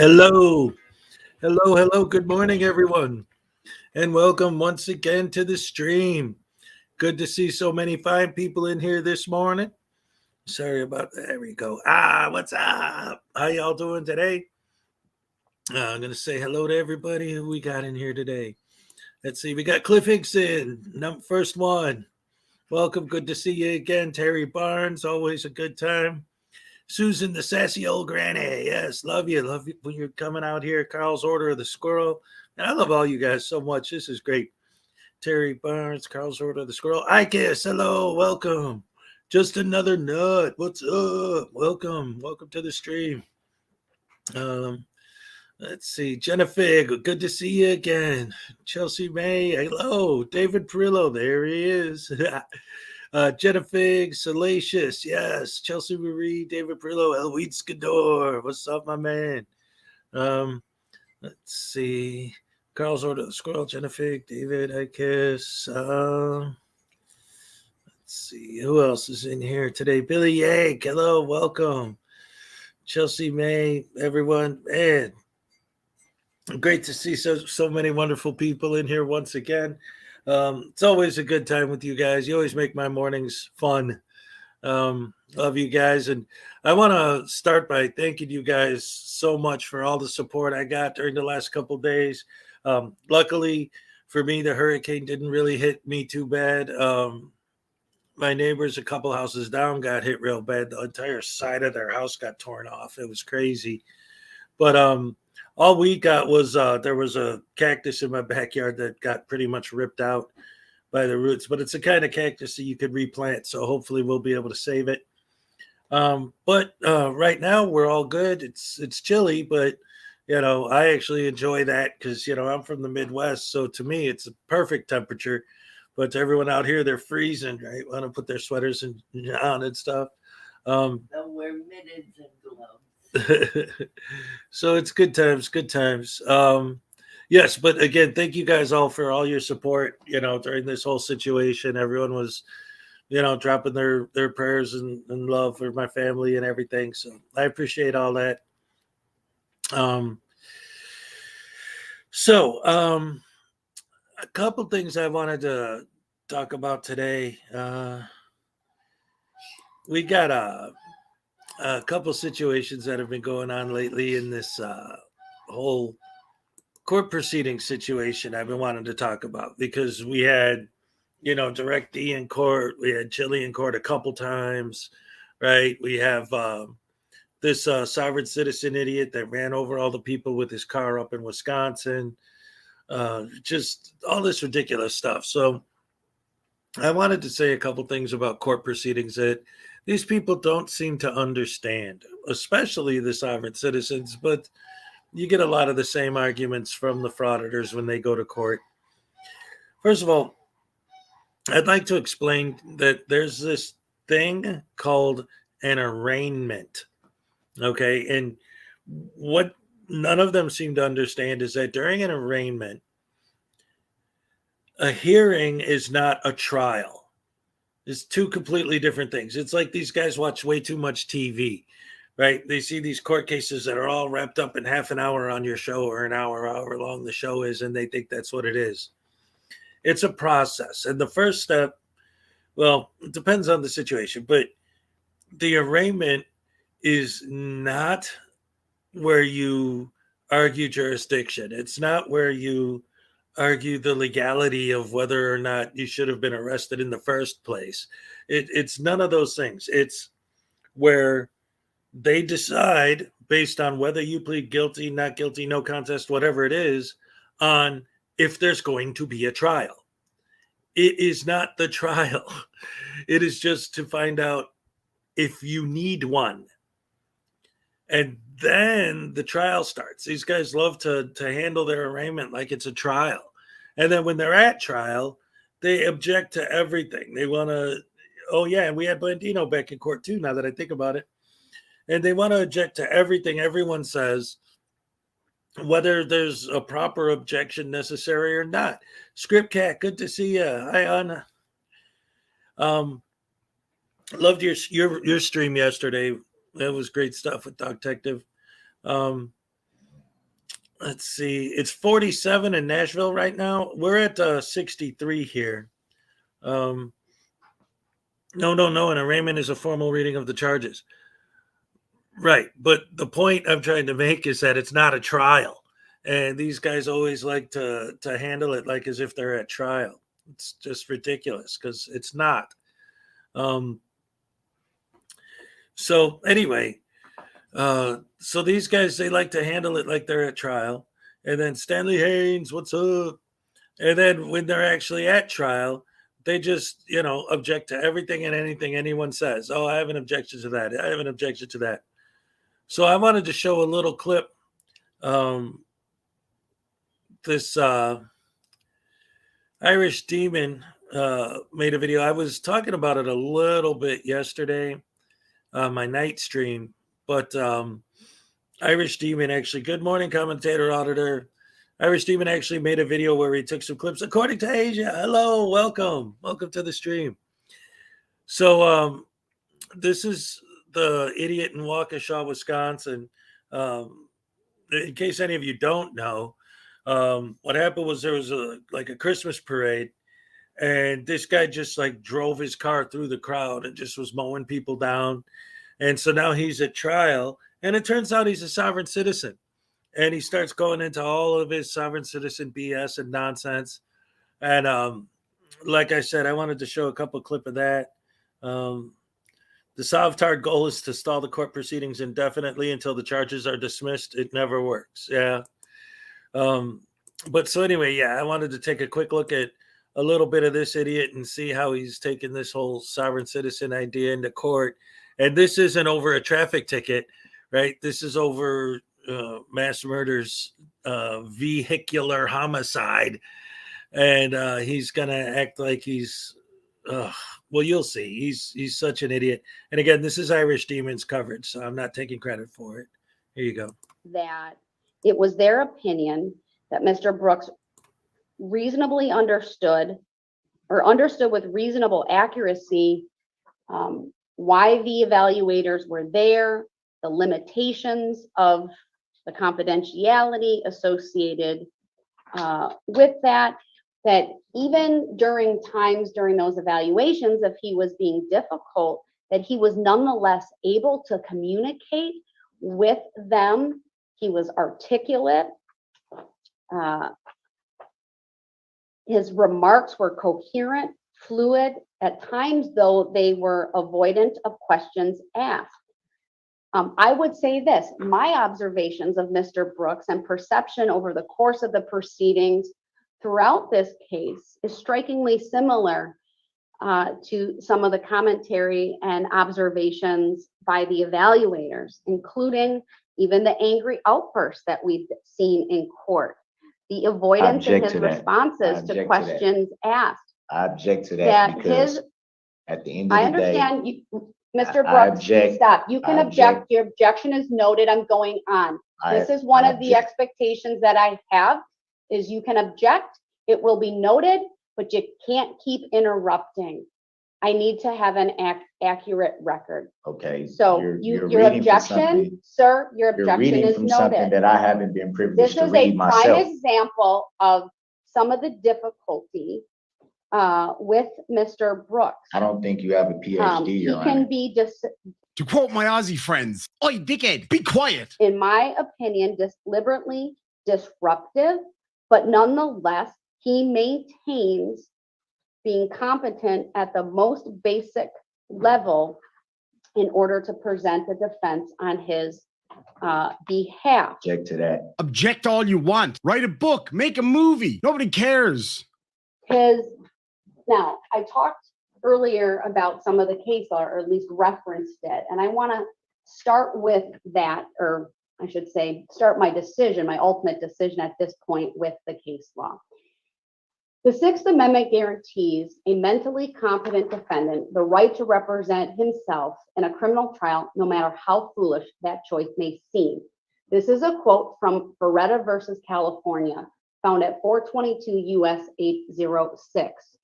Hello, hello. Good morning, everyone, and welcome once again to the stream. Good to see so many fine people in here this morning. Sorry about that. There we go. What's up? How y'all doing today? I'm gonna say hello to everybody who we got in here today. Let's see. We got Cliff Hickson, first one. Welcome. Good to see you again, Terry Barnes. Always a good time. Susan, the sassy old granny. Yes, love you. Love you when you're coming out here. Carl's Order of the Squirrel. And I love all you guys so much. This is great. Terry Barnes, Carl's Order of the Squirrel. Ikis, hello, welcome. Just another nut. What's up? Welcome. Welcome to the stream. Let's see. Jenna Fig, good to see you again. Chelsea May, hello. David Perillo, there he is. Jenna Fig, Salacious, yes. Chelsea Marie, David Perillo, Elweed Skador. What's up, my man? Let's see. Carl's Order of the Squirrel, Jenna Fig, David, I kiss. Let's see. Who else is in here today? Billy Yank, hello, welcome. Chelsea May, everyone. Man, great to see so many wonderful people in here once again. It's always a good time with you guys. You always make my mornings fun. Love you guys. And I want to start by thanking you guys so much for all the support I got during the last couple of days. Luckily for me, the hurricane didn't really hit me too bad. My neighbors a couple houses down got hit real bad. The entire side of their house got torn off. It was crazy. But all we got was there was a cactus in my backyard that got pretty much ripped out by the roots. But it's a kind of cactus that you could replant. So hopefully we'll be able to save it. But right now we're all good. It's chilly, but I actually enjoy that because I'm from the Midwest, so to me it's a perfect temperature. But to everyone out here, they're freezing, right? Want to put their sweaters on and stuff. They'll wear mittens and gloves. So it's good times, good times. Yes, but again, thank you guys all for all your support. During this whole situation, everyone was dropping their prayers and love for my family and everything. So I appreciate all that. A couple things I wanted to talk about today. We got a couple situations that have been going on lately in this whole court proceeding situation I've been wanting to talk about because we had Direct D in court. We had Chili in court a couple times, right? We have this sovereign citizen idiot that ran over all the people with his car up in Wisconsin. Just all this ridiculous stuff. So I wanted to say a couple things about court proceedings that these people don't seem to understand, especially the sovereign citizens, but you get a lot of the same arguments from the frauditors when they go to court. First of all, I'd like to explain that there's this thing called an arraignment. Okay. And what none of them seem to understand is that during an arraignment, a hearing is not a trial. It's two completely different things. It's like these guys watch way too much TV, right? They see these court cases that are all wrapped up in half an hour on your show or an hour, however long the show is, and they think that's what it is. It's a process. And the first step, well, it depends on the situation, but the arraignment is not where you argue jurisdiction. It's not where you argue the legality of whether or not you should have been arrested in the first place. It's none of those things. It's where they decide based on whether you plead guilty, not guilty, no contest, whatever it is, on if there's going to be a trial. It is not the trial. It is just to find out if you need one. And then the trial starts. These guys love to handle their arraignment like it's a trial. And then when they're at trial, they object to everything. They want to, oh yeah, and we had Blandino back in court too, now that I think about it. And they want to object to everything everyone says, whether there's a proper objection necessary or not. Script Cat, good to see you. Hi, Anna. Loved your stream yesterday. That was great stuff with Dog Detective. Let's see. It's 47 in Nashville right now. We're at 63 here. No. An arraignment is a formal reading of the charges. Right. But the point I'm trying to make is that it's not a trial. And these guys always like to handle it like as if they're at trial. It's just ridiculous because it's not. So anyway, so these guys, they like to handle it like they're at trial. And then Stanley Haynes, what's up? And then when they're actually at trial, they just, object to everything and anything anyone says. Oh, I have an objection to that. I have an objection to that. So I wanted to show a little clip. This Irish Demon made a video. I was talking about it a little bit yesterday on my night stream, but Irish Demon actually, good morning, commentator, auditor. Irish Demon actually made a video where he took some clips. According to Asia, hello, welcome to the stream. So this is the idiot in Waukesha, Wisconsin. In case any of you don't know, what happened was there was a Christmas parade, and this guy just drove his car through the crowd and just was mowing people down. And so now he's at trial, and it turns out he's a sovereign citizen. and he starts going into all of his sovereign citizen BS and nonsense. And like I said, I wanted to show a couple clip of that. The Sovtard goal is to stall the court proceedings indefinitely until the charges are dismissed. It never works. Yeah. But so anyway, yeah, I wanted to take a quick look at a little bit of this idiot and see how he's taken this whole sovereign citizen idea into court. And this isn't over a traffic ticket, right? This is over mass murders, vehicular homicide. And he's going to act like he's, well, you'll see. He's such an idiot. And again, this is Irish Demons coverage, so I'm not taking credit for it. Here you go. That it was their opinion that Mr. Brooks reasonably understood with reasonable accuracy why the evaluators were there, the limitations of the confidentiality associated with that even during those evaluations, if he was being difficult, that he was nonetheless able to communicate with them. He was articulate. His remarks were coherent, fluid, at times, though they were avoidant of questions asked. I would say this, my observations of Mr. Brooks and perception over the course of the proceedings throughout this case is strikingly similar to some of the commentary and observations by the evaluators, including even the angry outbursts that we've seen in court, the avoidance in his responses to questions asked. I object to that because at the end of the day, I understand you, Mr. Brooks, please stop. You can object. Your objection is noted. I'm going on. This is one of the expectations that I have is you can object. It will be noted, but you can't keep interrupting. I need to have an accurate record. Okay. So your objection, sir, your objection is noted. Something that I haven't been privileged to read myself. This is a prime example of some of the difficulty with Mr. Brooks. I don't think you have a PhD. He can be to quote my Aussie friends, "Oi, dickhead, be quiet." In my opinion, deliberately disruptive, but nonetheless, he maintains being competent at the most basic level in order to present a defense on his behalf. Object to that. Object all you want. Write a book, make a movie. Nobody cares. Now, I talked earlier about some of the case law, or at least referenced it, and I want to start with that, or I should say, start my decision, my ultimate decision at this point with the case law. The Sixth Amendment guarantees a mentally competent defendant the right to represent himself in a criminal trial, no matter how foolish that choice may seem. This is a quote from Frauditor versus California, found at 422 U.S. 806.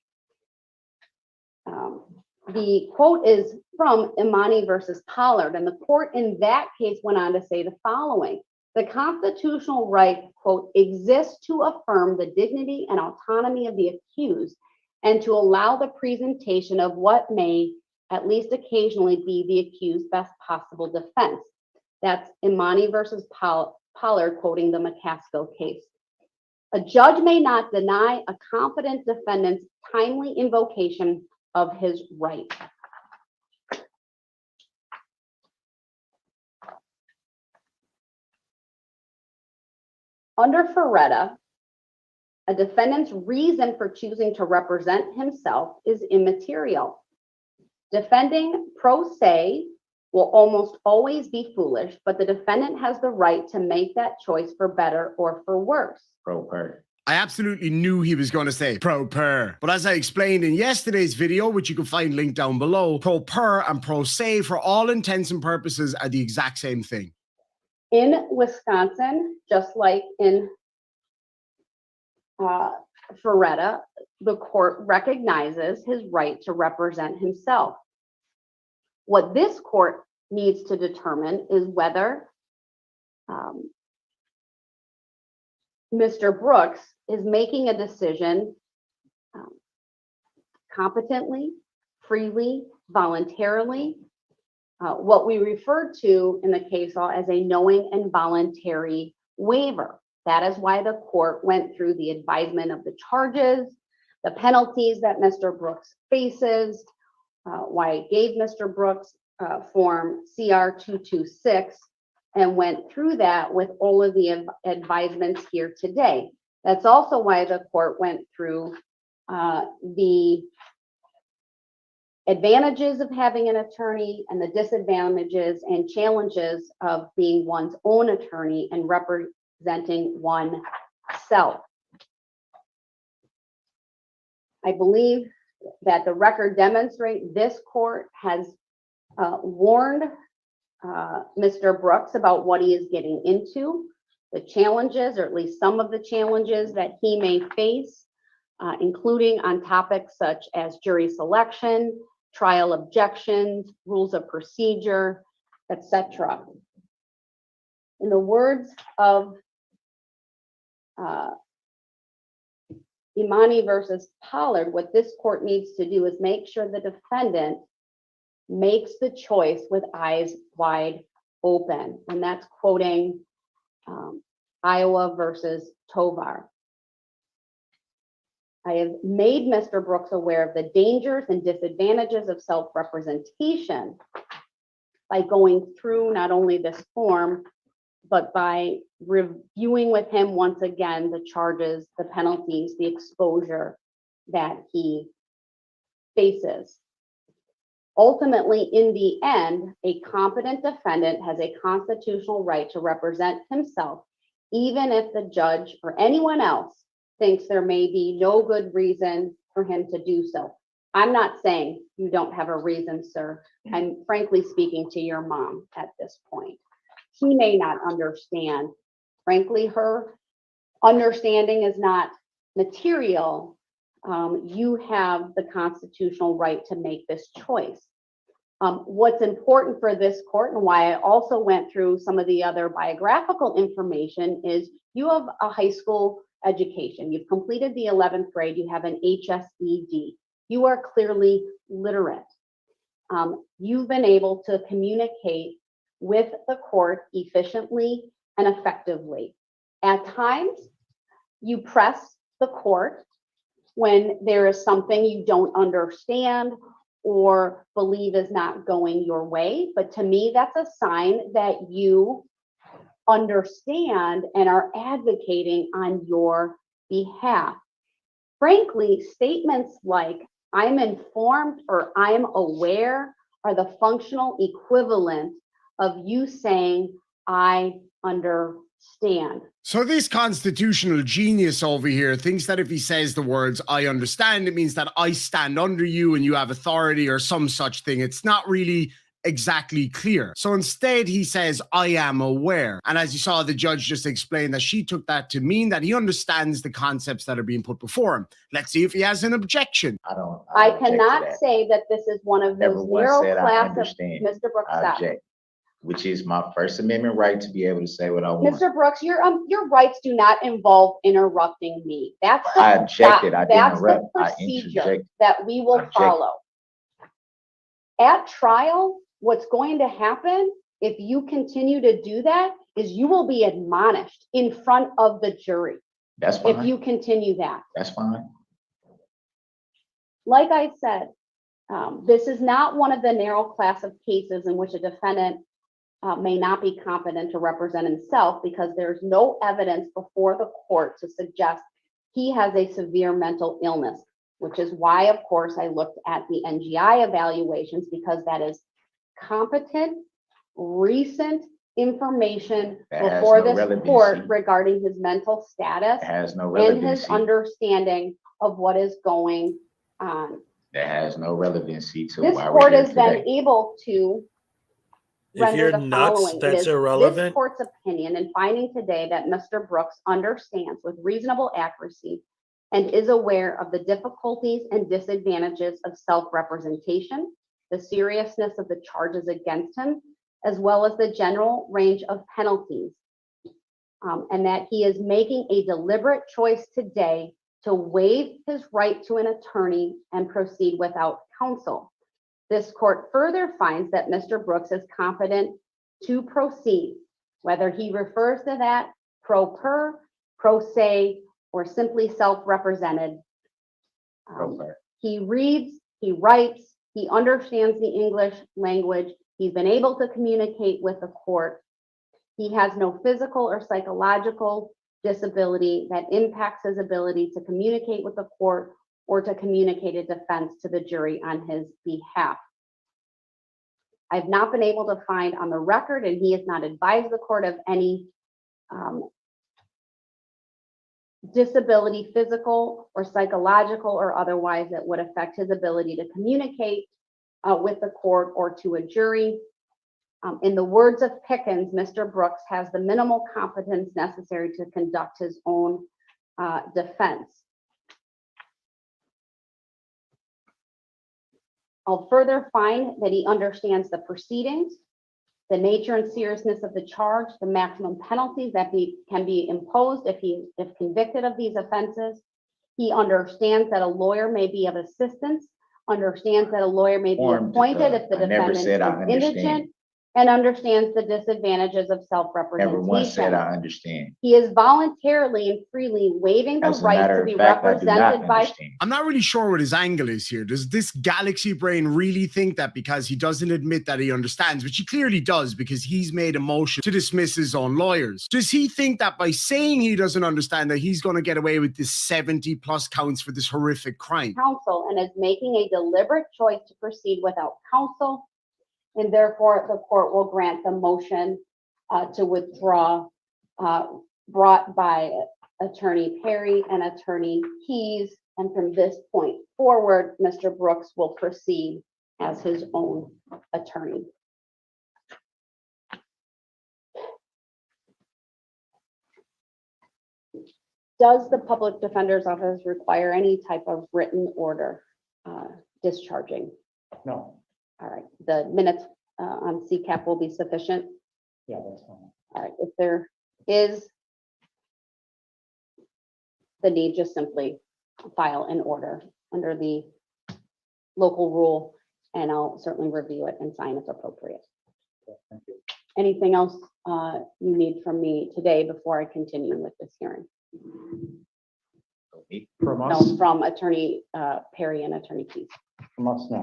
The quote is from Imani versus Pollard, and the court in that case went on to say the following: the constitutional right, quote, exists to affirm the dignity and autonomy of the accused and to allow the presentation of what may, at least occasionally, be the accused's best possible defense. That's Imani versus Pollard, quoting the McCaskill case. A judge may not deny a competent defendant's timely invocation of his right. Under Frauditor, a defendant's reason for choosing to represent himself is immaterial. Defending pro se will almost always be foolish, but the defendant has the right to make that choice for better or for worse. Pro per. I absolutely knew he was going to say pro per. But as I explained in yesterday's video, which you can find linked down below, pro per and pro se, for all intents and purposes, are the exact same thing. In Wisconsin, just like in Frauditor, the court recognizes his right to represent himself. What this court needs to determine is whether Mr. Brooks is making a decision competently, freely, voluntarily, what we refer to in the case law as a knowing and voluntary waiver. That is why the court went through the advisement of the charges, the penalties that Mr. Brooks faces, why it gave Mr. Brooks form CR 226, and went through that with all of the advisements here today. That's also why the court went through the advantages of having an attorney and the disadvantages and challenges of being one's own attorney and representing oneself. I believe that the record demonstrates this court has warned Mr. Brooks about what he is getting into, the challenges, or at least some of the challenges that he may face, including on topics such as jury selection, trial objections, rules of procedure, etc. In the words of Imani versus Pollard, what this court needs to do is make sure the defendant makes the choice with eyes wide open. And that's quoting Iowa versus Tovar. I have made Mr. Brooks aware of the dangers and disadvantages of self-representation by going through not only this form, but by reviewing with him once again the charges, the penalties, the exposure that he faces. Ultimately, in the end, a competent defendant has a constitutional right to represent himself, even if the judge or anyone else thinks there may be no good reason for him to do so. I'm not saying you don't have a reason, sir. I'm frankly speaking to your mom at this point. He may not understand. Frankly, her understanding is not material. You have the constitutional right to make this choice. What's important for this court, and why I also went through some of the other biographical information, is you have a high school education. You've completed the 11th grade. You have an HSED. You are clearly literate. You've been able to communicate with the court efficiently and effectively. At times, you press the court when there is something you don't understand or believe is not going your way. But to me, that's a sign that you understand and are advocating on your behalf. Frankly, statements like "I'm informed" or "I'm aware" are the functional equivalent of you saying "I understand." So this constitutional genius over here thinks that if he says the words "I understand," it means that I stand under you and you have authority or some such thing. It's not really exactly clear. So instead he says "I am aware." And as you saw, the judge just explained that she took that to mean that he understands the concepts that are being put before him. Let's see if he has an objection. I cannot say that this is one of those narrow class of Mr. Brooks. I object, which is my First Amendment right to be able to say what I want. Mr. Brooks, your rights do not involve interrupting me. That's the, I objected. I didn't that's interrupt. the I procedure interjected. that we will follow. At trial, what's going to happen if you continue to do that is you will be admonished in front of the jury. That's fine. If you continue that. That's fine. Like I said, this is not one of the narrow class of cases in which a defendant may not be competent to represent himself, because there's no evidence before the court to suggest he has a severe mental illness, which is why, of course, I looked at the NGI evaluations, because that is competent, recent information before this court regarding his mental status and his understanding of what is going on. That has no relevancy to this why court we're here is then today. able to If you're nuts, that's irrelevant. This court's opinion in finding today that Mr. Brooks understands with reasonable accuracy and is aware of the difficulties and disadvantages of self-representation, the seriousness of the charges against him, as well as the general range of penalties, and that he is making a deliberate choice today to waive his right to an attorney and proceed without counsel. This court further finds that Mr. Brooks is competent to proceed. Whether he refers to that pro per, pro se, or simply self-represented. Proper. He reads, he writes, he understands the English language. He's been able to communicate with the court. He has no physical or psychological disability that impacts his ability to communicate with the court or to communicate a defense to the jury on his behalf. I've not been able to find on the record, and he has not advised the court of any disability, physical or psychological or otherwise, that would affect his ability to communicate with the court or to a jury. In the words of Pickens, Mr. Brooks has the minimal competence necessary to conduct his own defense. I'll further find that he understands the proceedings, the nature and seriousness of the charge, the maximum penalties that can be imposed if convicted of these offenses. He understands that a lawyer may be of assistance, understands that a lawyer may be appointed if the I never defendant said I is understand. indigent, and understands the disadvantages of Never once said self-representation. I understand. He is voluntarily and freely waiving the As a right matter to of be fact, I do not represented by. understand. I'm not really sure what his angle is here. Does this galaxy brain really think that because he doesn't admit that he understands, which he clearly does because he's made a motion to dismiss his own lawyers, does he think that by saying he doesn't understand that he's going to get away with this 70 plus counts for this horrific crime? Counsel and is making a deliberate choice to proceed without counsel, and therefore the court will grant the motion to withdraw brought by Attorney Perry and Attorney Keyes. And from this point forward, Mr. Brooks will proceed as his own attorney. Does the Public Defender's Office require any type of written order discharging? No, All right, the minutes on CCAP will be sufficient. yeah, that's fine. All right, if there is the need, just simply file an order under the local rule, and I'll certainly review it and sign if appropriate. Okay, thank you. Anything else you need from me today before I continue with this hearing? From No, us, from Attorney Perry and Attorney Keyes. from us, no.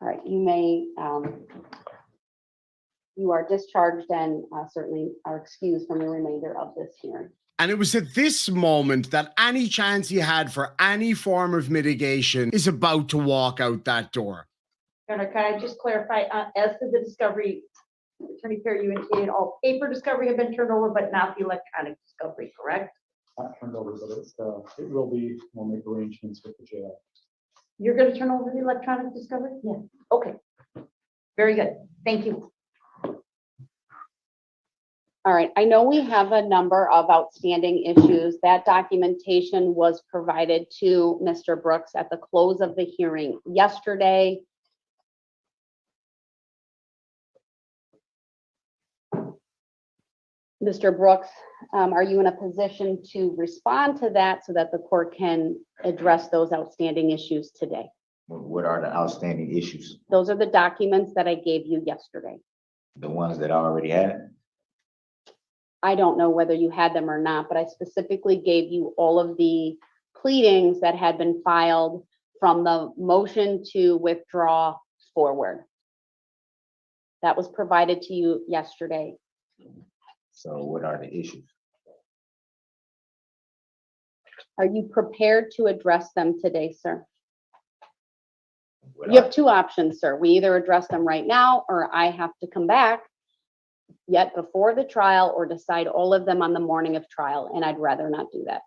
All right, you may, you are discharged and certainly are excused from the remainder of this hearing. And it was at this moment that any chance he had for any form of mitigation is about to walk out that door. Governor, can I just clarify, as to the discovery, Attorney Perry, you indicated all paper discovery have been turned over, but not the electronic discovery, correct? Not turned over, but it's, it will be, we'll make arrangements with the jail. You're gonna turn over the electronic discovery? Yeah. Okay. Very good. Thank you. All right, I know we have a number of outstanding issues. That documentation was provided to Mr. Brooks at the close of the hearing yesterday. Mr. Brooks, are you in a position to respond to that so that the court can address those outstanding issues today? What are the outstanding issues? Those are the documents that I gave you yesterday. The ones that I already had? I don't know whether you had them or not, but I specifically gave you all of the pleadings that had been filed from the motion to withdraw forward. That was provided to you yesterday. So what are the issues? Are you prepared to address them today, sir? What You are- have two options, sir. We either address them right now, or I have to come back yet before the trial or decide all of them on the morning of trial, and I'd rather not do that.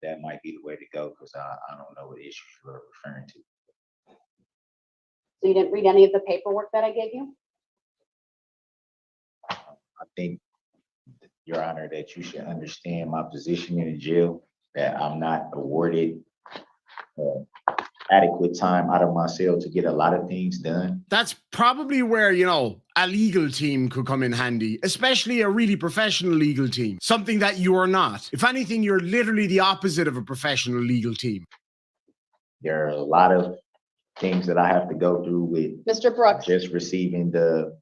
That might be the way to go, because I don't know what issues you are referring to. So you didn't read any of the paperwork that I gave you? I think, Your Honor, that you should understand my position in the jail, that I'm not awarded adequate time out of my cell to get a lot of things done. That's probably where, you know, a legal team could come in handy, especially a really professional legal team, something that you are not. If anything, you're literally the opposite of a professional legal team. There are a lot of things that I have to go through with Mr. Brooks, just receiving the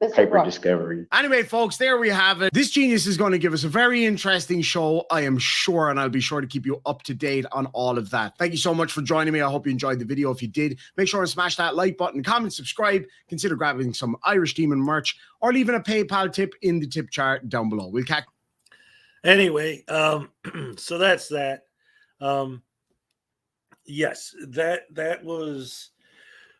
Mr. paper Brooks. discovery. Anyway, folks, there we have it. This genius is going to give us a very interesting show, I am sure, and I'll be sure to keep you up to date on all of that. Thank you so much for joining me. I hope you enjoyed the video. If you did, make sure to smash that like button, comment, subscribe, consider grabbing some Irish Demon merch, or leaving a PayPal tip in the tip chart down below. We'll catch. Anyway, so that's that. Yes, that was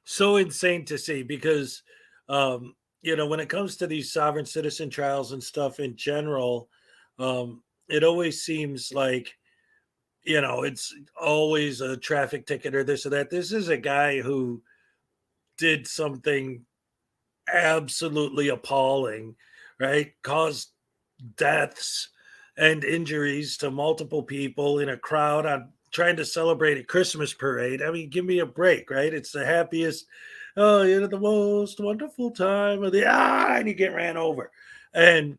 so insane to see because when it comes to these sovereign citizen trials and stuff in general, it always seems like it's always a traffic ticket or this or that. This is a guy who did something absolutely appalling, right? Caused deaths and injuries to multiple people in a crowd on trying to celebrate a Christmas parade. I mean, give me a break, right? It's the happiest, the most wonderful time of the and you get ran over. And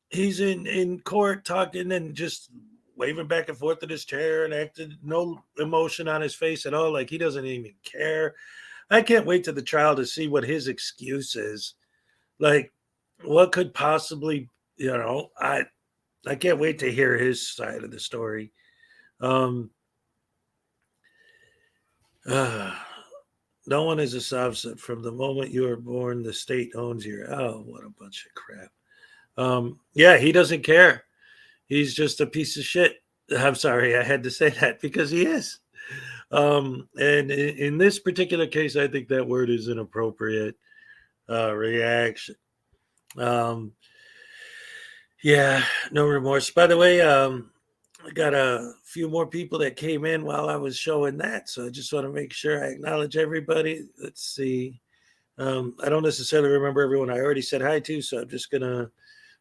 he's in court talking and just waving back and forth in his chair and acted no emotion on his face at all, like he doesn't even care. I can't wait to the trial to see what his excuse is. Like, what could possibly, I can't wait to hear his side of the story. No one is a subset. From the moment you are born, the state owns your. Oh, what a bunch of crap. Yeah, he doesn't care. He's just a piece of shit. I'm sorry, I had to say that because he is. And in this particular case, I think that word is an appropriate reaction. Yeah, no remorse. By the way, I got a few more people that came in while I was showing that, so I just want to make sure I acknowledge everybody. Let's see. I don't necessarily remember everyone I already said hi to, so I'm just gonna.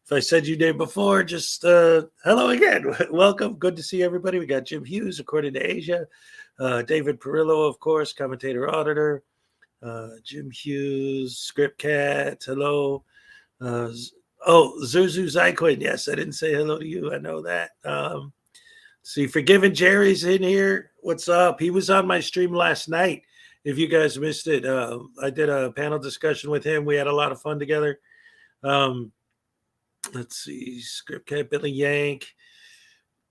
If I said your name before, just hello again. Welcome. Good to see everybody. We got Jim Hughes, according to Asia. David Perillo, of course, commentator auditor. Jim Hughes, Script Cat. Hello. Zuzu Zyquin. Yes, I didn't say hello to you. I know that. See, Forgiven Jerry's in here. What's up? He was on my stream last night. If you guys missed it, I did a panel discussion with him. We had a lot of fun together. Let's see, Script Cat, Billy Yank,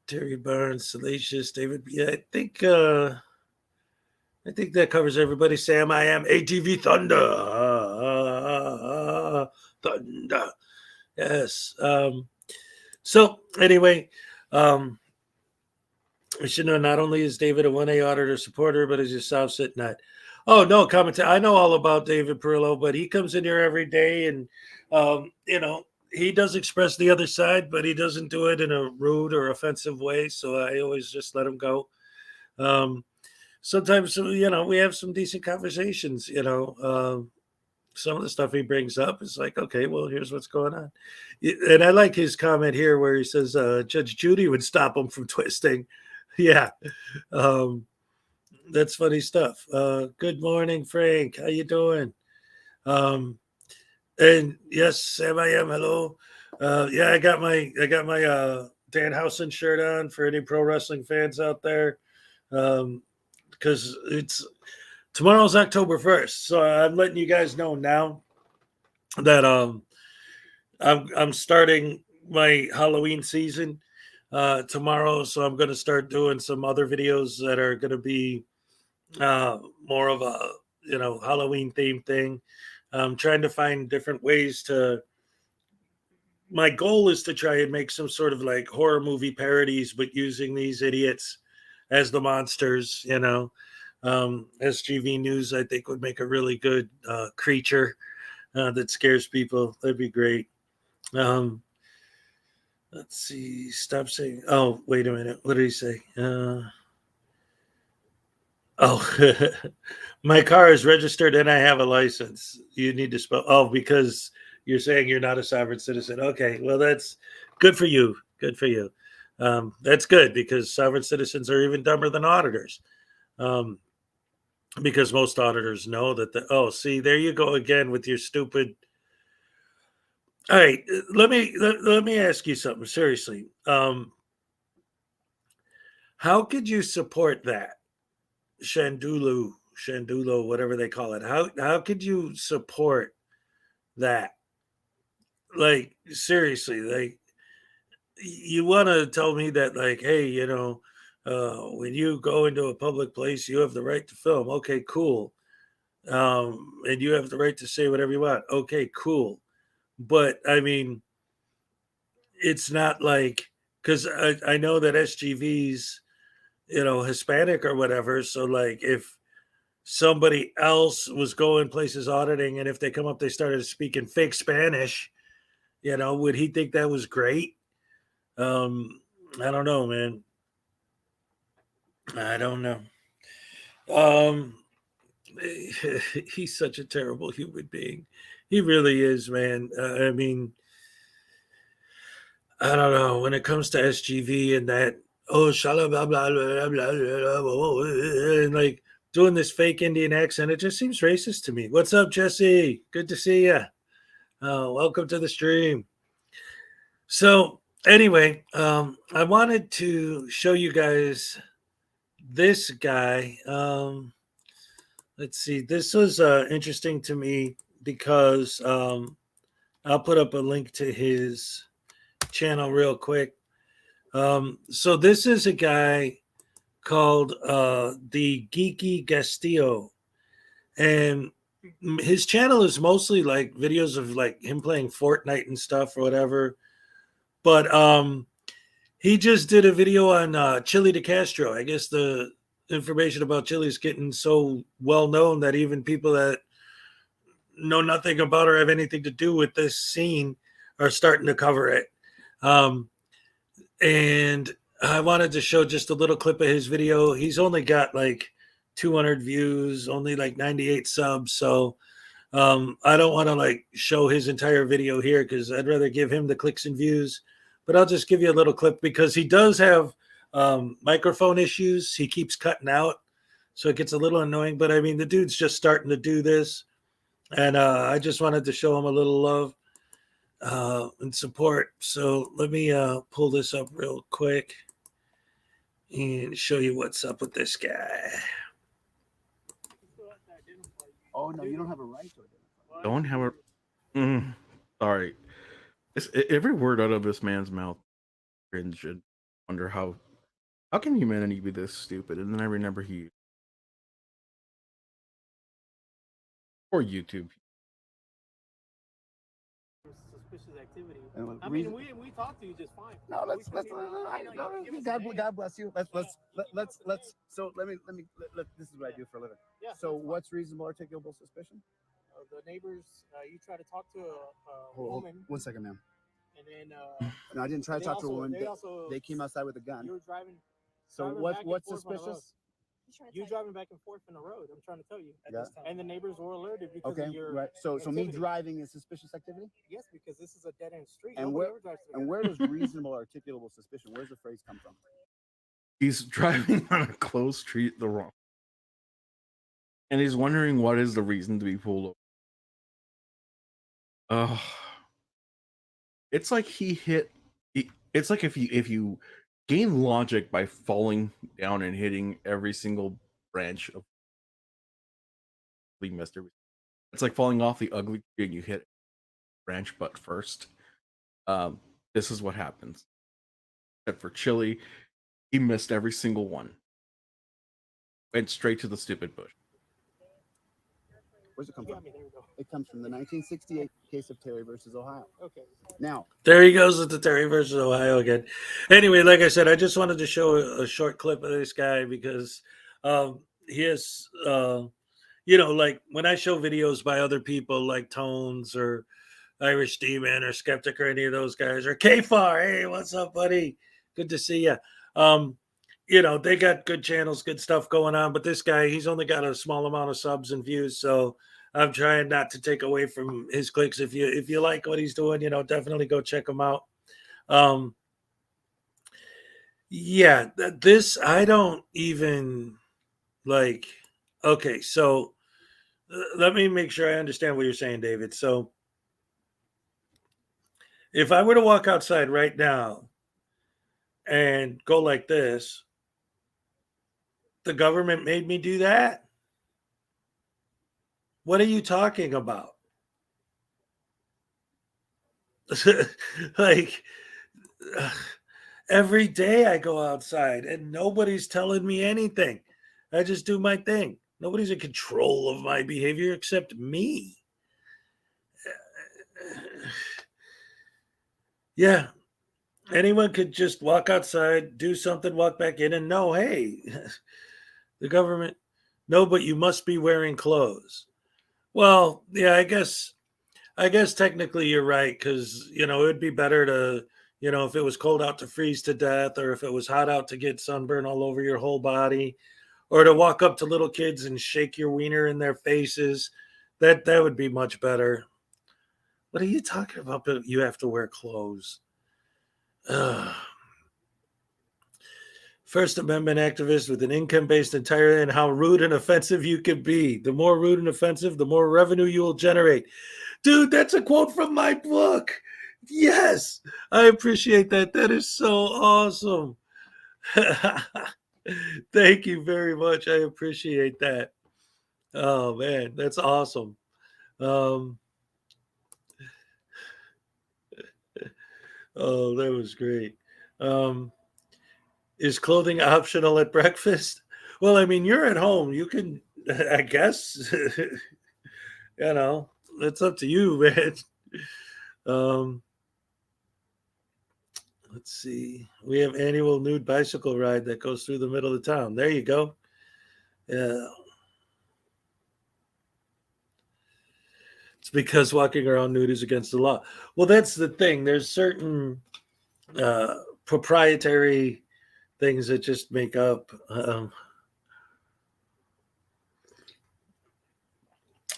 Terry Barnes, Salacious, David. Yeah, I think that covers everybody. Sam, I am ATV Thunder. Thunder. Yes. So anyway, we should know not only is David a 1A auditor supporter, but is your South Sit not. Oh, no, commentator. I know all about David Perillo, but he comes in here every day and, he does express the other side, but he doesn't do it in a rude or offensive way. So I always just let him go. Sometimes, we have some decent conversations, some of the stuff he brings up is like, okay, well, here's what's going on. And I like his comment here where he says, Judge Judy would stop him from twisting. Yeah. That's funny stuff. Good morning, Frank. How you doing? And yes, Sam, I am. Hello. Yeah, I got my Dan Housen shirt on for any pro wrestling fans out there. Because tomorrow's October 1st. So I'm letting you guys know now that I'm starting my Halloween season tomorrow. So I'm going to start doing some other videos that are going to be more of a Halloween themed thing. I'm trying to find different ways to. My goal is to try and make some sort of like horror movie parodies, but using these idiots as the monsters. SGV News, I think, would make a really good creature that scares people. That'd be great. Let's see. Stop saying. Oh, wait a minute. What did he say? My car is registered and I have a license. You need to spell. Oh, because you're saying you're not a sovereign citizen. Okay, well, that's good for you. Good for you. That's good because sovereign citizens are even dumber than auditors. Because most auditors know that see, there you go again with your stupid. All right, let me ask you something seriously. How could you support that? Shandulo, whatever they call it. How could you support that? like seriously, like you want to tell me that, like, hey, when you go into a public place, you have the right to film. Okay, cool. And you have the right to say whatever you want. Okay, cool. But I mean, it's not like, because I know that SGV's, Hispanic or whatever. So like if somebody else was going places auditing and if they come up, they started speaking fake Spanish, would he think that was great? I don't know, man. I don't know. Um, he's such a terrible human being. He really is, man. I mean, I don't know. When it comes to SGV and that, oh, shala blah blah blah blah blah, blah, and like doing this fake Indian accent, it just seems racist to me. What's up, Jesse? Good to see you. Welcome to the stream. So, anyway, I wanted to show you guys this guy. Let's see. This was interesting to me because I'll put up a link to his channel real quick. So this is a guy called the Geeky Castillo, and his channel is mostly like videos of like him playing Fortnite and stuff or whatever. But he just did a video on Chili de Castro. I guess the information about Chili is getting so well known that even people that know nothing about or have anything to do with this scene are starting to cover it. And I wanted to show just a little clip of his video. He's only got like 200 views, only like 98 subs. So I don't want to like show his entire video here because I'd rather give him the clicks and views. But I'll just give you a little clip because he does have microphone issues. He keeps cutting out. So it gets a little annoying. But I mean, the dude's just starting to do this. And I just wanted to show him a little love and support. So let me pull this up real quick and show you what's up with this guy. Oh no, you don't have a right to identify. Don't have a. Sorry, every word out of this man's mouth cringe and wonder how can humanity be this stupid? And then I remember or YouTube. Suspicious activity. And I mean, we talked to you just fine. No, God bless you. Let's. So let me. This is what I do for a living. Yeah. So what's reasonable articulable suspicion? The neighbors, you try to talk to a Hold, woman. 1 second, ma'am. And then. No, I didn't try to talk to a woman. They came outside with a gun. You were driving. So what's suspicious? You driving back and forth in the road. I'm trying to tell you at Yeah. this time. And the neighbors were alerted because of your right. So me activity. driving is suspicious activity? Yes, because this is a dead end street. And Nobody ever drives through where here. does reasonable articulable suspicion? Where's the phrase come from? He's driving on a closed street the wrong, and he's wondering what is the reason to be pulled over. It's like it's like if you gain logic by falling down and hitting every single branch of Mr. It's like falling off the ugly tree and you hit branch butt first. This is what happens. Except for Chili, he missed every single one. Went straight to the stupid bush. Where's it come from? It comes from the 1968 case of Terry versus Ohio. Okay. Now, there he goes with the Terry versus Ohio again. Anyway, like I said, I just wanted to show a short clip of this guy because he has, like when I show videos by other people like Tones or Irish Demon or Skeptic or any of those guys or K-Far, hey, what's up, buddy? Good to see you. They got good channels, good stuff going on, but this guy, he's only got a small amount of subs and views, so I'm trying not to take away from his clicks. If you like what he's doing, definitely go check him out. This I don't even like. Okay, so let me make sure I understand what you're saying, David. So if I were to walk outside right now and go like this, the government made me do that? What are you talking about? Like, every day I go outside and nobody's telling me anything. I just do my thing. Nobody's in control of my behavior except me. Yeah. Anyone could just walk outside, do something, walk back in, and know, hey, the government, no, but you must be wearing clothes. Well, yeah, I guess technically you're right, because it would be better to, if it was cold out to freeze to death, or if it was hot out to get sunburn all over your whole body, or to walk up to little kids and shake your wiener in their faces. That would be much better. What are you talking about? But you have to wear clothes. Ugh. First Amendment activist with an income based entirely on how rude and offensive you can be. The more rude and offensive, the more revenue you will generate. Dude, that's a quote from my book. Yes, I appreciate that. That is so awesome. Thank you very much. I appreciate that. Oh man, that's awesome. Oh, that was great. Is clothing optional at breakfast? Well, I mean, you're at home. You can, I guess, it's up to you, man. Um, let's see. We have annual nude bicycle ride that goes through the middle of the town. There you go. Yeah. It's because walking around nude is against the law. Well, that's the thing. There's certain proprietary things that just make up.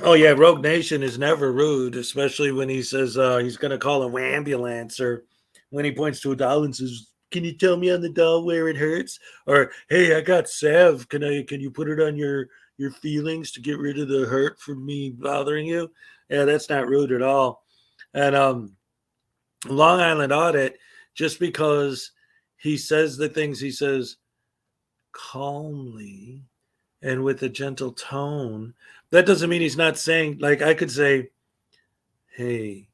Oh yeah, Rogue Nation is never rude, especially when he says he's going to call an ambulance, or when he points to a doll and says, "Can you tell me on the doll where it hurts?" Or, "Hey, I got salve. Can you put it on your feelings to get rid of the hurt from me bothering you?" Yeah, that's not rude at all. And Long Island Audit, just because he says the things he says calmly and with a gentle tone, that doesn't mean he's not saying, like, I could say, "Hey,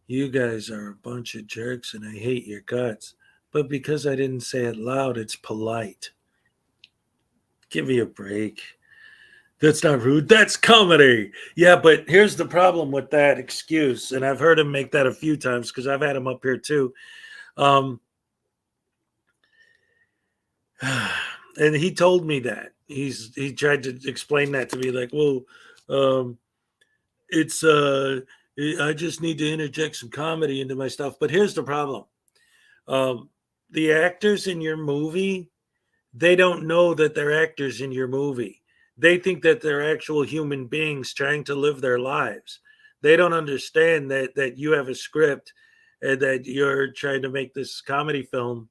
you guys are a bunch of jerks and I hate your guts." But because I didn't say it loud, it's polite. Give me a break. That's not rude. That's comedy. Yeah, but here's the problem with that excuse. And I've heard him make that a few times because I've had him up here too. Um, and he told me that. He tried to explain that to me, like, well, it's I just need to interject some comedy into my stuff. But here's the problem. The actors in your movie, they don't know that they're actors in your movie. They think that they're actual human beings trying to live their lives. They don't understand that you have a script and that you're trying to make this comedy film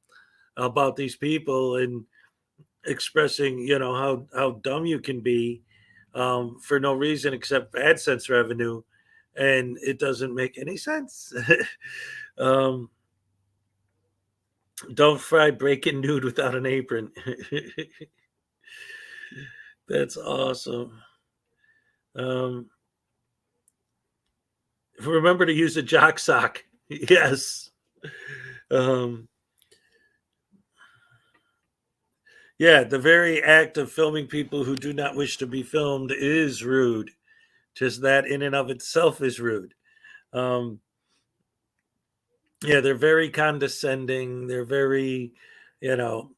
about these people and expressing, how dumb you can be for no reason except AdSense revenue, and it doesn't make any sense. um, don't fry bacon nude without an apron. That's awesome. Um, remember to use a jock sock. Yes. Um, yeah, the very act of filming people who do not wish to be filmed is rude. Just that in and of itself is rude. Um, yeah, they're very condescending. They're very, you know,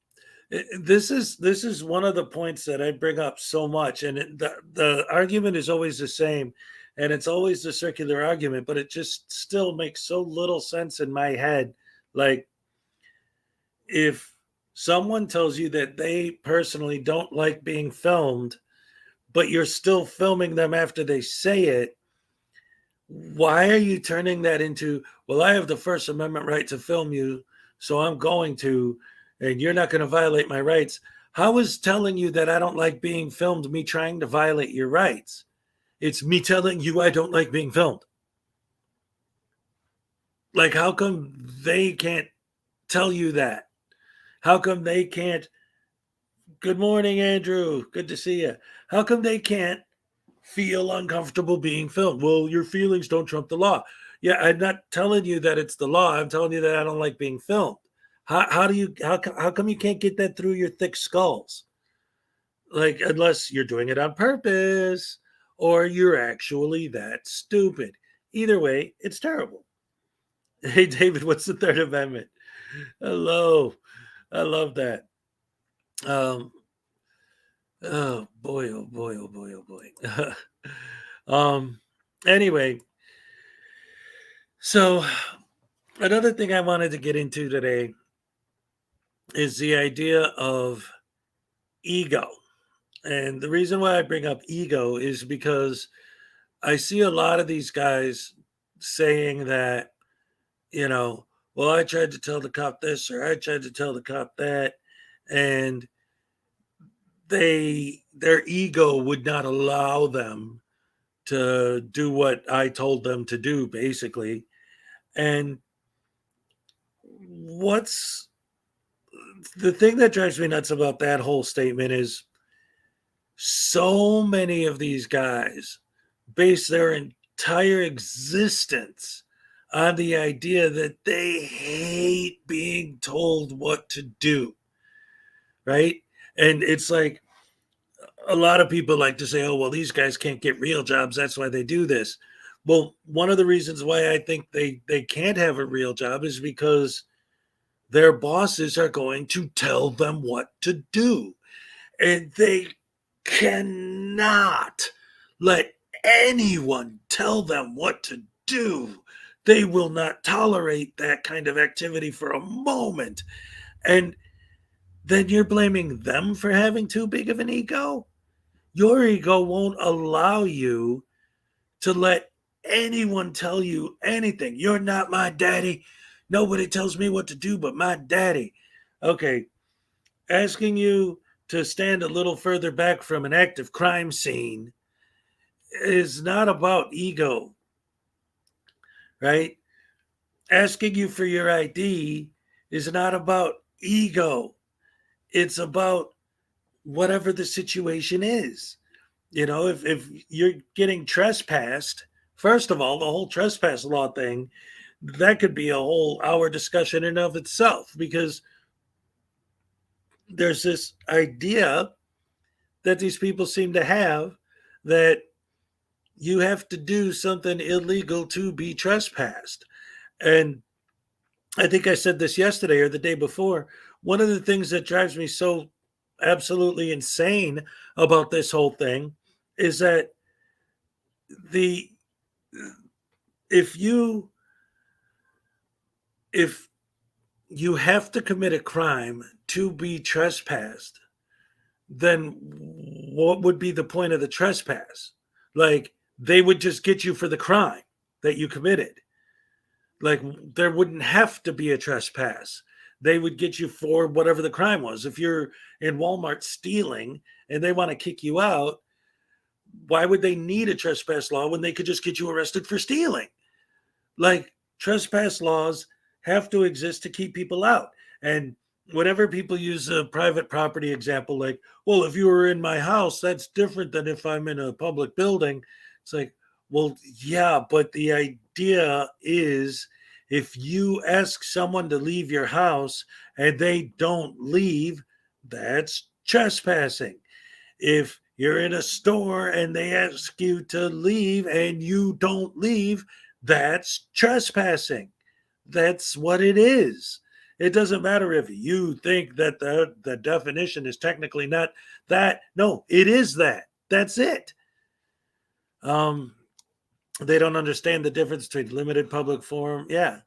this is one of the points that I bring up so much, and the argument is always the same, and it's always the circular argument, but it just still makes so little sense in my head. Like, if someone tells you that they personally don't like being filmed, but you're still filming them after they say it, why are you turning that into, well, I have the First Amendment right to film you, so I'm going to, and you're not going to violate my rights? How is telling you that I don't like being filmed me trying to violate your rights? It's me telling you I don't like being filmed. Like, how come they can't tell you that? How come they can't, "Good morning, Andrew. Good to see you." How come they can't feel uncomfortable being filmed? Well, your feelings don't trump the law. Yeah, I'm not telling you that it's the law. I'm telling you that I don't like being filmed. How come you can't get that through your thick skulls? Like, unless you're doing it on purpose or you're actually that stupid. Either way, it's terrible. Hey, David, what's the Third Amendment? Hello. I love that. Oh boy, oh boy, oh boy, oh boy. Anyway, so another thing I wanted to get into today is the idea of ego. And the reason why I bring up ego is because I see a lot of these guys saying that, well, I tried to tell the cop this or I tried to tell the cop that, and their ego would not allow them to do what I told them to do, basically. And what's the thing that drives me nuts about that whole statement is so many of these guys base their entire existence on the idea that they hate being told what to do, right? And it's like a lot of people like to say, oh, well, these guys can't get real jobs. That's why they do this. Well, one of the reasons why I think they can't have a real job is because their bosses are going to tell them what to do. And they cannot let anyone tell them what to do. They will not tolerate that kind of activity for a moment. And then you're blaming them for having too big of an ego. Your ego won't allow you to let anyone tell you anything. You're not my daddy. Nobody tells me what to do but my daddy. Okay, asking you to stand a little further back from an active crime scene is not about ego, right? Asking you for your ID is not about ego. It's about whatever the situation is. If you're getting trespassed, first of all, the whole trespass law thing, that could be a whole hour discussion in of itself, because there's this idea that these people seem to have that you have to do something illegal to be trespassed. And I think I said this yesterday or the day before. One of the things that drives me so absolutely insane about this whole thing is that the if you have to commit a crime to be trespassed, then what would be the point of the trespass? Like, they would just get you for the crime that you committed. Like, there wouldn't have to be a trespass. They would get you for whatever the crime was. If you're in Walmart stealing and they want to kick you out, why would they need a trespass law when they could just get you arrested for stealing? Like, trespass laws have to exist to keep people out. And whenever people use a private property example, like, well, if you were in my house, that's different than if I'm in a public building. It's like, well, yeah, but the idea is if you ask someone to leave your house and they don't leave, that's trespassing. If you're in a store and they ask you to leave and you don't leave, that's trespassing. That's what it is. It doesn't matter if you think that the definition is technically not that. No, it is that. That's it. They don't understand the difference between limited public forum. Yeah,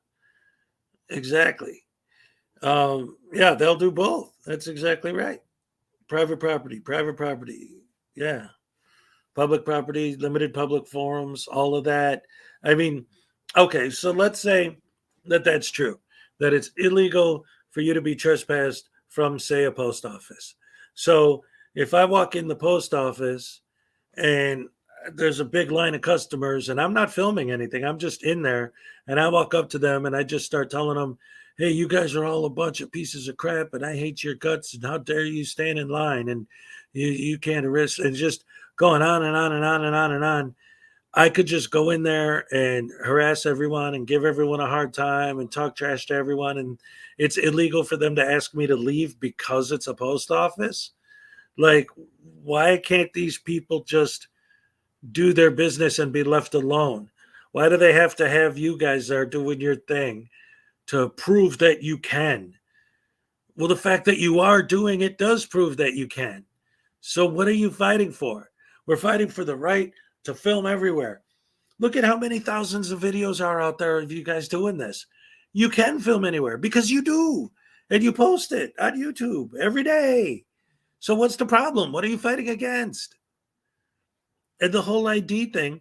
exactly. Yeah, they'll do both. That's exactly right. Private property. Yeah. Public property, limited public forums, all of that. I mean, okay, so let's say that that's true, that it's illegal for you to be trespassed from, say, a post office. So if I walk in the post office and there's a big line of customers and I'm not filming anything, I'm just in there, and I walk up to them and I just start telling them, hey, you guys are all a bunch of pieces of crap and I hate your guts and how dare you stand in line and you can't arrest, and just going on and on and on and on and on. I could just go in there and harass everyone and give everyone a hard time and talk trash to everyone. And it's illegal for them to ask me to leave because it's a post office. Like, why can't these people just do their business and be left alone? Why do they have to have you guys there doing your thing to prove that you can? Well, the fact that you are doing it does prove that you can. So what are you fighting for? We're fighting for the right to film everywhere. Look at how many thousands of videos are out there of you guys doing this. You can film anywhere because you do. And you post it on YouTube every day. So what's the problem? What are you fighting against? And the whole ID thing,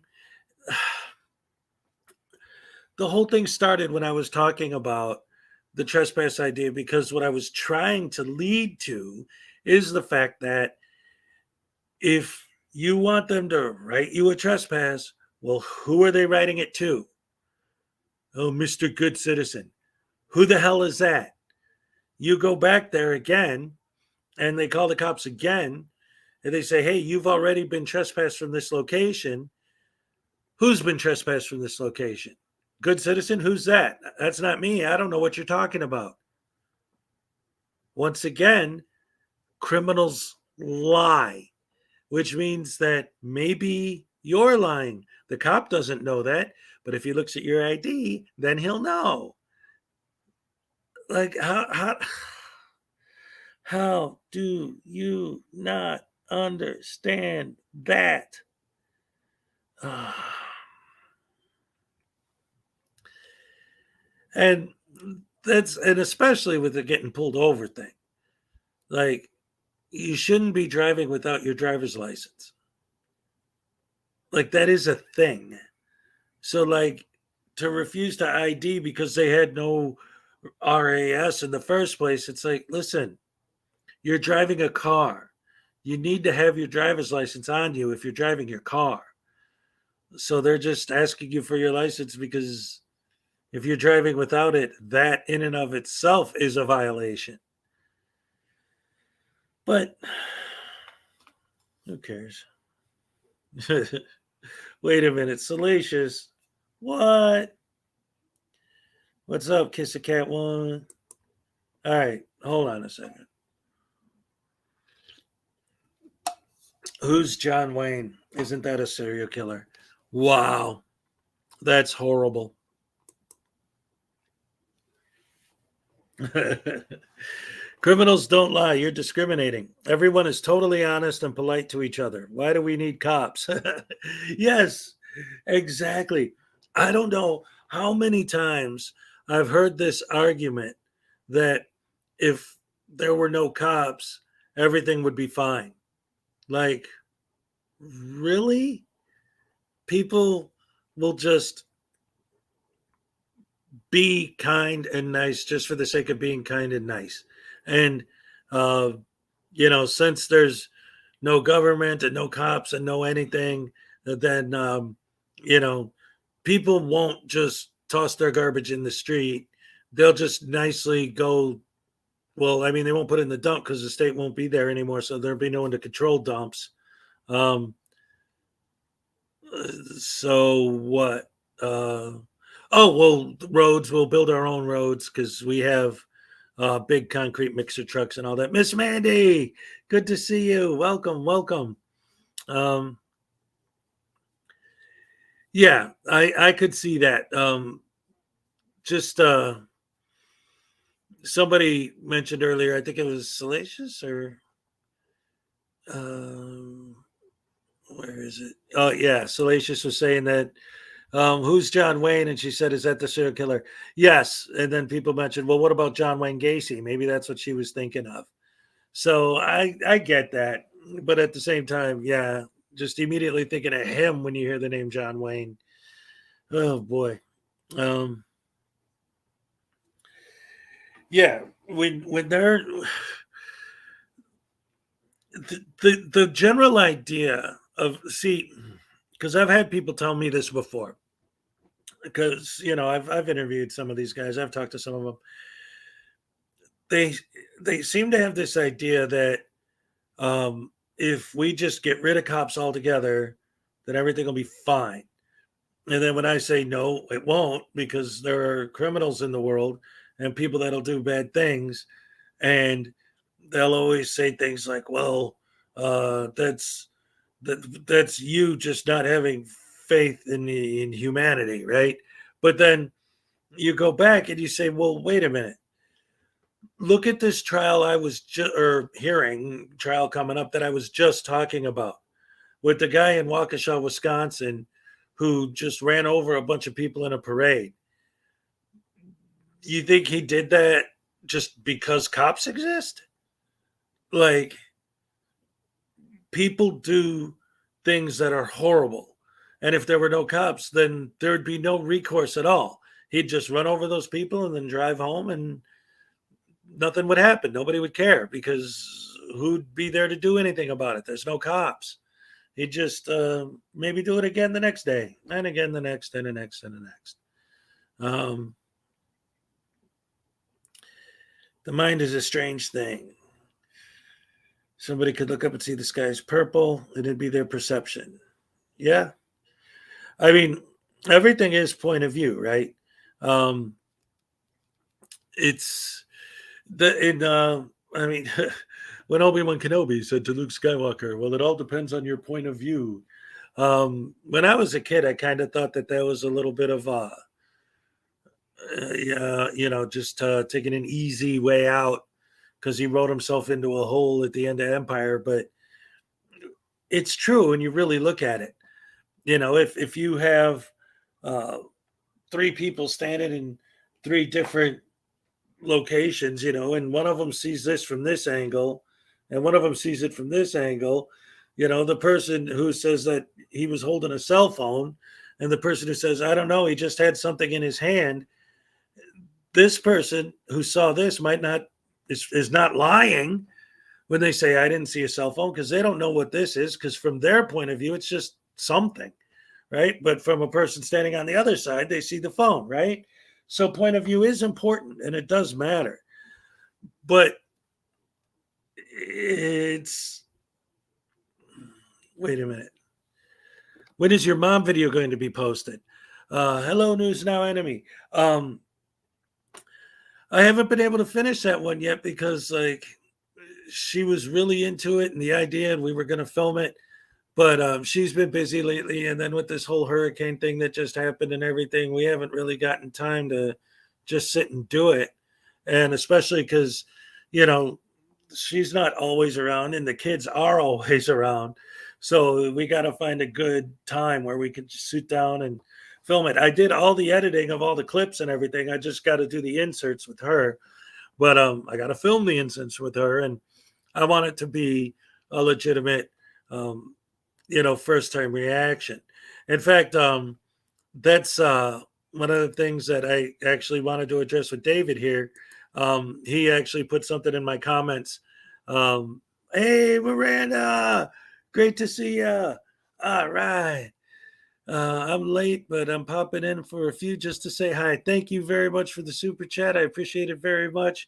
the whole thing started when I was talking about the trespass idea, because what I was trying to lead to is the fact that if you want them to write you a trespass, well, who are they writing it to? Oh, Mr. Good Citizen. Who the hell is that? You go back there again and they call the cops again and they say, hey, you've already been trespassed from this location. Who's been trespassed from this location? Good Citizen? Who's that? That's not me. I don't know what you're talking about. Once again, criminals lie, which means that maybe you're lying. The cop doesn't know that, but if he looks at your ID, then he'll know. Like, how do you not understand that? And especially with the getting pulled over thing. Like, you shouldn't be driving without your driver's license. Like, that is a thing. So, like, to refuse to ID because they had no RAS in the first place, it's like, listen, you're driving a car. You need to have your driver's license on you if you're driving your car. So they're just asking you for your license because if you're driving without it, that in and of itself is a violation. But who cares? Wait a minute, Salacious. What? What's up, Kiss a Cat One? All right, hold on a second. Who's John Wayne? Isn't that a serial killer? Wow, that's horrible. Criminals don't lie. You're discriminating. Everyone is totally honest and polite to each other. Why do we need cops? Yes, exactly. I don't know how many times I've heard this argument that if there were no cops, everything would be fine. Like, really? People will just be kind and nice just for the sake of being kind and nice. And, since there's no government and no cops and no anything, then, people won't just toss their garbage in the street. They'll just nicely go. Well, I mean, they won't put it in the dump because the state won't be there anymore. So there'll be no one to control dumps. So what? Roads, we'll build our own roads because we have big concrete mixer trucks and all that. Miss Mandy, good to see you. Welcome. Yeah, I could see that. Somebody mentioned earlier, I think it was Salacious or where is it? Oh yeah, Salacious was saying that who's John Wayne? And she said, is that the serial killer? Yes. And then people mentioned, well, what about John Wayne Gacy? Maybe that's what she was thinking of. So I get that. But at the same time, yeah, just immediately thinking of him when you hear the name John Wayne. Oh boy. Yeah, when they're the general idea of, see, because I've had people tell me this before, because I've interviewed some of these guys, I've talked to some of them. They seem to have this idea that if we just get rid of cops altogether, then everything will be fine. And then when I say no, it won't, because there are criminals in the world and people that'll do bad things. And they'll always say things like, well, that's you just not having faith in humanity, right? But then you go back and you say, well, wait a minute. Look at this trial I was hearing trial coming up that I was just talking about, with the guy in Waukesha, Wisconsin, who just ran over a bunch of people in a parade. You think he did that just because cops exist? Like, people do things that are horrible. And if there were no cops, then there would be no recourse at all. He'd just run over those people and then drive home, and nothing would happen. Nobody would care, because who'd be there to do anything about it? There's no cops. He'd just maybe do it again the next day, and again the next, and the next, and the next. The mind is a strange thing. Somebody could look up and see the sky is purple. It'd be their perception. Yeah. I mean, everything is point of view, right? It's I mean, when Obi-Wan Kenobi said to Luke Skywalker, well, it all depends on your point of view. When I was a kid, I kind of thought that was a little bit of just taking an easy way out, because he wrote himself into a hole at the end of Empire. But it's true when you really look at it. If you have 3 people standing in 3 different locations, and one of them sees this from this angle and one of them sees it from this angle, the person who says that he was holding a cell phone and the person who says, I don't know, he just had something in his hand, this person who saw this is not lying when they say, I didn't see a cell phone, because they don't know what this is, because from their point of view, it's just something, right? But from a person standing on the other side, they see the phone, right? So point of view is important, and it does matter. But wait a minute. When is your mom video going to be posted? Hello, News Now Enemy. I haven't been able to finish that one yet, because she was really into it and the idea, and we were going to film it. But she's been busy lately. And then with this whole hurricane thing that just happened and everything, we haven't really gotten time to just sit and do it. And especially because, she's not always around and the kids are always around. So we got to find a good time where we can just sit down and film it. I did all the editing of all the clips and everything. I just got to do the inserts with her. But I got to film the inserts with her. And I want it to be a legitimate first time reaction. In fact, that's one of the things that I actually wanted to address with David here. He actually put something in my comments. Hey, Miranda, great to see you. All right. I'm late, but I'm popping in for a few just to say hi. Thank you very much for the super chat. I appreciate it very much.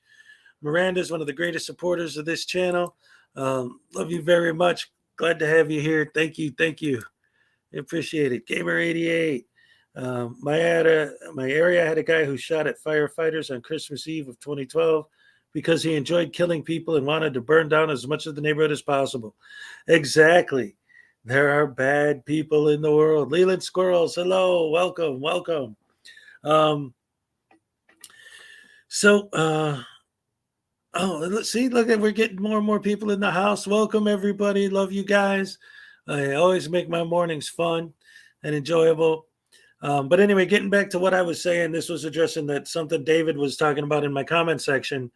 Miranda is one of the greatest supporters of this channel. Love you very much. Glad to have you here. Thank you. Thank you. I appreciate it. Gamer88. My area had a guy who shot at firefighters on Christmas Eve of 2012 because he enjoyed killing people and wanted to burn down as much of the neighborhood as possible. Exactly. There are bad people in the world. Leland Squirrels, hello. Welcome. Welcome. Let's see. Look, we're getting more and more people in the house. Welcome, everybody. Love you guys. I always make my mornings fun and enjoyable. But anyway, getting back to what I was saying, this was addressing that something David was talking about in my comment section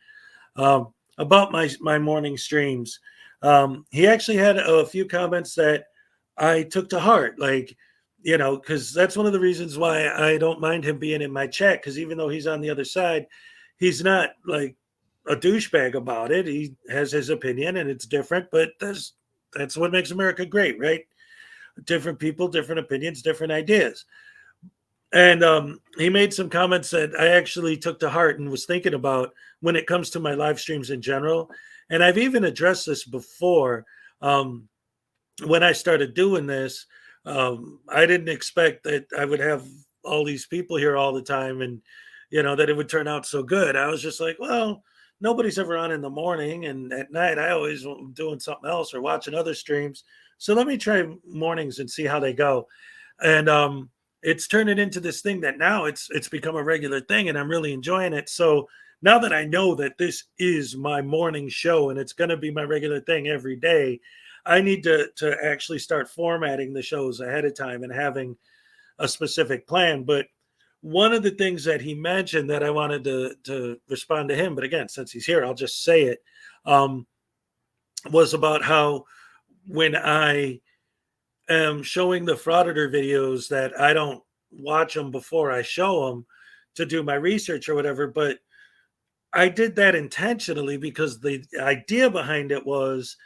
about my morning streams. He actually had a few comments that I took to heart, because that's one of the reasons why I don't mind him being in my chat, because even though he's on the other side, he's not like a douchebag about it. He has his opinion and it's different, but that's what makes America great, right? Different people, different opinions, different ideas. And he made some comments that I actually took to heart and was thinking about when it comes to my live streams in general. And I've even addressed this before when I started doing this. I didn't expect that I would have all these people here all the time, and that it would turn out so good. I was just like, well, nobody's ever on in the morning, and at night I always am doing something else or watching other streams. So let me try mornings and see how they go. And it's turned it into this thing that now it's become a regular thing, and I'm really enjoying it. So now that I know that this is my morning show and it's going to be my regular thing every day, I need to actually start formatting the shows ahead of time and having a specific plan. But one of the things that he mentioned that I wanted to respond to him, but again, since he's here, I'll just say it, was about how when I am showing the Frauditor videos that I don't watch them before I show them to do my research or whatever, but I did that intentionally because the idea behind it was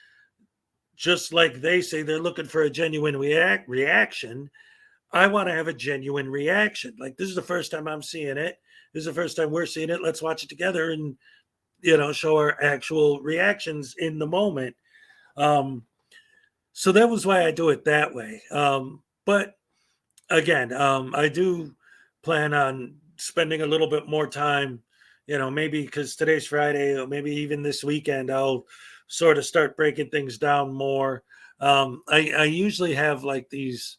just like they say they're looking for a genuine reaction. I want to have a genuine reaction. Like, this is the first time I'm seeing it. This is the first time we're seeing it. Let's watch it together and, show our actual reactions in the moment. So that was why I do it that way. But again, I do plan on spending a little bit more time, maybe because today's Friday, or maybe even this weekend, I'll sort of start breaking things down more. I usually have like these,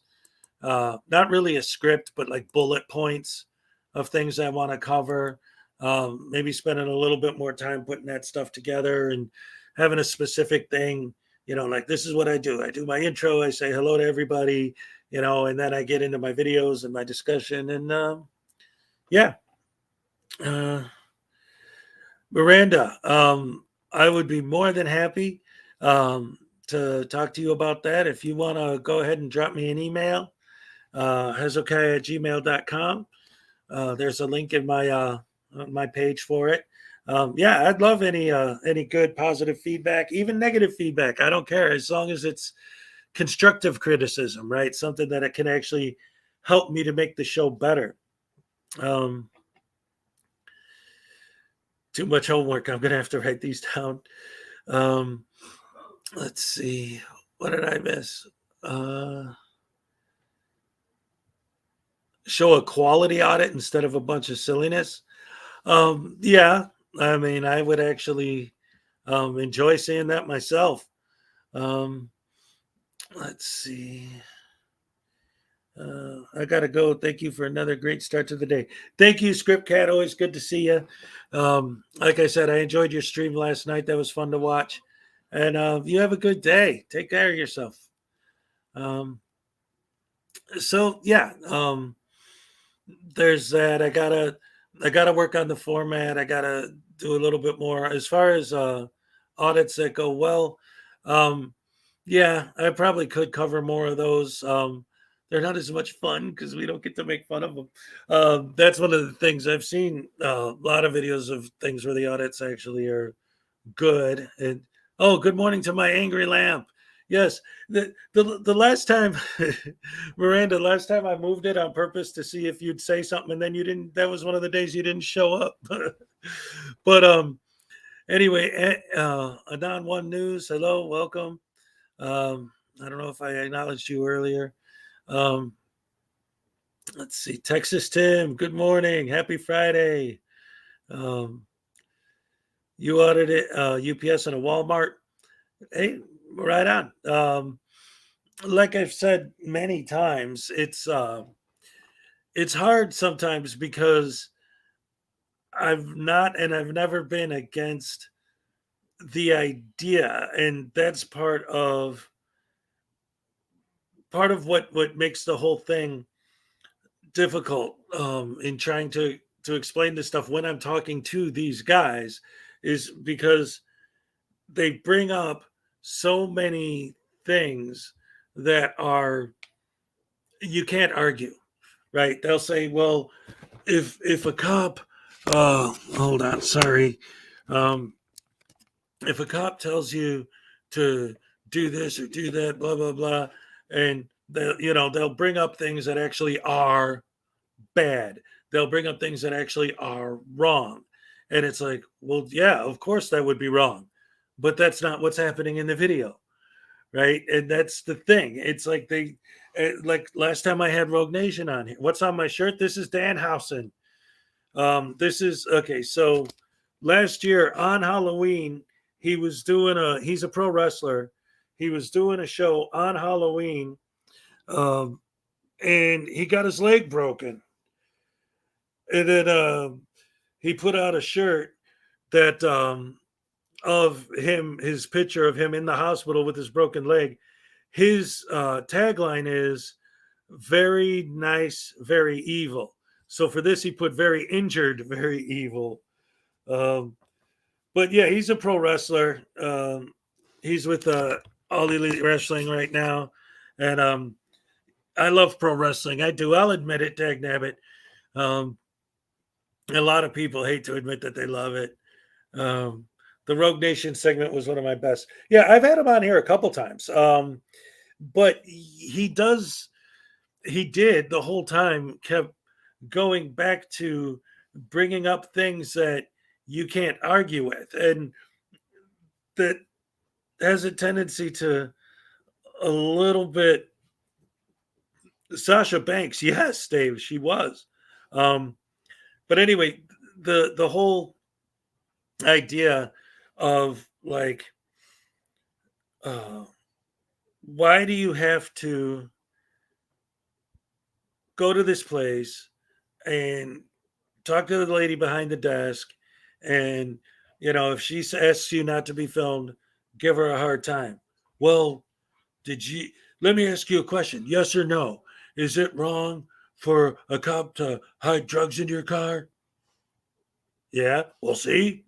not really a script, but like bullet points of things I want to cover. Maybe spending a little bit more time putting that stuff together and having a specific thing, like this is what I do. I do my intro, I say hello to everybody, and then I get into my videos and my discussion. And yeah. Miranda, I would be more than happy to talk to you about that. If you want to go ahead and drop me an email, hezokuai@gmail.com. There's a link in my page for it. Yeah, I'd love any good positive feedback, even negative feedback. I don't care, as long as it's constructive criticism, right? Something that it can actually help me to make the show better. Too much homework. I'm gonna have to write these down. Let's see. What did I miss? Show a quality audit instead of a bunch of silliness. Yeah, I mean, I would actually enjoy seeing that myself. Let's see. I gotta go. Thank you for another great start to the day. Thank you, Script Cat. Always good to see you. Like I said, I enjoyed your stream last night. That was fun to watch. And you have a good day. Take care of yourself. So yeah, there's that. I gotta work on the format. I gotta do a little bit more as far as audits that go well. Yeah, I probably could cover more of those. They're not as much fun because we don't get to make fun of them. That's one of the things I've seen. A lot of videos of things where the audits actually are good. And oh, good morning to my angry lamp. Yes, the last time, Miranda, last time I moved it on purpose to see if you'd say something, and then you didn't. That was one of the days you didn't show up. But anyway, Adon One News. Hello, welcome. I don't know if I acknowledged you earlier. Let's see. Texas Tim, good morning. Happy Friday. You audited UPS and a Walmart. Hey, right on. Like I've said many times, it's hard sometimes because I've never been against the idea, and that's part of what makes the whole thing difficult in trying to explain this stuff when I'm talking to these guys, is because they bring up so many things that are, you can't argue, right? They'll say, well, if a cop hold on, sorry, if a cop tells you to do this or do that, blah blah blah, and they'll bring up things that actually are bad. They'll bring up things that actually are wrong. And it's like, well, yeah, of course that would be wrong. But that's not what's happening in the video, right? And that's the thing. It's like like last time I had Rogue Nation on here. What's on my shirt? This is Danhausen. This is okay. So last year on Halloween, he's a pro wrestler. He was doing a show on Halloween, and he got his leg broken. And then he put out a shirt that of him, his picture of him in the hospital with his broken leg. His tagline is very nice, very evil. So for this, he put very injured, very evil. But yeah, he's a pro wrestler. He's with All Elite Wrestling right now. And I love pro wrestling. I do. I'll admit it, dag nabbit. A lot of people hate to admit that they love it. The Rogue Nation segment was one of my best. Yeah, I've had him on here a couple times. But he did the whole time kept going back to bringing up things that you can't argue with. And that has a tendency to a little bit. Sasha Banks, yes, Dave, she was. But anyway, the whole idea of like, why do you have to go to this place and talk to the lady behind the desk, and if she asks you not to be filmed, give her a hard time? Well, let me ask you a question, yes or no? Is it wrong for a cop to hide drugs in your car? Yeah, well, see,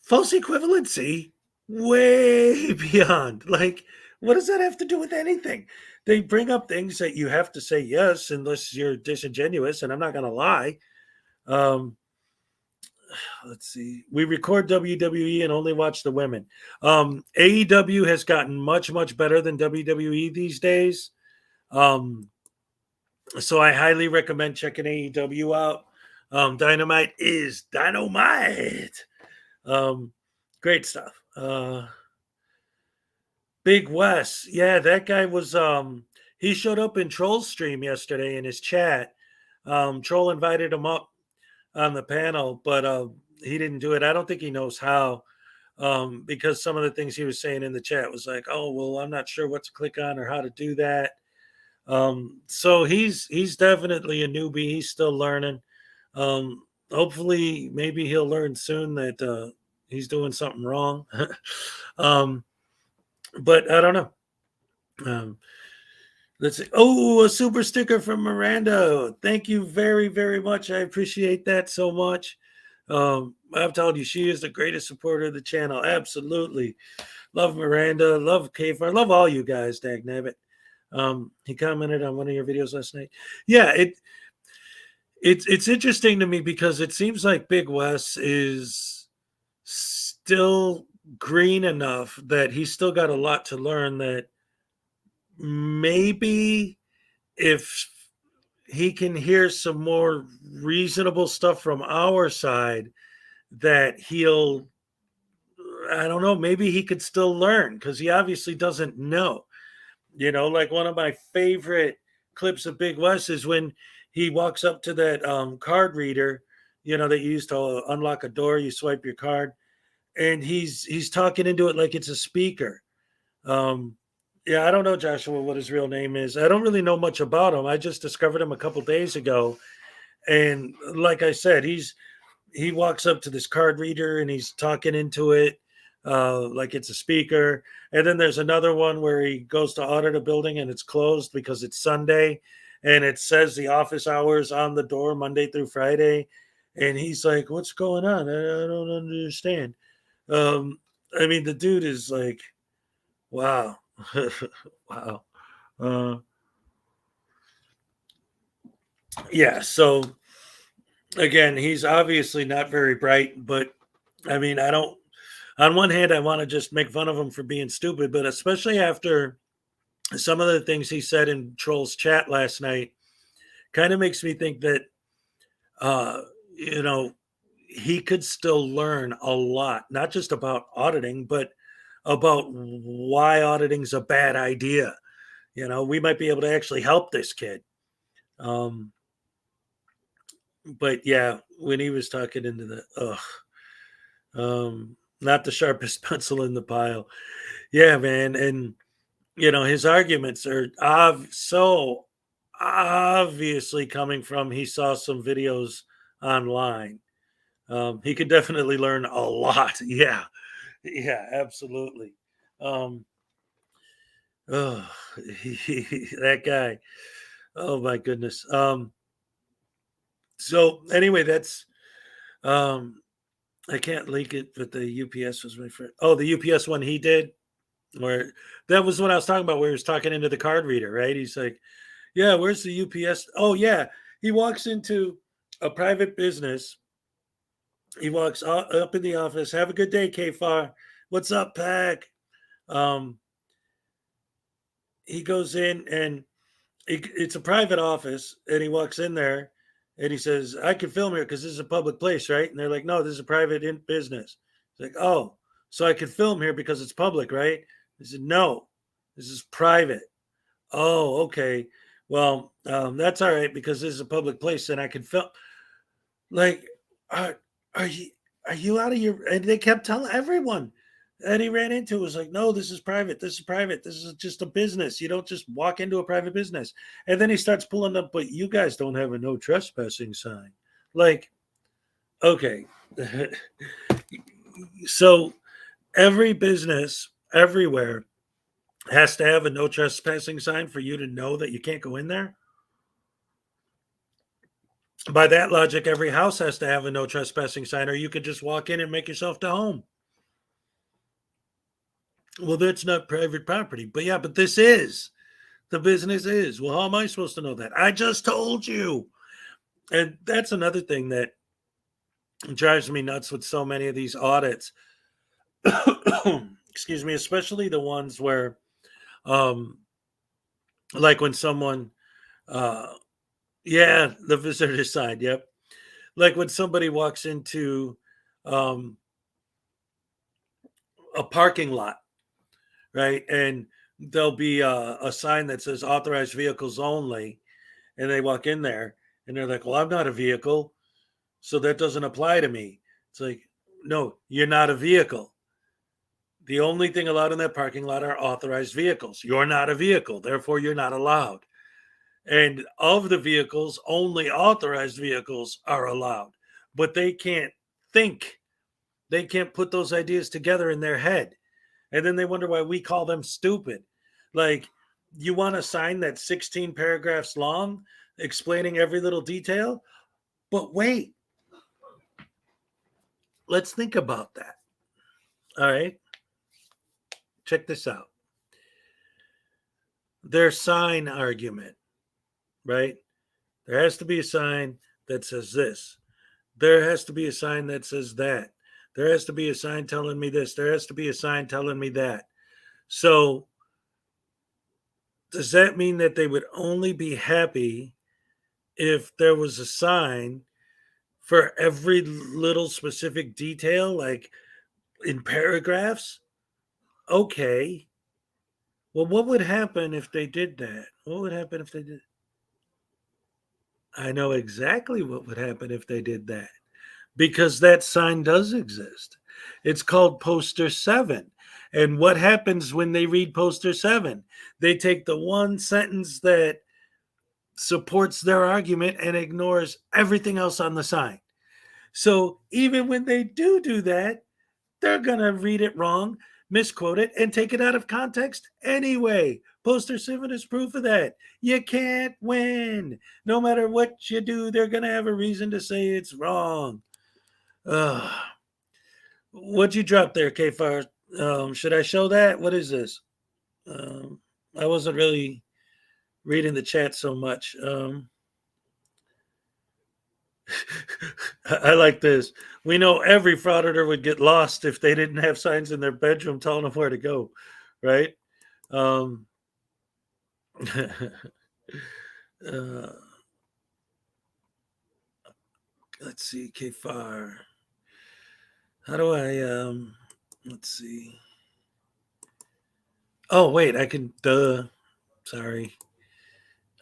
false equivalency, way beyond. Like, what does that have to do with anything? They bring up things that you have to say yes unless you're disingenuous, and I'm not going to lie. Let's see. We record WWE and only watch the women. AEW has gotten much, much better than WWE these days. So I highly recommend checking AEW out. Dynamite is dynamite. Great stuff. Big Wes. Yeah, that guy was he showed up in Troll's stream yesterday in his chat. Troll invited him up on the panel, but he didn't do it. I don't think he knows how, because some of the things he was saying in the chat was like, oh, well, I'm not sure what to click on or how to do that. So he's definitely a newbie. He's still learning. Hopefully, maybe he'll learn soon that he's doing something wrong. But I don't know. Let's see. Oh, a super sticker from Miranda. Thank you very, very much. I appreciate that so much. I've told you, she is the greatest supporter of the channel. Absolutely. Love Miranda. Love Kfar. Love all you guys, dagnabbit. He commented on one of your videos last night. Yeah, it's interesting to me because it seems like Big Wes is still green enough that he's still got a lot to learn, that maybe if he can hear some more reasonable stuff from our side, that he'll, I don't know, maybe he could still learn, because he obviously doesn't know. Like one of my favorite clips of Big Wes is when he walks up to that card reader, that you use to unlock a door, you swipe your card, and he's talking into it like it's a speaker. Yeah, I don't know, Joshua, what his real name is. I don't really know much about him. I just discovered him a couple days ago. And like I said, he walks up to this card reader and he's talking into it like it's a speaker. And then there's another one where he goes to audit a building and it's closed because it's Sunday. And it says the office hours on the door, Monday through Friday. And he's like, what's going on? I don't understand. I mean, the dude is like, wow. Wow. Yeah, so again, he's obviously not very bright, but I mean, I don't, on one hand, I want to just make fun of him for being stupid, but especially after some of the things he said in Troll's chat last night, kind of makes me think that, he could still learn a lot, not just about auditing, but about why auditing's a bad idea. You know, we might be able to actually help this kid. But yeah, when he was talking into not the sharpest pencil in the pile. Yeah, man. And, you know, his arguments are so obviously coming from he saw some videos online. He could definitely learn a lot. Yeah. Yeah, absolutely. Um, oh, that guy. Oh my goodness. So anyway, that's I can't link it, but the UPS was my friend. Oh, the UPS one he did, where that was what I was talking about, where he was talking into the card reader, right? He's like, yeah, where's the UPS? Oh, yeah. He walks into a private business. He walks up in the office. Have a good day, KFAR. What's up, Pack? Um, he goes in and it's a private office, and he walks in there and he says, I can film here because this is a public place, right? And they're like, no, this is a private business. It's like, oh, so I can film here because it's public, right? He said, no, this is private. Oh, okay. Well, that's all right because this is a public place and I can film. Like, are, are you out of your? And they kept telling everyone that he ran into was like, no, this is private. This is private. This is just a business. You don't just walk into a private business. And then he starts pulling up, but you guys don't have a no trespassing sign. Like, okay. So every business everywhere has to have a no trespassing sign for you to know that you can't go in there. By that logic, every house has to have a no trespassing sign, or you could just walk in and make yourself to home. Well, that's not private property. But yeah, but this is. The business is. Well, how am I supposed to know that? I just told you. And that's another thing that drives me nuts with so many of these audits. Excuse me, especially the ones where, like when someone, yeah, the visitor side, yep. Like when somebody walks into a parking lot, right? And there'll be a sign that says authorized vehicles only. And they walk in there and they're like, well, I'm not a vehicle. So that doesn't apply to me. It's like, no, you're not a vehicle. The only thing allowed in that parking lot are authorized vehicles. You're not a vehicle. Therefore, you're not allowed. And of the vehicles, only authorized vehicles are allowed. But they can't think. They can't put those ideas together in their head. And then they wonder why we call them stupid. Like, you want a sign that's 16 paragraphs long, explaining every little detail? But wait, let's think about that. All right. Check this out. Their sign argument, right? There has to be a sign that says this. There has to be a sign that says that. There has to be a sign telling me this. There has to be a sign telling me that. So, does that mean that they would only be happy if there was a sign for every little specific detail, like in paragraphs? Okay. Well, what would happen if they did that? What would happen if they did? I know exactly what would happen if they did that because that sign does exist. It's called poster 7. And what happens when they read poster 7? They take the one sentence that supports their argument and ignores everything else on the sign. So even when they do that, they're going to read it wrong, misquote it, and take it out of context anyway. Poster 7 is proof of that. You can't win. No matter what you do, they're going to have a reason to say it's wrong. What'd you drop there, K-Far? Should I show that? What is this? I wasn't really reading the chat so much. I like this. We know every frauditor would get lost if they didn't have signs in their bedroom telling them where to go, right? Uh, let's see, K-Far. How do I, let's see. Oh, wait, I can, duh. Sorry.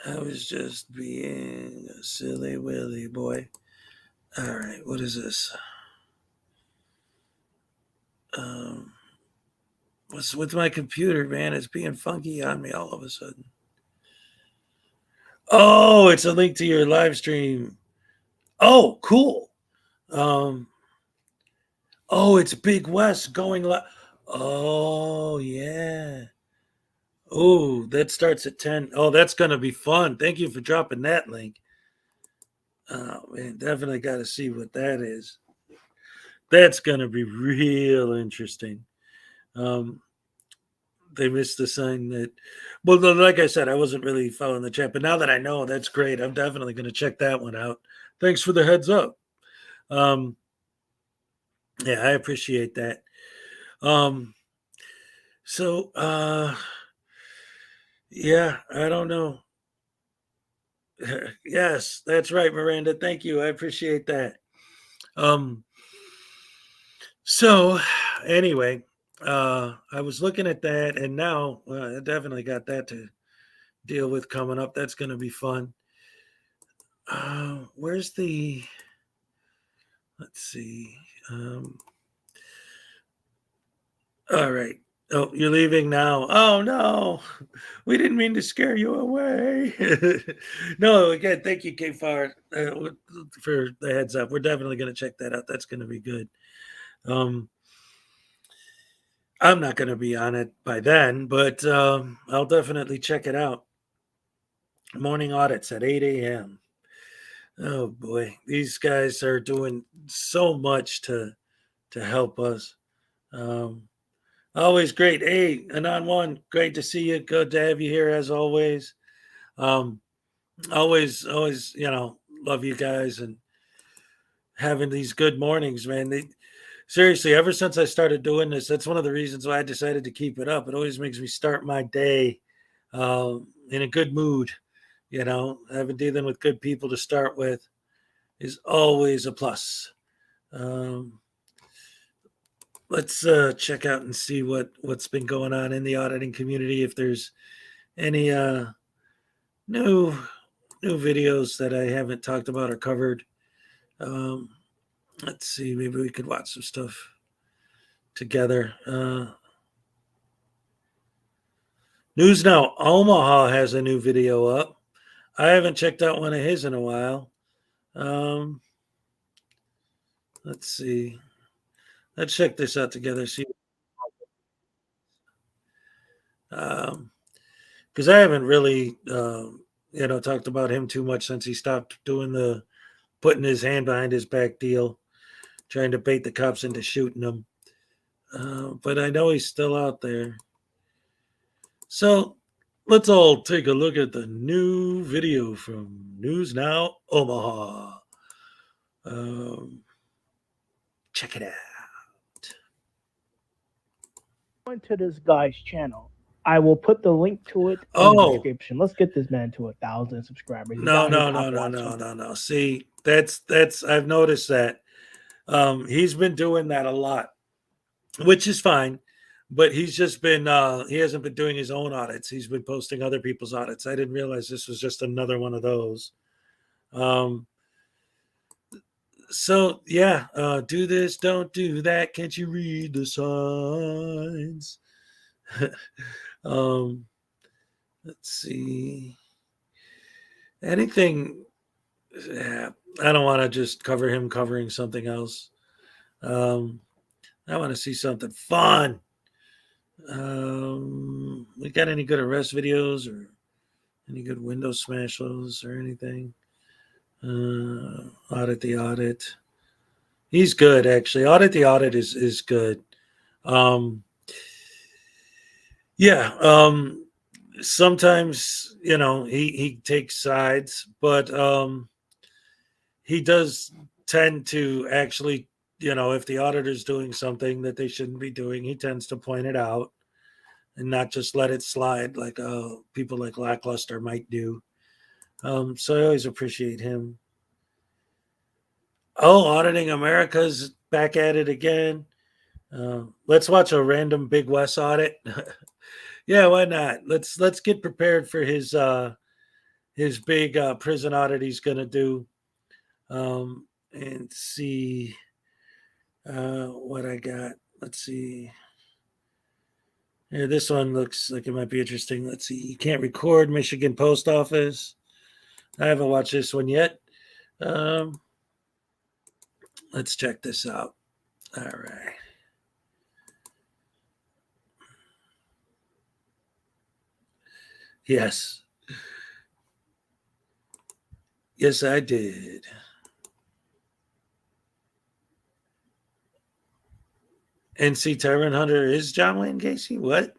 I was just being a silly willy boy. All right, what is this? Um, what's with my computer, man? It's being funky on me all of a sudden. Oh, it's a link to your live stream. Oh, cool. Um, oh, it's Big West going live. Oh, yeah. Oh, that starts at 10. Oh, that's going to be fun. Thank you for dropping that link. Oh, man, definitely got to see what that is. That's going to be real interesting. They missed the sign that, well, like I said, I wasn't really following the chat, but now that I know, that's great. I'm definitely going to check that one out. Thanks for the heads up. Yeah, I appreciate that. So, yeah, I don't know. Yes, that's right, Miranda. Thank you. I appreciate that. Um, so anyway, I was looking at that, and now I definitely got that to deal with coming up. That's going to be fun. Where's the? Let's see. All right. Oh, you're leaving now. Oh no, we didn't mean to scare you away. No, again, thank you, K Far, for the heads up. We're definitely going to check that out. That's going to be good. I'm not going to be on it by then, but I'll definitely check it out. Morning audits at 8 a.m. Oh boy, these guys are doing so much to help us. Always great. Hey, Anon One, great to see you. Good to have you here as always. Always, love you guys and having these good mornings, man. Seriously, ever since I started doing this, that's one of the reasons why I decided to keep it up. It always makes me start my day in a good mood. Having dealing with good people to start with is always a plus. Let's check out and see what's been going on in the auditing community. If there's any new videos that I haven't talked about or covered. Let's see, maybe we could watch some stuff together. News Now Omaha has a new video up. I haven't checked out one of his in a while. Let's see. Let's check this out together. See, because I haven't really, talked about him too much since he stopped doing the putting his hand behind his back deal, trying to bait the cops into shooting him. But I know he's still out there. So let's all take a look at the new video from News Now Omaha. Check it out. Going to this guy's channel. I will put the link to it in the description. Let's get this man to 1,000 subscribers. No. See, that's I've noticed that. He's been doing that a lot, which is fine, but he's just been he hasn't been doing his own audits. He's been posting other people's audits. I didn't realize this was just another one of those. So yeah, do this, don't do that. Can't you read the signs? Let's see. Anything. Yeah, I don't want to just cover him covering something else. I want to see something fun. We got any good arrest videos or any good window smashes or anything? Audit the audit. He's good, actually. Audit the audit is good. Sometimes he takes sides, but he does tend to actually, if the auditor's doing something that they shouldn't be doing, he tends to point it out and not just let it slide like people like Lackluster might do. So I always appreciate him. Oh, Auditing America's back at it again. Let's watch a random Big West audit. Yeah, why not? Let's get prepared for his big prison audit he's gonna do, and see what I got. Let's see. Yeah, this one looks like it might be interesting. Let's see. You can't record Michigan Post Office. I haven't watched this one yet. Let's check this out. All right. Yes. Yes, I did. NC Tyrant Hunter is John Wayne Gacy. What?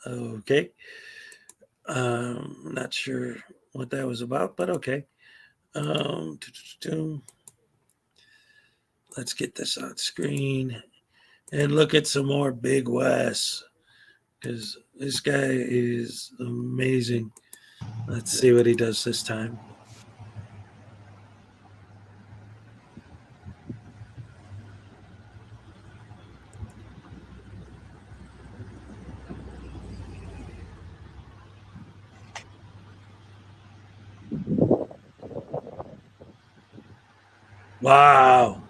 Okay. Not sure what that was about, but okay. Let's get this on screen and look at some more Big Wes, because this guy is amazing. Let's see what he does this time. Wow.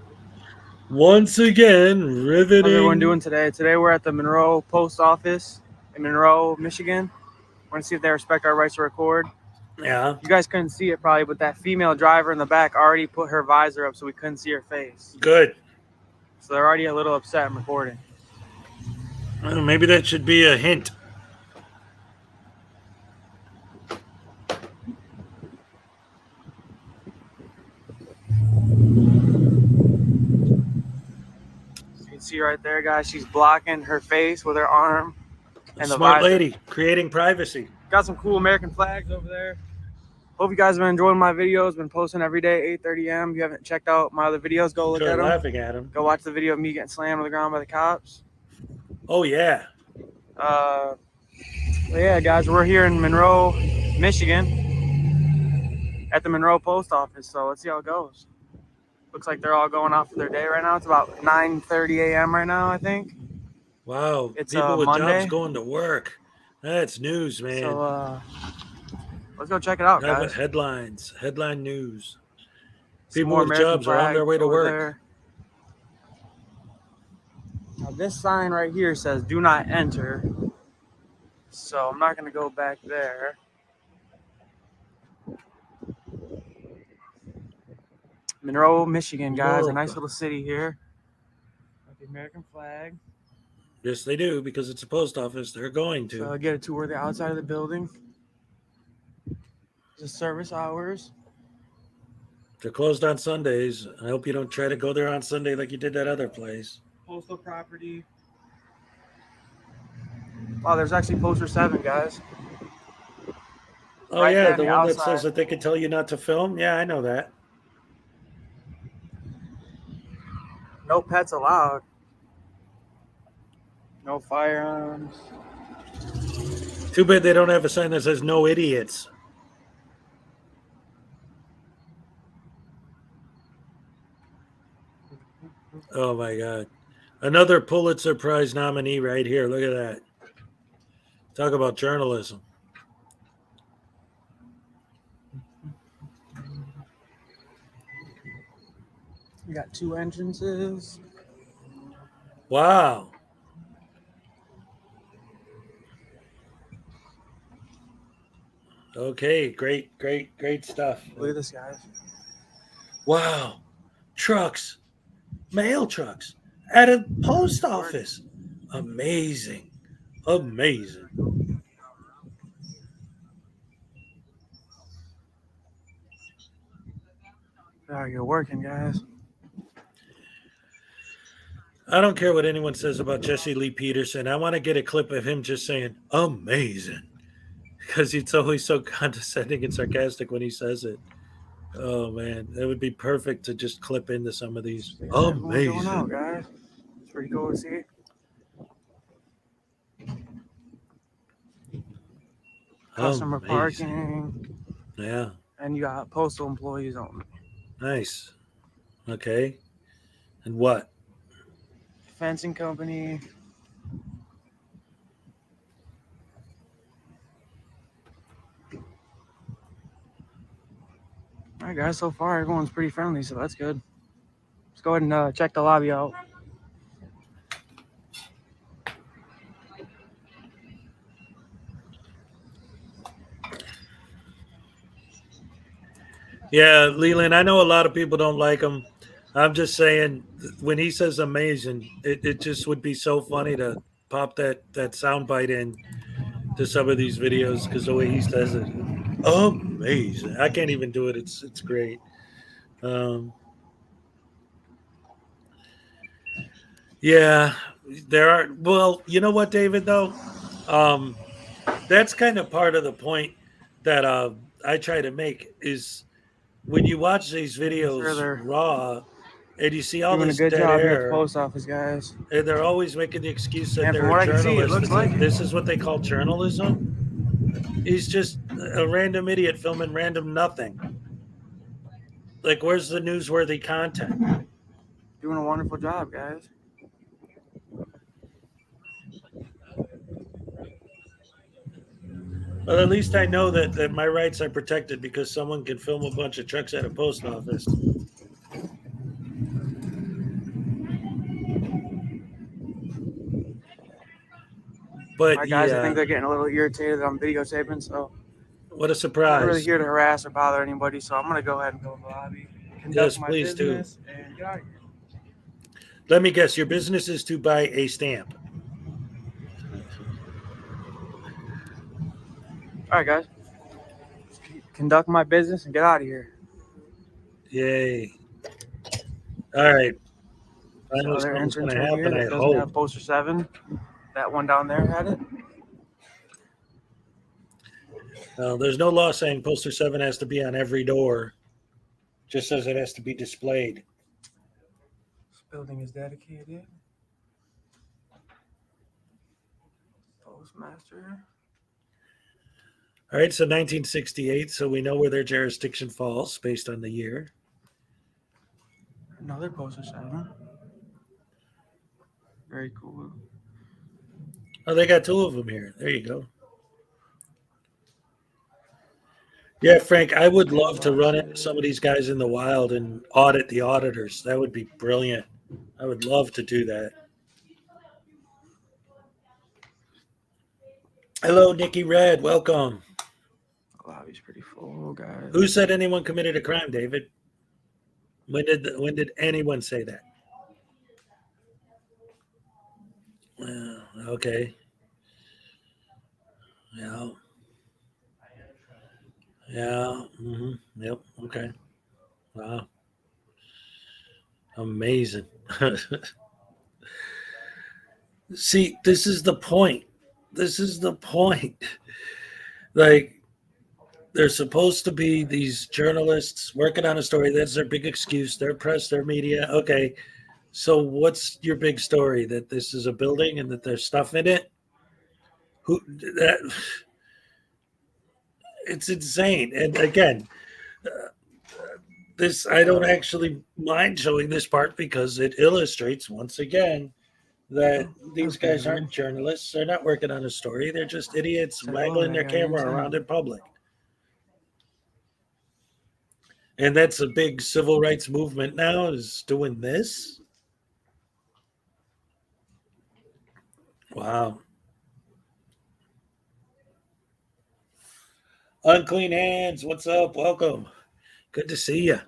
Once again, riveting. How's everyone doing today? Today we're at the Monroe Post Office in Monroe, Michigan. We're going to see if they respect our rights to record. Yeah. You guys couldn't see it probably, but that female driver in the back already put her visor up so we couldn't see her face. Good. So they're already a little upset I'm recording. Well, maybe that should be a hint. You can see right there, guys, she's blocking her face with her arm. And the Smart visor. lady, creating privacy. Got some cool American flags over there. Hope you guys have been enjoying my videos. Been posting every day, 8:30 a.m. If you haven't checked out my other videos, go look at them. Laughing at him. Go watch the video of me getting slammed on the ground by the cops. Oh, yeah. Yeah, guys, we're here in Monroe, Michigan at the Monroe Post Office. So let's see how it goes. Looks like they're all going out for their day right now. It's about 9:30 a.m. right now, I think. Wow. It's people with Monday. jobs going to work. That's news, man. So let's go check it out, guys. Headlines, headline news. Some People more with American jobs are on their way to over work. there. Now this sign right here says "Do not enter," so I'm not gonna go back there. Monroe, Michigan, guys, a nice little city here. Got the American flag. Yes, they do, because it's a post office. They're going to. So I get a tour of the outside of the building. The service hours. They're closed on Sundays. I hope you don't try to go there on Sunday like you did that other place. Postal property. Wow, there's actually poster 7, guys. Oh, Right yeah, there on the the one that outside. says that they can tell you not to film? Yeah, I know that. No pets allowed. No firearms. Too bad they don't have a sign that says no idiots. Oh, my God. Another Pulitzer Prize nominee right here. Look at that. Talk about journalism. We got 2 entrances. Wow. Okay, great stuff. Look at this, guys. Wow. Trucks. Mail trucks at a post office. Amazing. Amazing. Oh, you're working, guys. I don't care what anyone says about Jesse Lee Peterson. I want to get a clip of him just saying amazing, because he's always so condescending and sarcastic when he says it. Oh man, that would be perfect to just clip into some of these. Amazing. Going out, guys. It's pretty cool to see. Customer Amazing. parking. Yeah. And you got postal employees only. Nice. Okay. And what? Fencing company. All right, guys. So far, everyone's pretty friendly, so that's good. Let's go ahead and check the lobby out. Yeah, Leland, I know a lot of people don't like him. I'm just saying, when he says amazing, it just would be so funny to pop that soundbite in to some of these videos because the way he says it, amazing. I can't even do it. It's great. Yeah, there are. Well, you know what, David? Though, that's kind of part of the point that I try to make is when you watch these videos Sure, raw and you see all doing a this good dead job here at the air, post office, guys. and they're always making the excuse that And they're from a what I can see, it journalist. looks like it. This is what they call journalism. He's just a random idiot filming random nothing. Like, where's the newsworthy content? Doing a wonderful job, guys. Well, at least I know that my rights are protected because someone can film a bunch of trucks at a post office. But All right, guys, yeah, I think they're getting a little irritated that I'm videotaping, so what a I'm not really surprise. here to harass or bother anybody, so I'm going to go ahead and go to the lobby, conduct Yes, my please do. business, and get out of here. Let me guess, your business is to buy a stamp. All right, guys. Conduct my business and get out of here. Yay. All right. I know So their something's going entrance to right here happen, I that doesn't have hope. poster 7. That one down there had it. There's no law saying poster 7 has to be on every door. Just says it has to be displayed. This building is dedicated. Postmaster. All right, so 1968, so we know where their jurisdiction falls based on the year. Another poster 7. Very cool. Oh, they got 2 of them here. There you go. Yeah, Frank, I would love to run into some of these guys in the wild and audit the auditors. That would be brilliant. I would love to do that. Hello, Nikki Red. Welcome. The lobby's pretty full, guys. Who said anyone committed a crime, David? When did anyone say that? Okay. Yeah. Yeah. Yep. Okay. Wow. Amazing. See, this is the point. This is the point. Like, they're supposed to be these journalists working on a story. That's their big excuse. Their press, their media. Okay. So what's your big story? That this is a building and that there's stuff in it? It's insane. And again, this I don't actually mind showing this part because it illustrates once again that these guys aren't journalists. They're not working on a story. They're just idiots waggling their camera around in public. And that's a big civil rights movement now, is doing this. Wow. Unclean Hands, what's up? Welcome. Good to see you.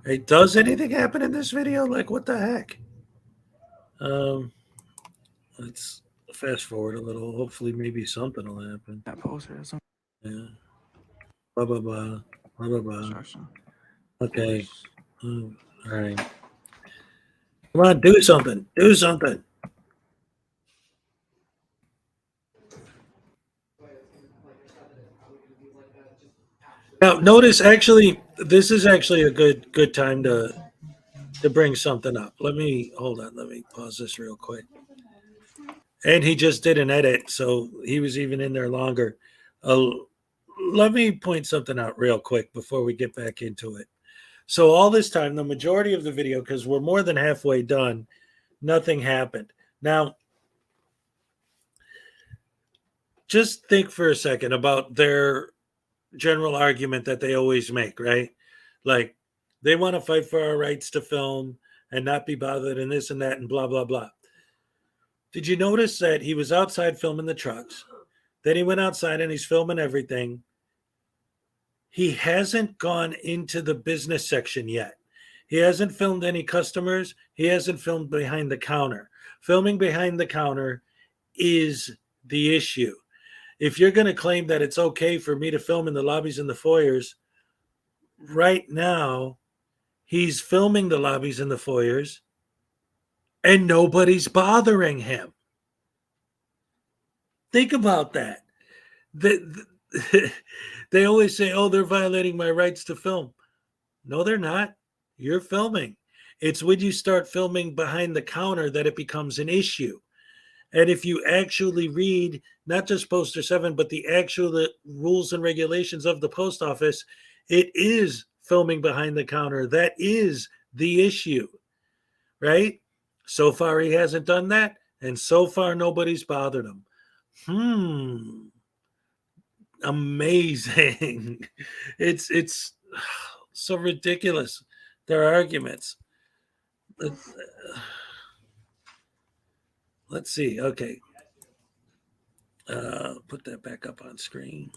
Hey, does anything happen in this video? Like, what the heck? Let's fast forward a little. Hopefully, maybe something will happen. That poster is Yeah. Blah, blah, blah. Blah, blah, blah. Okay. All right. Come on, do something. Do something. Now, notice actually, this is actually a good time to bring something up. Hold on. Let me pause this real quick. And he just did an edit, so he was even in there longer. Let me point something out real quick before we get back into it. So all this time, the majority of the video, because we're more than halfway done, nothing happened. Now, just think for a second about their general argument that they always make, right? Like, they want to fight for our rights to film and not be bothered and this and that and blah, blah, blah. Did you notice that he was outside filming the trucks? Then he went outside and he's filming everything. He hasn't gone into the business section yet. He hasn't filmed any customers. He hasn't filmed behind the counter. Filming behind the counter is the issue. If you're going to claim that it's okay for me to film in the lobbies and the foyers, right now, he's filming the lobbies and the foyers, and nobody's bothering him. Think about that. They always say, oh, they're violating my rights to film. No, they're not. You're filming. It's when you start filming behind the counter that it becomes an issue. And if you actually read not just Poster 7, but the actual rules and regulations of the post office, it is filming behind the counter. That is the issue, right? So far, he hasn't done that. And so far, nobody's bothered him. Amazing. It's so ridiculous, their arguments. Let's see. Okay. Put that back up on screen.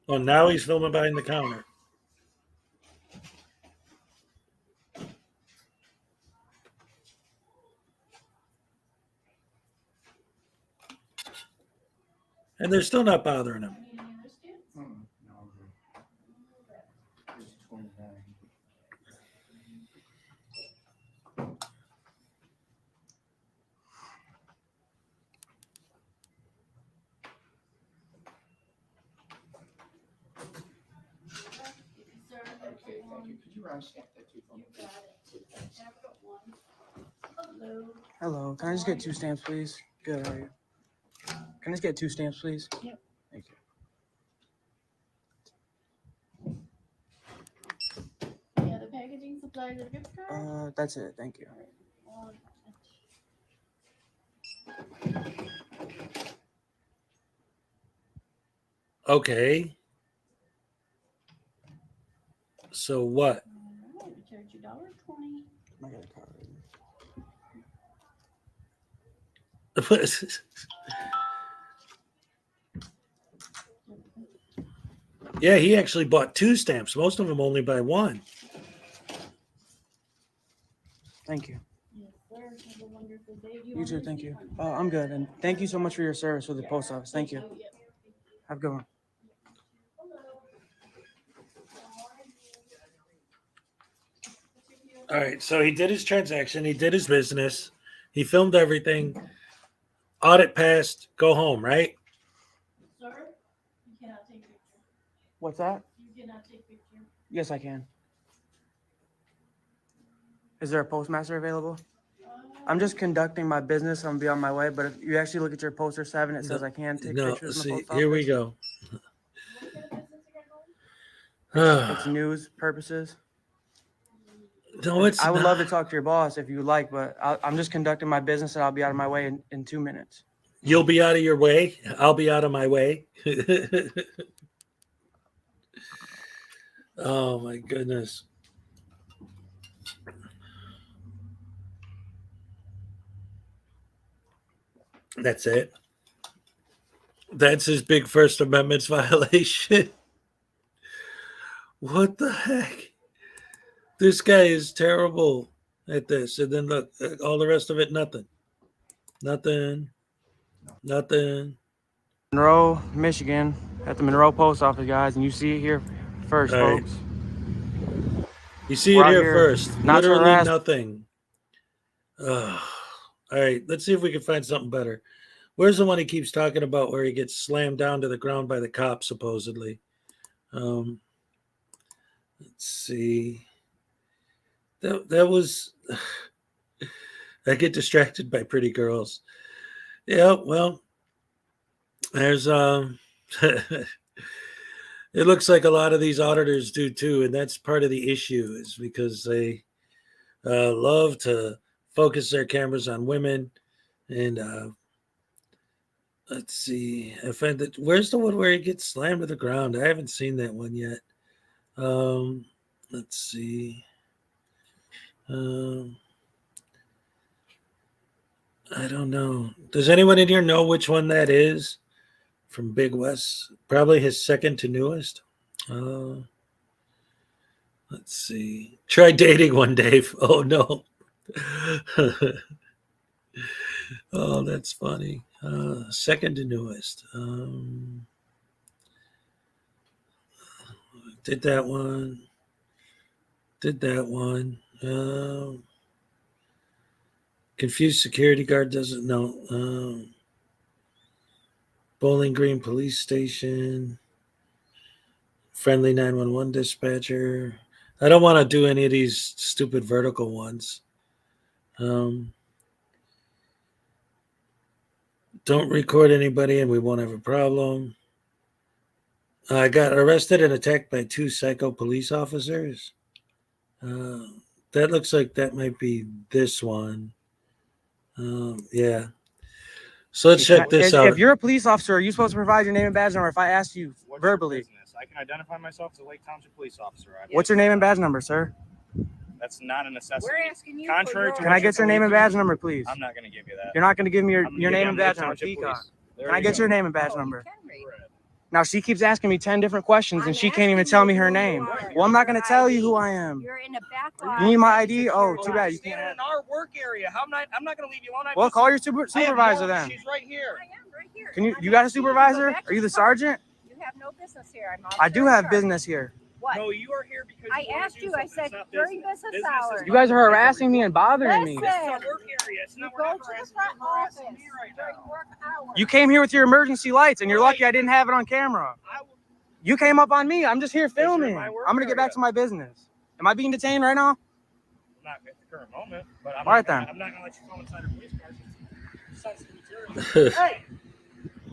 Oh, now he's filming behind the counter. And they're still not bothering him. Hello. Can I just get 2 stamps, please? Good. How are you? Can I just get 2 stamps, please? Yep. Thank you. Any other packaging supplies or gift card? That's it. Thank you. Okay. So what? All right, we charge you $1.20. I got a card. Yeah, he actually bought 2 stamps. Most of them only buy 1. Thank you. Yes, sir. Have a wonderful day. You too. Thank you. I'm good. And thank you so much for your service with the post office. Thank you. Have a good one. All right, so he did his transaction. He did his business. He filmed everything. Audit passed. Go home, right? Sir, you cannot take picture. What's that? You cannot take picture. Yes, I can. Is there a postmaster available? I'm just conducting my business. I'm gonna be on my way. But if you actually look at your poster 7, it says I can take pictures. In the See, post here we office. go. It's news purposes. No, it's I would love to not. talk to your boss if you would like, but I'm just conducting my business and I'll be out of my way in 2 minutes. You'll be out of your way. I'll be out of my way. Oh, my goodness. That's it. That's his big First Amendment violation. What the heck? This guy is terrible at this. And then look, all the rest of it, nothing. Nothing. Monroe, Michigan, at the Monroe Post Office, guys, and you see it here first, All right. folks. You see We're it out here here first. not to Literally harass- nothing. All right, let's see if we can find something better. Where's the one he keeps talking about where he gets slammed down to the ground by the cops, supposedly? Let's see. That was... I get distracted by pretty girls. Yeah, well, there's... It looks like a lot of these auditors do too, and that's part of the issue is because they love to focus their cameras on women. And let's see. Offended. Where's the one where he gets slammed to the ground? I haven't seen that one yet. Let's see. I don't know. Does anyone in here know which one that is from Big West? Probably his second to newest. Let's see. Try dating one, Dave. Oh, no. Oh, that's funny. Second to newest. Did that one. Did that one. Confused security guard doesn't know. Bowling Green Police Station. Friendly 911 dispatcher. I don't want to do any of these stupid vertical ones. Don't record anybody and we won't have a problem. I got arrested and attacked by 2 psycho police officers. That looks like that might be this one. Yeah. So let's check this out. If you're a police officer, are you supposed to provide your name and badge number if I ask you verbally? I can identify myself as a Lake Township police officer. What's your name and badge number, sir? That's not a necessity. We're asking you. Contrary to Can I get your name and badge number, please? I'm not going to give you that. You're not going to give me I'm your gonna name give and you badge Lake number. Township Peacock. Police. There Can I you get go. your name and badge number? Now she keeps asking me 10 different questions and she can't even tell me her name. Well, I'm not going to tell you who I am. You're in a backlog. You need my ID? Oh, too bad. You Standing can't. in our work area. I'm not going to leave you alone. Well, call your supervisor then. She's right here. I am right here. Can you got a supervisor? Are you the sergeant? You have no business here. I'm I do have business here. What? No, you are here because I asked you. I said during business hours. You guys are harassing me and bothering me. This is our work area. It's not, You we're go not to the harassing front you. We're harassing office me right during now. work hours. You came here with your emergency lights and you're lucky I didn't have it on camera. You came up on me. I'm just here filming. I'm going to get back to my business. Am I being detained right now? Not at the current moment, but I'm All right, not, then. I'm not going to let you go inside a police car. It's sensitive materials. Hey!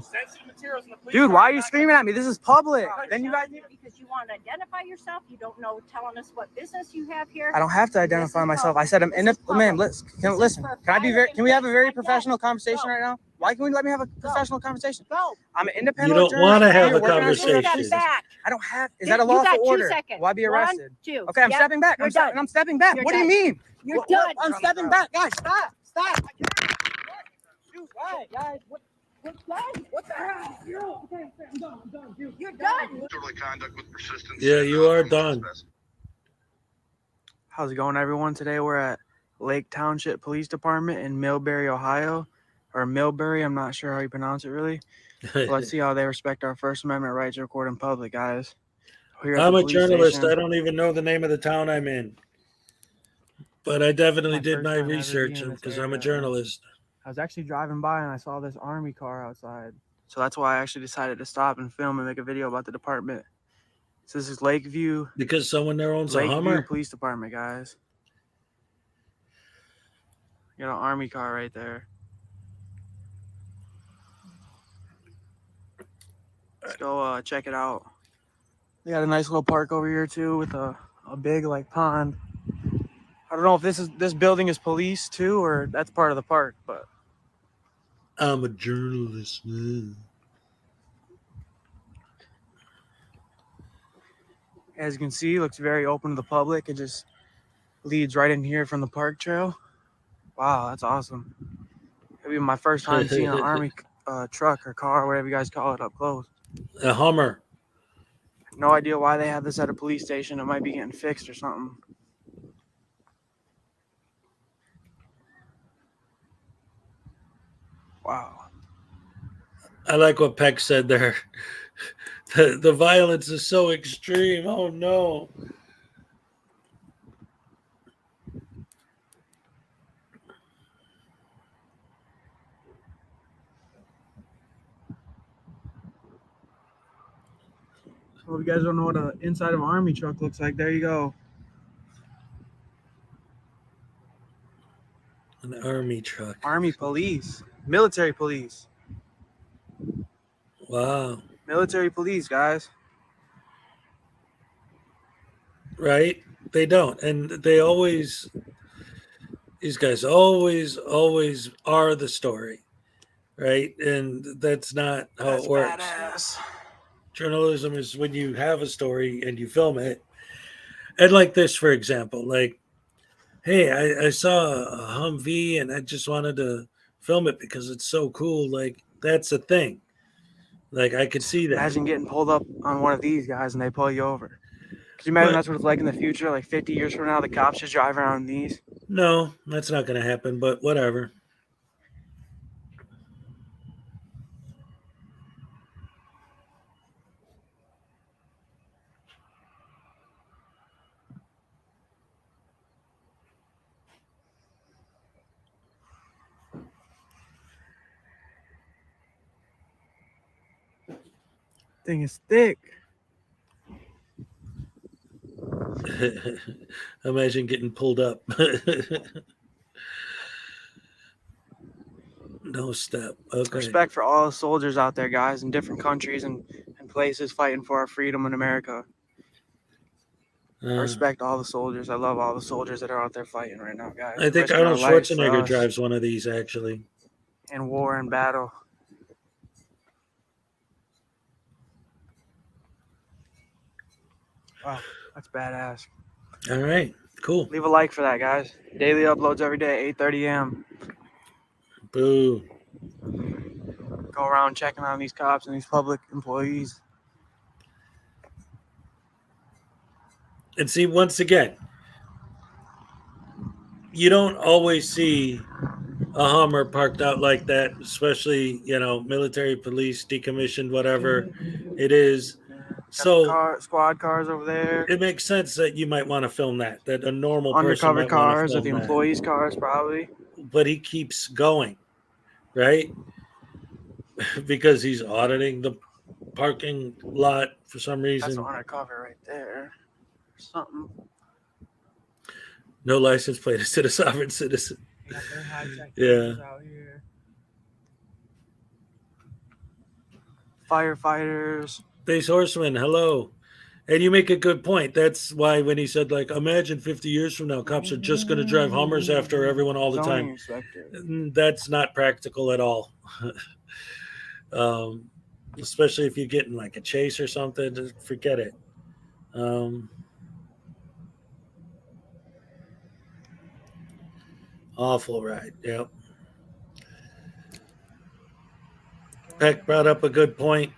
Sensitive materials in the police Dude, car. why are you screaming at me? This is public. Then you guys. Because you want to identify yourself. You don't know telling us what business you have here. I don't have to identify myself. I said I'm in a man. Listen. Can I be very? Can we have a very professional conversation right now? Why can't we let me have a professional conversation? Go. I'm an You independent. don't want to have a working on conversation. jurisdiction. Back. I don't have. Is that a You lawful got 2 order? seconds. Will I be arrested? 1, 2. Okay, I'm Yep. stepping back. You're I'm done. stepping back. You're What do you done. mean? You're What- done. I'm stepping back, guys. Stop. Stop. Dude, why, guys? What the hell? You're done. Disorderly conduct with persistence. Yeah, you are done. How's it going, everyone? Today we're at Lake Township Police Department in Millbury, Ohio, or Millbury. I'm not sure how you pronounce it, really. But let's see how they respect our First Amendment right to record in public, guys. Here at I'm the a police journalist. station. I don't even know the name of the town I'm in. But I definitely My did first my time ever research being in this because I'm a area. journalist. I was actually driving by and I saw this army car outside. So that's why I actually decided to stop and film and make a video about the department. So this is Lakeview. Because someone there owns a Lakeview Hummer. Police Department, guys. You got an army car right there. Let's go check it out. They got a nice little park over here too with a big like pond. I don't know if this building is police too or that's part of the park, but I'm a journalist. Man. as you can see, it looks very open to the public. It just leads right in here from the park trail. Wow, that's awesome. It'll be my first time seeing an army truck or car, whatever you guys call it, up close. A Hummer. No idea why they have this at a police station. It might be getting fixed or something. Wow. I like what Peck said there. The violence is so extreme. Oh no. So if you guys don't know what an inside of an army truck looks like, there you go. An army truck. Army police. Military police. Wow. Military police, guys. Right? They don't. And they always These guys always are the story, right? And that's not how That's it works. badass. Journalism is when you have a story and you film it. And like this, for example, like, hey, I saw a Humvee and I just wanted to film it because it's so cool. Like, that's a thing. Like, I could see that. Imagine getting pulled up on one of these guys and they pull you over. Could you imagine But- that's what it's like in the future? Like 50 years from now, the cops just drive around in these? No, that's not going to happen, but whatever. Thing is thick. Imagine getting pulled up. No step. Okay. Respect for all the soldiers out there, guys, in different countries and places fighting for our freedom in America. I respect all the soldiers. I love all the soldiers that are out there fighting right now, guys. I think risking our Arnold lives for Schwarzenegger us drives one of these, actually. in war and battle. Wow, that's badass. All right, cool. Leave a like for that, guys. Daily uploads every day, 8:30 a.m. Boo. Go around checking on these cops and these public employees. And see, once again, you don't always see a Hummer parked out like that, especially, military, police, decommissioned, whatever it is. So squad cars over there. It makes sense that you might want to film that a normal Undercover person might want to cars or film the that. employees' cars, probably. But he keeps going, right? Because he's auditing the parking lot for some reason. That's undercover right there. Something. No license plate is a sovereign citizen. Yeah. Out here. Firefighters. Base horseman, hello. And you make a good point. That's why when he said, like, imagine 50 years from now, cops are just going to drive Hummers after everyone all the time. That's not practical at all. Especially if you get in like a chase or something, just forget it. Awful ride. Yep. Peck brought up a good point.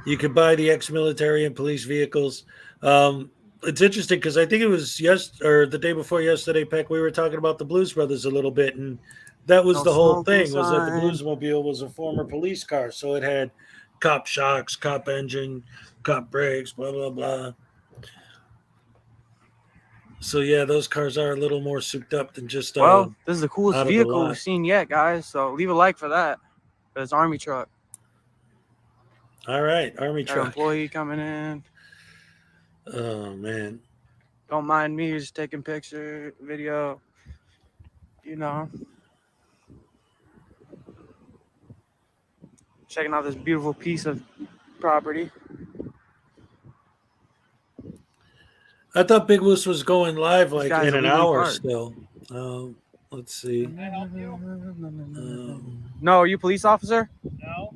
You could buy the ex-military and police vehicles. It's interesting because I think it was the day before yesterday, Peck, we were talking about the Blues Brothers a little bit, and that was the whole thing, was that the Bluesmobile was a former police car. So it had cop shocks, cop engine, cop brakes, blah, blah, blah. So, yeah, those cars are a little more souped up than just well, this is the coolest out of the vehicle lot. we've seen yet, guys. So leave a like for that. It's Army truck. All right, Army Got an truck. employee coming in. Oh, man. Don't mind me, just taking picture, video. Checking out this beautiful piece of property. I thought Big Moose was going live like guy's in an illegally hour parked. still. Let's see. No, are you a police officer? No.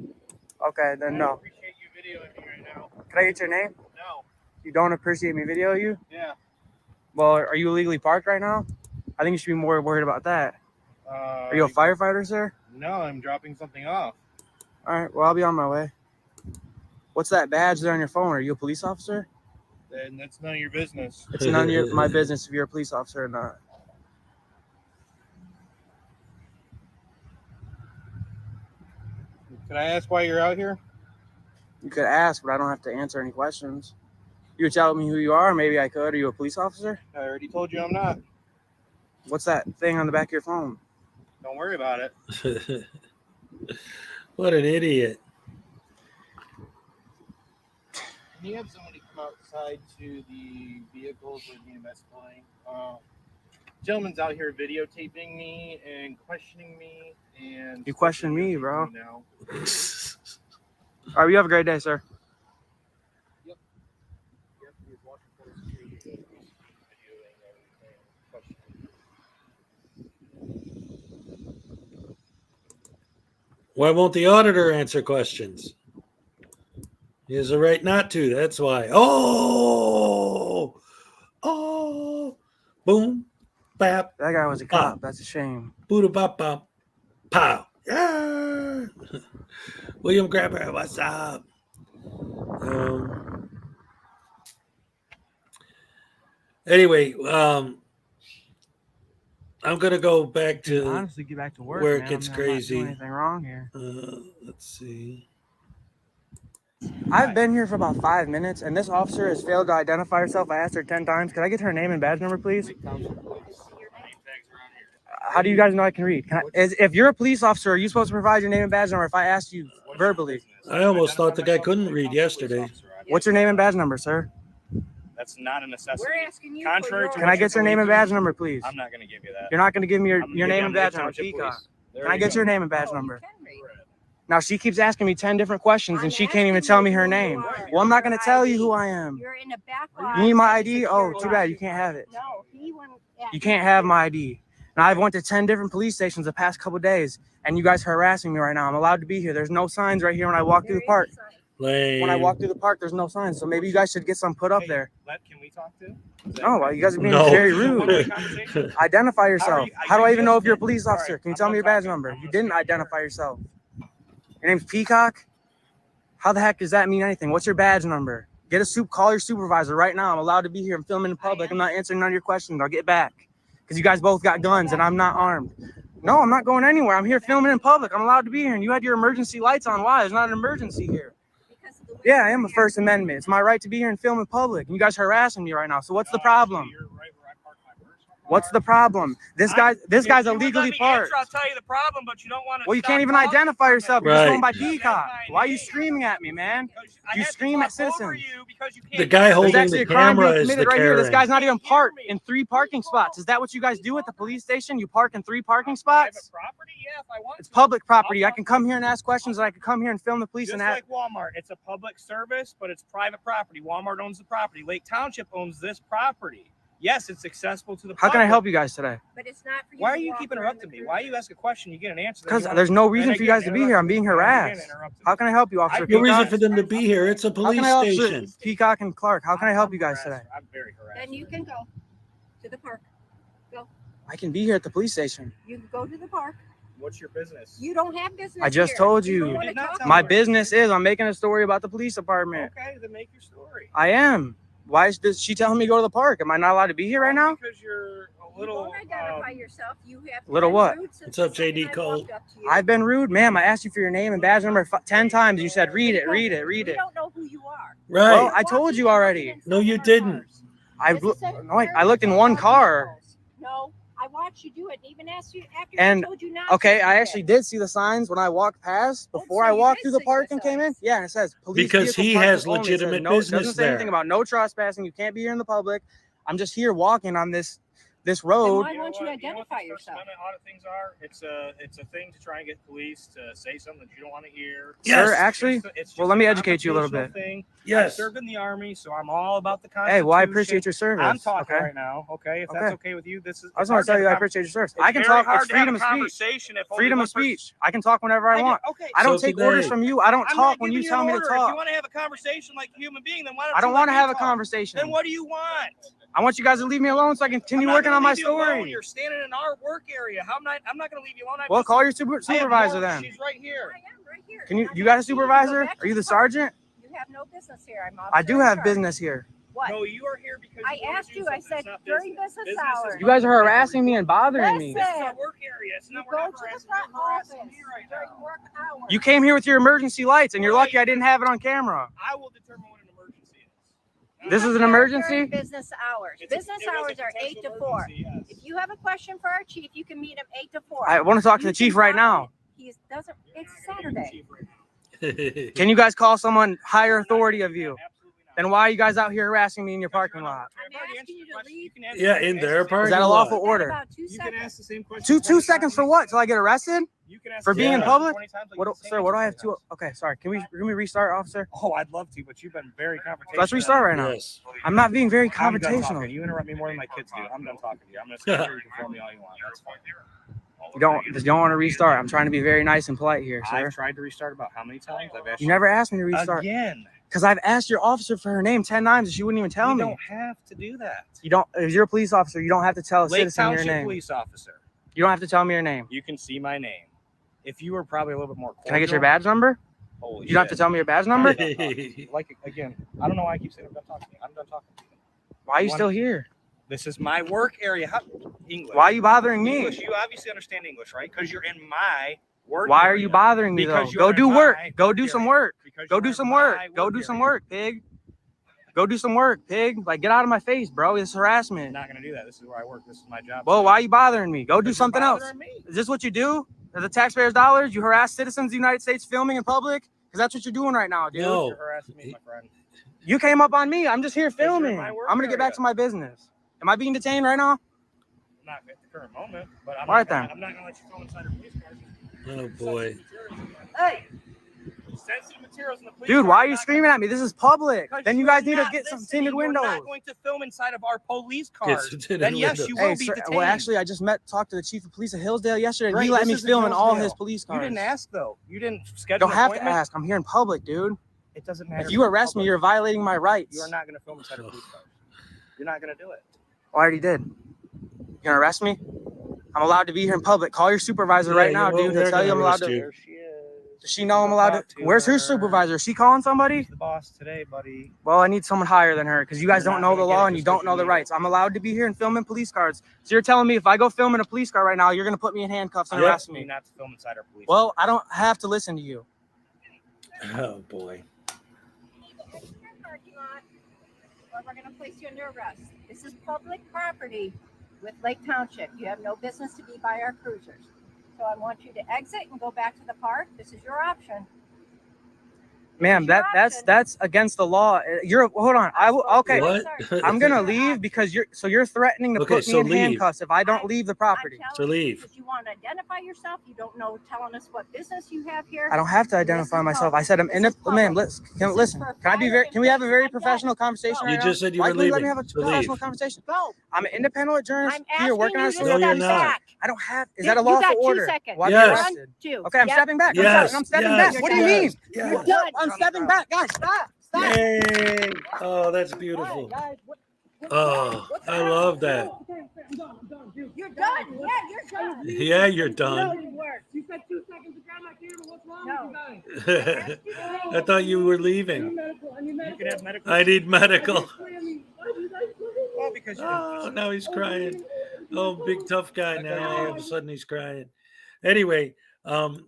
Okay, then I no. appreciate you videoing me right now. Can I get your name? No. You don't appreciate me video you? Yeah. Well, are you illegally parked right now? I think you should be more worried about that. Are you a firefighter, sir? No, I'm dropping something off. All right, well, I'll be on my way. What's that badge there on your phone? Are you a police officer? Then that's none of your business. It's none of my business if you're a police officer or not. Can I ask why you're out here? You could ask, but I don't have to answer any questions. You would tell me who you are, maybe I could. Are you a police officer? I already told you I'm not. What's that thing on the back of your phone? Don't worry about it. What an idiot. Can you have somebody come outside to the vehicles where the investigating? Gentleman's out here videotaping me and questioning me. And You question me, bro. now. All right, you have a great day, sir. Yep. You have to be watching for security videoing everything, questioning. Why won't the auditor answer questions? He has a right not to. That's why. Oh, boom, bap. That guy was a cop. That's a shame. Booda bop bop, pow. Yeah. William Grabber, what's up? Anyway, I'm gonna go back to honestly get back to work where man. it gets I'm crazy. not doing anything wrong here. Let's see. I've been here for about 5 minutes, and this officer has failed to identify herself. I asked her 10 times. Could I get her name and badge number, please? How do you guys know I can read? If you're a police officer, are you supposed to provide your name and badge number if I asked you verbally? I almost thought the guy couldn't read yesterday. What's your name and badge number, sir? That's not a necessity. We're asking you. Contrary to Can I get your name and badge number, please? I'm not going to give you that. You're not going to give me your name and badge number, Township Peacock. Police. There Can I you get go. your name and badge number? Now she keeps asking me 10 different questions and she can't even tell me her name. Well, I'm not going to tell you who I am. You're in the back lot. You need my ID? Oh, too bad. You can't have it. No, he went. You can't have my ID. And I've went to 10 different police stations the past couple days, and you guys are harassing me right now. I'm allowed to be here. There's no signs right here when I walk through the park. Lame. When I walk through the park, there's no signs. So maybe you guys should get some put up there. Can we talk to? No, well, you guys are being very rude. Identify yourself. How do I even know if you're a police officer? Can you tell me your badge number? You didn't identify yourself. Your name's Peacock? How the heck does that mean anything? What's your badge number? Call your supervisor right now. I'm allowed to be here. I'm filming in public. I'm not answering none of your questions. I'll get back. Because you guys both got guns and I'm not armed. No, I'm not going anywhere. I'm here filming in public. I'm allowed to be here. And you had your emergency lights on. Why? There's not an emergency here. Yeah, I am a First Amendment. It's my right to be here and film in public. And you guys are harassing me right now. So what's the problem? What's the problem? This guy's illegally parked. I'll tell you the problem, but you don't want to. Well, you can't even identify yourself. You're just going by Peacock. Why are you screaming at me, man? You scream at citizens. The guy holding There's actually the a crime camera being is the committed right here. This Karen. guy's not even parked in 3 parking spots. Is that what you guys do at the police station? You park in 3 parking spots? It's public property. I can come here and ask questions, and I can come here and film the police Just and like Walmart, it's a public service, but it's private property. Walmart owns the property. Lake Township owns this property. Yes, it's accessible to the public. How can I help you guys today? But it's not for you. Why are you keep interrupting me? Why you ask a question, you get an answer? Because there's no reason for you guys to be here. I'm being harassed. How can I help you, Officer No reason Peacock? for them to be here. It's a How police can I help station. Peacock and Clark? How can I help you guys today? I'm very harassed. Then you can go to the park. Go. I can be here at the police station. You can go to the park. What's your business? You don't have business. I just here. told don't you. wanna talk My about it. business is I'm making a story about the police department. Okay, then make your story. I am. Why is she telling me to go to the park? Am I not allowed to be here right now? Because you're a You little. won't identify yourself. You have Little been what? rude since What's up, the second JD I Cole? walked up to you. I've been rude, ma'am. I asked you for your name and badge number 10 times. You said, read it, Because read it, read We it. don't know who you are. Right. Well, I told you already. No, you didn't. I looked in one car. No, I watched you do it. And even asked you after And I told you not okay, to. I actually did see the signs when I walked past before I say you walked did through the see park the and came in. signs. Yeah, and it says police Because vehicle he parking has only. It says legitimate no, it business doesn't say anything there. about no trespassing. You can't be here in the public. I'm just here walking on this Then road. why won't you what identify the First yourself? Amendment audit things are? It's a thing to try and get police to say something that you don't want to hear. Sir, actually, It's well, just let me a educate you a little confrontational bit. Thing. I Yes. served in the Army, so I'm all about the Constitution. Hey, well, I appreciate your service. I'm talking okay? right now. Okay, if that's okay with you, this is. I just want to tell you I appreciate your service. I can talk. It's freedom of speech. Freedom of speech. I can talk whenever I want. Okay. I don't So take today- orders from you. I don't I'm talk not when giving you tell an me to order. If you talk. want to have a conversation like a human being, then why don't I don't you want to let me have a talk? conversation. Then what do you want? I want you guys to leave me alone so I can continue I'm not working gonna on my leave you alone. story. You're standing in our work area. I'm not going to leave you alone. Well, call your supervisor then. She's right here. I am right here. Can you? And You I got a asked you to go supervisor? back to Are you the park. sergeant? You have no business here. I'm I do officer in have charge. business here. What? No, you are here because I you wanna asked do you. I something. said It's not during business. business Business is hours. You guys are harassing me and bothering me. This is Listen. our work area. It's You not, go we're to not the harassing front you. We're harassing office me right during now. work hours. You came here with your emergency lights, and you're lucky I didn't have it on camera. I will determine what an emergency is. This is an During emergency? Business hours. It's a- Business it was a hours are 8 to potential 4. emergency, yes. If you have a question for our chief, you can meet him 8 to 4. I want to talk to You the chief can right talk now. He doesn't. It's Saturday. Can you guys call someone higher authority of you? Then why are you guys out here harassing me in your parking lot? I'm asking you to leave. Yeah, in their Is parking that a lawful lot. order? About 2 You can seconds. ask the same question. 2 seconds for what? Till I get arrested? You can ask For the being in same public? question 20 times, like What, the same sir, what do I have answer to? 20 times. Okay, sorry. Can we restart, officer? Oh, I'd love to, but you've been very confrontational. Let's restart right now. Yes. I'm not being very I'm done talking. confrontational. You interrupt me more than my kids do. I'm done talking to you. I'm gonna sit here. You can film me all you want. That's fine. You don't want to restart. I'm trying to be very nice and polite here, sir. I've tried to restart about how many times? I've asked You never asked me to restart. again. Because I've asked your officer for her name 10 times and she wouldn't even tell You me. don't have to do that. You don't. If you're a police officer, you don't have to tell a Lake citizen your Township name. police officer. You don't have to tell me your name. You can see my name. If you were probably a little bit more cordial, Can I get your badge number? Holy You don't have to tell me your badge number. Like again, I don't know why I keep saying I'm done talking to you. I'm done talking to you. Why are you still here? This is my work area. English. Why are you bothering me? English. You obviously understand English, right? Because you're in my work. Why are you bothering me though? Because Go you're do in work. my Go do some work. Because Go you're do in some work. my Go do area. some work, pig. Go do some work, pig. Like, get out of my face, bro. It's I'm harassment. not gonna do that. This is where I work. This is my job. Well, why are you bothering me? Go do Because you're something else. bothering me. Is this what you do? Are the taxpayers' dollars? You harass citizens of the United States filming in public? Because that's what you're doing right now, dude. No. You're harassing me, my friend. You came up on me. I'm just here you're in filming. my work I'm going to get back area. to my business. Am I being detained right now? Not at the current moment, but I'm All right, not then. I'm not gonna let you film inside a police car. Oh boy. Hey, sensitive materials in the police Dude, car why are are you not screaming at me? This is public. Because Then you you're guys need to not get some listening. tinted windows. You're not going to film inside of our police Get cars. some tinted Then yes, windows. you will Hey, be sir, detained. well, actually, I just talked to the chief of police of Hillsdale yesterday, and Great, he let this me is in film in all Hillsdale. his police cars. You didn't ask though. You didn't You schedule. don't an have to appointment. ask. I'm here in public, dude. It doesn't matter. If you arrest me, you're violating my rights. You are not going to film inside of police cars. You're not going to do it. I already did. You gonna arrest me? I'm allowed to be here in public. Call your supervisor right now, dude. He'll tell you I'm allowed to. There she is. Does she know I'm allowed to? Where's her supervisor? Is she calling somebody? She's the boss today, buddy. Well, I need someone higher than her because you guys You're don't not know the gonna get law it and you just don't 'cause know you the need rights. I'm allowed to be here and film in police cars. So you're telling me if I go film in a police car right now, you're gonna put me in handcuffs and arrest me? Not to film inside our police. Well, I don't have to listen to you. Oh boy. Parking lot, or we're gonna place you under arrest. This is public property with Lake Township. You have no business to be by our cruisers. So I want you to exit and go back to the park. This is your option. Ma'am, that's against the law. You're hold on. I will okay. What? I'm gonna leave because you're threatening to Okay, put me so in leave. handcuffs if I don't leave the property. So leave. Because you want to identify yourself. You don't know telling us what business you have here. I don't have to identify myself. I said I'm in ma'am, listen. Can I be very can we have a very professional conversation You right just now? said you Why were can we let me leaving, have a so professional leave. conversation? Go. I'm an independent journalist I'm here working on a asking you No, to you're step not. back. I don't have is that a You lawful got 2 order? seconds. Why Yes. be 1, arrested? 2. Okay, I'm Yep. stepping back. Yes, I'm stepping yes, back. What do you mean? yes. You're done. I'm stepping back. Guys, stop. Stop. Yay! Oh, that's beautiful. Guys, Oh, I love that. You're done. Yeah, you're done. Yeah, you're done. You said 2 seconds to grab my camera. What's wrong with you guys? I thought you were leaving. You can have medical. I need medical. Well, because Oh, now he's crying. Oh, big tough guy now. All of a sudden he's crying. Anyway,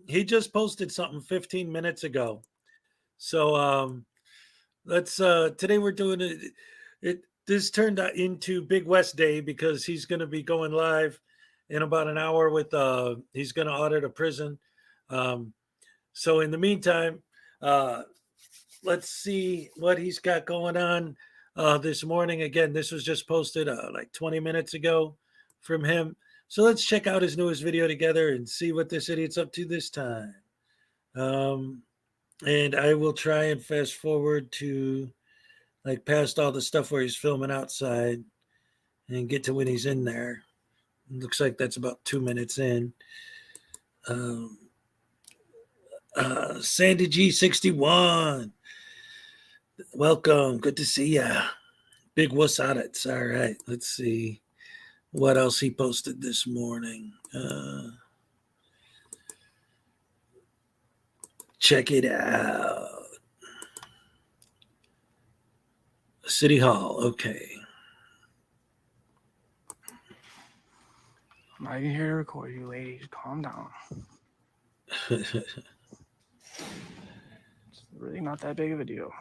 he just posted something 15 minutes ago. So let's today we're doing it. This turned out into Big West Day because he's going to be going live in about an hour with he's going to audit a prison. So in the meantime, let's see what he's got going on this morning. Again, this was just posted like 20 minutes ago from him. So let's check out his newest video together and see what this idiot's up to this time. And I will try and fast forward to like past all the stuff where he's filming outside and get to when he's in there. It looks like that's about 2 minutes in. Sandy G61. Welcome. Good to see ya. Big wuss audits. All right. Let's see what else he posted this morning. Check it out. City Hall. Okay. I'm not even here to record you, ladies. Calm down. It's really not that big of a deal.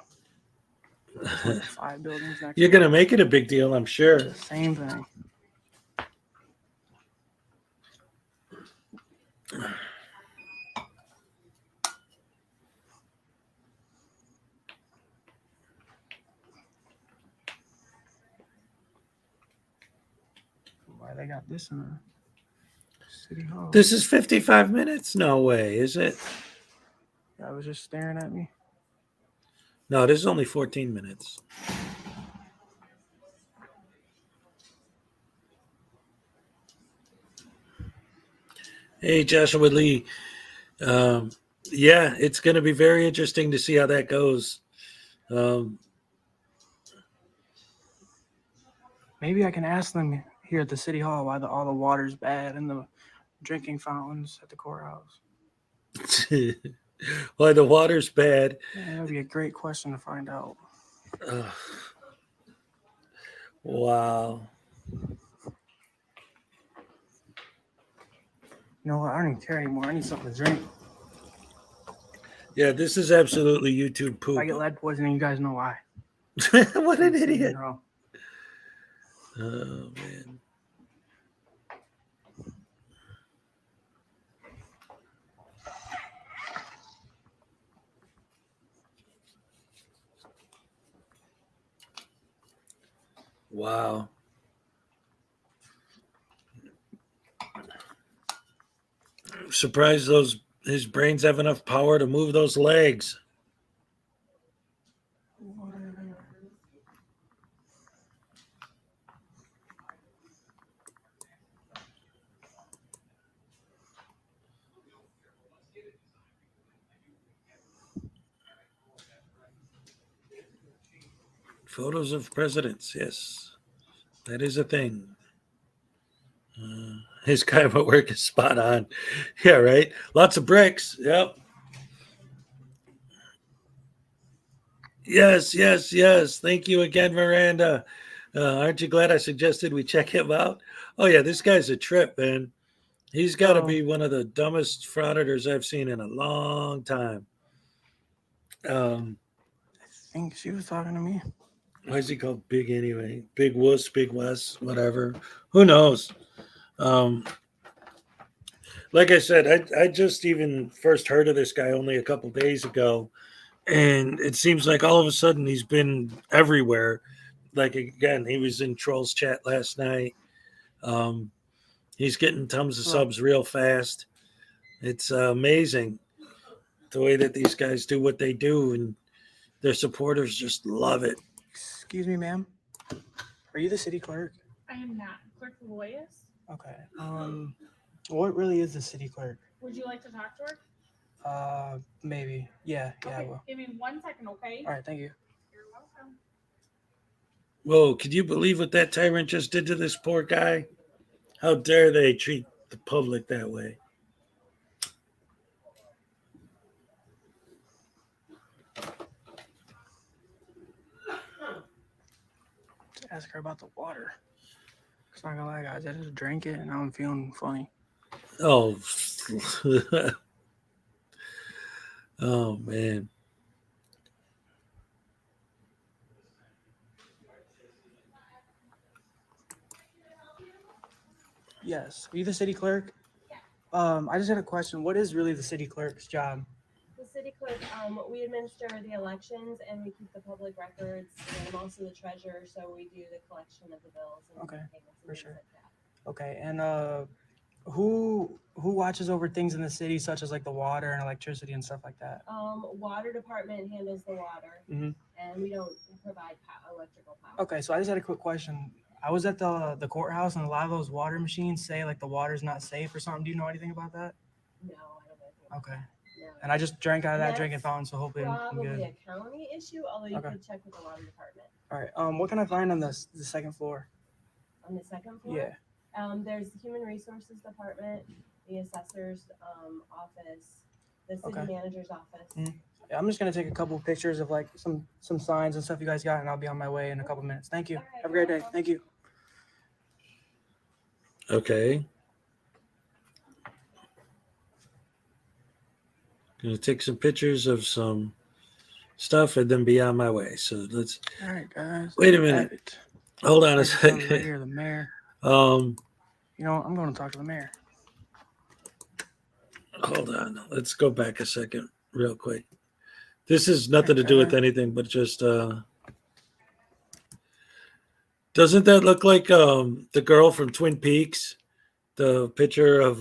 5 buildings next. You're going to make it a big deal, I'm sure. The same thing. Why they got this in there? City Hall. This is 55 minutes? No way, is it? I was just staring at me. No, this is only 14 minutes. Hey, Joshua Lee. Yeah, it's going to be very interesting to see how that goes. Maybe I can ask them here at the City Hall why all the water's bad and the drinking fountains at the courthouse. Why the water's bad. Yeah, that would be a great question to find out. Wow. You know what? I don't even care anymore. I need something to drink. Yeah, this is absolutely YouTube If poop. I get lead poisoning, you guys know why. What an idiot. Bro. Oh, man. Wow. I'm surprised his brains have enough power to move those legs. Photos of presidents, yes. That is a thing. His kind of work is spot on. Yeah, right? Lots of bricks. Yep. Yes, yes, yes. Thank you again, Miranda. Aren't you glad I suggested we check him out? Oh, yeah, this guy's a trip, man. He's got to be one of the dumbest frauditors I've seen in a long time. I think she was talking to me. Why is he called Big anyway? Big Wuss, Big Wes, whatever. Who knows? Like I said, I just even first heard of this guy only a couple days ago. And it seems like all of a sudden he's been everywhere. Like, again, he was in Trolls Chat last night. He's getting tons of subs real fast. It's amazing the way that these guys do what they do, and their supporters just love it. Excuse me, ma'am. Are you the city clerk? I am not. Clerk Loyas. Okay. What really is the city clerk? Would you like to talk to her? Maybe. Yeah, I Okay, will. give me 1 second, okay? All right, thank you. You're welcome. Whoa, could you believe what that tyrant just did to this poor guy? How dare they treat the public that way? To ask her about the water. It's not gonna lie, guys. I just drank it and now I'm feeling funny. Oh, oh man. Yes. Are you the city clerk? Yeah. I just had a question. What is really the city clerk's job? The city clerk, we administer the elections and we keep the public records, and I'm also the treasurer, so we do the collection of the bills and Okay, payments and for things sure. like that. Okay, and who watches over things in the city, such as like the water and electricity and stuff like that? Water department handles the water, Mhm. and we don't provide electrical power. Okay, so I just had a quick question. I was at the courthouse, and a lot of those water machines say like the water's not safe or something. Do you know anything about that? No, I don't know anything about Okay. that. No. And I just drank out of that That's drinking fountain, so hopefully I'm Probably good. a county issue, although you Okay. could check with the water department. All right. What can I find on the second floor? On the second floor? Yeah. There's the human resources department, the assessor's office, the city Okay. manager's office. Yeah, I'm just gonna take a couple of pictures of like some signs and stuff you guys got, and I'll be on my way in a couple minutes. Thank you. All right, Have a great you're day. welcome. Thank you. Okay. Gonna take some pictures of some stuff and then be on my way. So let's All right, guys. wait a minute. Hold on a Right second. here, the mayor. Um, You know, I'm going to talk to the mayor. hold on. Let's go back a second, real quick. This has nothing to do with anything, but just doesn't that look like the girl from Twin Peaks? the picture of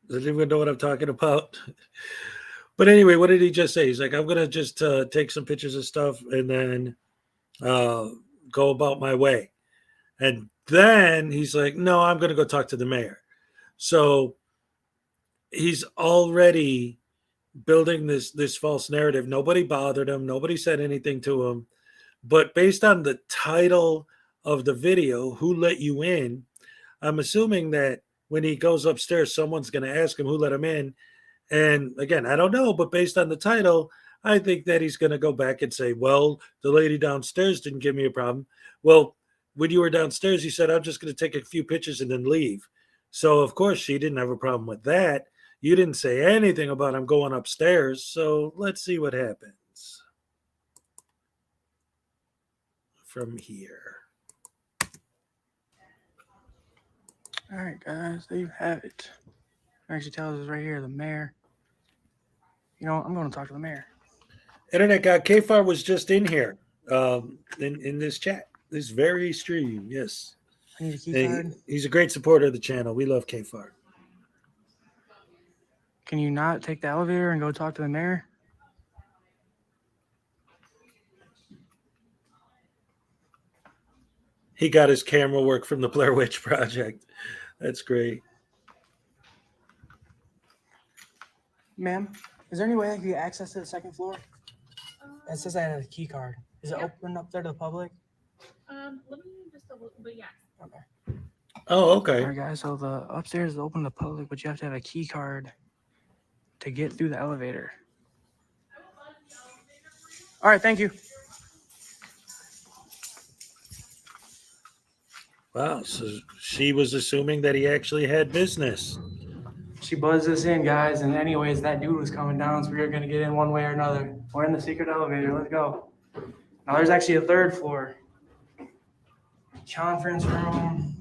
does anyone know what I'm talking about? But anyway, what did he just say? He's like, I'm gonna just take some pictures of stuff and then go about my way. And then he's like, no, I'm gonna go talk to the mayor. So he's already building this false narrative. Nobody bothered him, nobody said anything to him. But based on the title of the video, Who Let You In, I'm assuming that when he goes upstairs, someone's going to ask him who let him in. And again, I don't know, but based on the title, I think that he's going to go back and say, well, the lady downstairs didn't give me a problem. Well, when you were downstairs, you said, I'm just going to take a few pictures and then leave. So, of course, she didn't have a problem with that. You didn't say anything about him going upstairs. So let's see what happens from here. All right, guys, there you have it. Actually tells us right here, the mayor. You know, I'm going to talk to the mayor. Internet guy KFAR was just in here in this chat, this very stream. Yes. I need a key card. He's a great supporter of the channel. We love KFAR. Can you not take the elevator and go talk to the mayor? He got his camera work from the Blair Witch Project. That's great. Ma'am, is there any way I can get access to the second floor? It says I have a key card. Is it open up there to the public? Let me just a little, but yes. Okay. Oh, okay. All right, guys. So the upstairs is open to the public, but you have to have a key card to get through the elevator. All right, thank you. Wow. So she was assuming that he actually had business. She buzzed us in, guys. And anyways, that dude was coming down, so we were going to get in one way or another. We're in the secret elevator. Let's go. Now, there's actually a third floor. Conference room.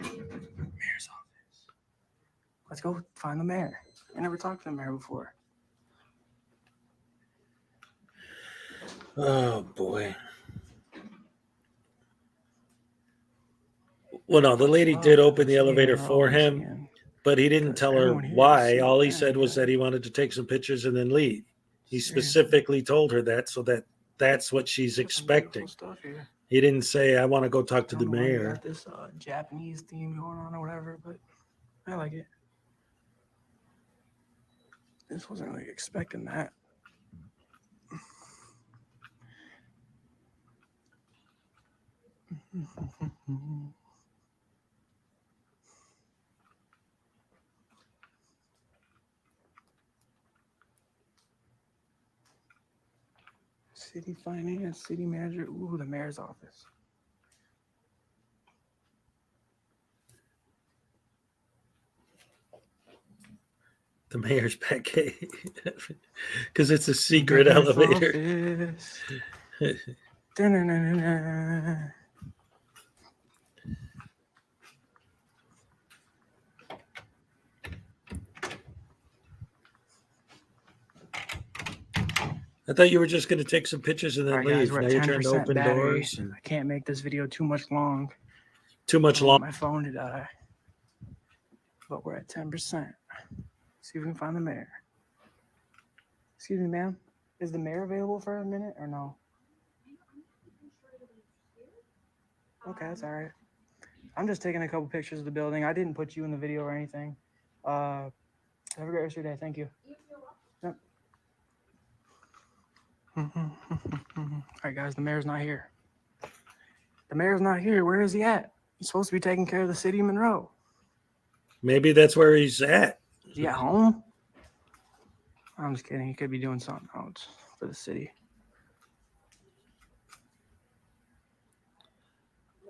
Mayor's office. Let's go find the mayor. I never talked to the mayor before. Oh, boy. Well, no, the lady did open the elevator for him, but he didn't tell her why. All he said was that he wanted to take some pictures and then leave. He specifically told her that, so that's what she's expecting. He didn't say, I want to go talk to the mayor. Got this Japanese theme going on or whatever, but I like it. This wasn't really expecting that. City finance, city manager. Ooh, the mayor's office. The mayor's back because it's a secret elevator. I thought you were just going to take some pictures and then leave. Now you're trying to open doors. I can't make this video too much long. Too much long. My phone to die. But we're at 10%. See if we can find the mayor. Excuse me, ma'am. Is the mayor available for a minute or no? Okay, that's all right. I'm just taking a couple pictures of the building. I didn't put you in the video or anything. Have a great rest of your day. Thank you. Yep. All right, guys, the mayor's not here. The mayor's not here. Where is he at? He's supposed to be taking care of the city of Monroe. Maybe that's where he's at. Is he at home? I'm just kidding. He could be doing something else for the city.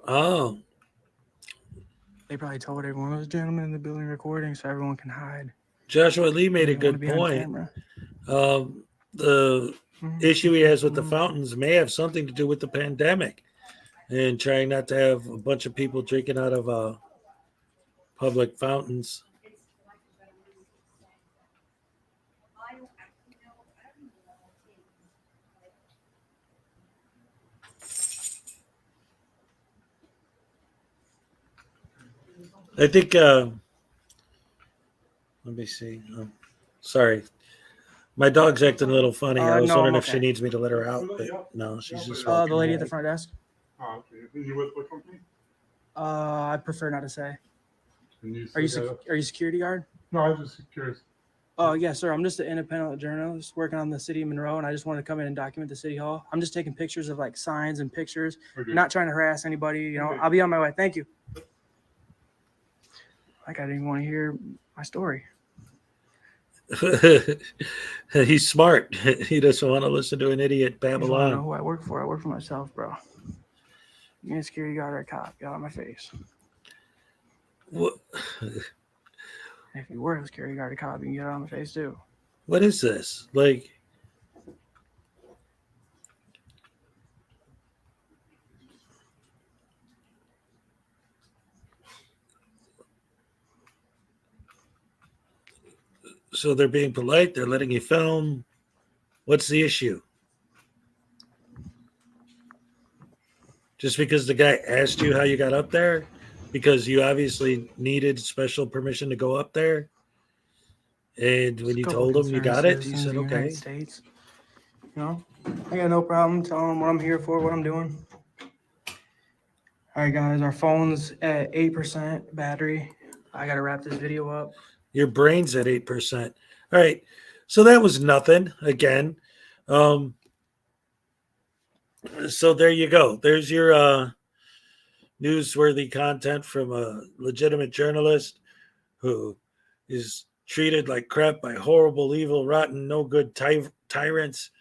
Oh. They probably told everyone, there's a gentleman in the building recording so everyone can hide. Joshua Lee made a good point. The issue he has with the fountains may have something to do with the pandemic and trying not to have a bunch of people drinking out of public fountains. I think, let me see. Sorry. My dog's acting a little funny. I was No, wondering I'm if she okay. needs me to let her out, but no, she's just The walking lady at away. the front desk. Oh, okay. You with what company? I prefer not to say. And you Are you still got are you security guard? No, I was just curious. Oh yes, sir. I'm just an independent journalist working on the city of Monroe, and I just wanted to come in and document the city hall. I'm just taking pictures of like signs and pictures, Okay. not trying to harass anybody. You know, Okay. I'll be on my way. Thank you. Like I didn't even want to hear my story. He's smart. He doesn't want to listen to an idiot You just want to know Babylon. who I work for. I work for myself, bro. You ain't a security guard or a cop. Get out of my face. What, If you were a security guard or a cop, you can get out of my face too. what is this? Like, so they're being polite. They're letting you film. What's the issue? Just because the guy asked you how you got up there? Because you obviously needed special permission to go up there? And when Just a you couple told him you concerned got it, he citizens said, of the okay. United States. You know, I got no problem telling them what I'm here for, what I'm doing. All right, guys, our phone's at 8% battery. I got to wrap this video up. Your brain's at 8%. All right. So that was nothing again. So there you go. There's your newsworthy content from a legitimate journalist who is treated like crap by horrible, evil, rotten, no good tyrants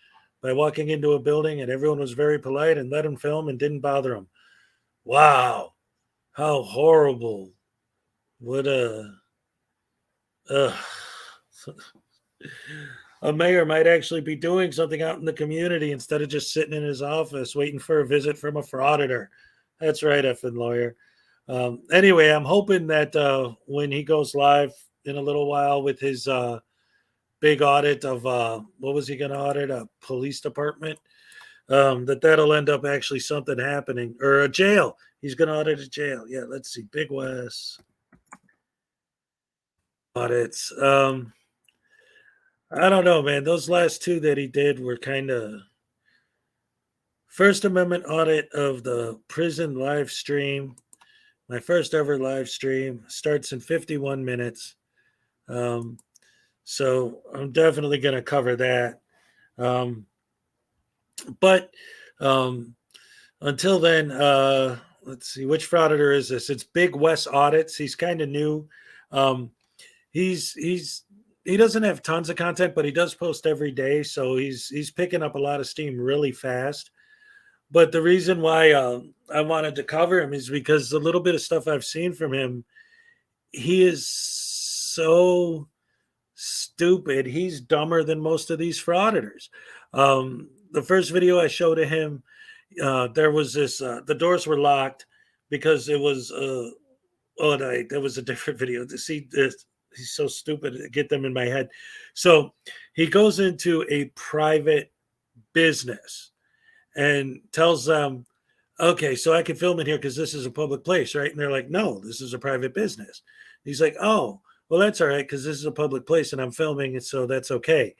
by walking into a building, and everyone was very polite and let him film and didn't bother him. Wow. How horrible. What a mayor might actually be doing something out in the community instead of just sitting in his office waiting for a visit from a frauditor. That's right, effing lawyer. Anyway, I'm hoping that when he goes live in a little while with his big audit of what was he going to audit? A police department? That'll end up actually something happening, or a jail. He's going to audit a jail. Yeah, let's see. Big West audits. I don't know, man. Those last two that he did were kind of First Amendment audit of the prison live stream. My first ever live stream starts in 51 minutes. So I'm definitely going to cover that. But until then, let's see, which frauditor is this? It's Big West Audits. He's kind of new. He doesn't have tons of content, but he does post every day, so he's picking up a lot of steam really fast. But the reason why I wanted to cover him is because the little bit of stuff I've seen from him, he is so stupid. He's dumber than most of these frauditors. The first video I showed to him, there was this, the doors were locked because it was, there was a different video. To see this, he's so stupid to get them in my head. So he goes into a private business and tells them, okay, so I can film in here because this is a public place, right? And they're like, no, this is a private business. He's like, oh, well, that's all right because this is a public place and I'm filming it, so that's okay.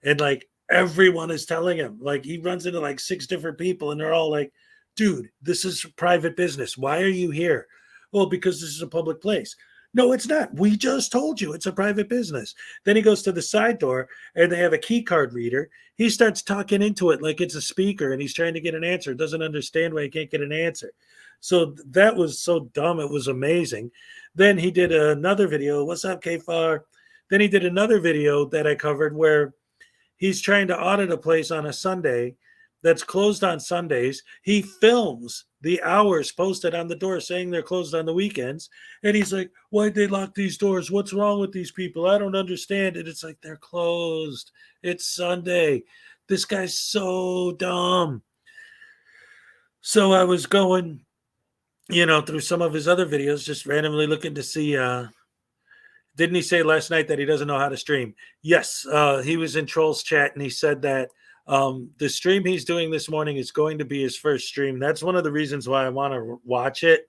And like everyone is telling him, like he runs into like 6 different people and they're all like, dude, this is private business. Why are you here? Well, because this is a public place. No, it's not. We just told you it's a private business. Then he goes to the side door and they have a key card reader. He starts talking into it like it's a speaker and he's trying to get an answer. Doesn't understand why he can't get an answer. So that was so dumb. It was amazing. Then he did another video. What's up, KFAR? Then he did another video that I covered where he's trying to audit a place on a Sunday that's closed on Sundays. He films the hours posted on the door saying they're closed on the weekends. And he's like, why'd they lock these doors? What's wrong with these people? I don't understand it. It's like, they're closed. It's Sunday. This guy's so dumb. So I was going, through some of his other videos, just randomly looking to see, didn't he say last night that he doesn't know how to stream? Yes. He was in Troll's chat and he said that the stream he's doing this morning is going to be his first stream. That's one of the reasons why I want to watch it,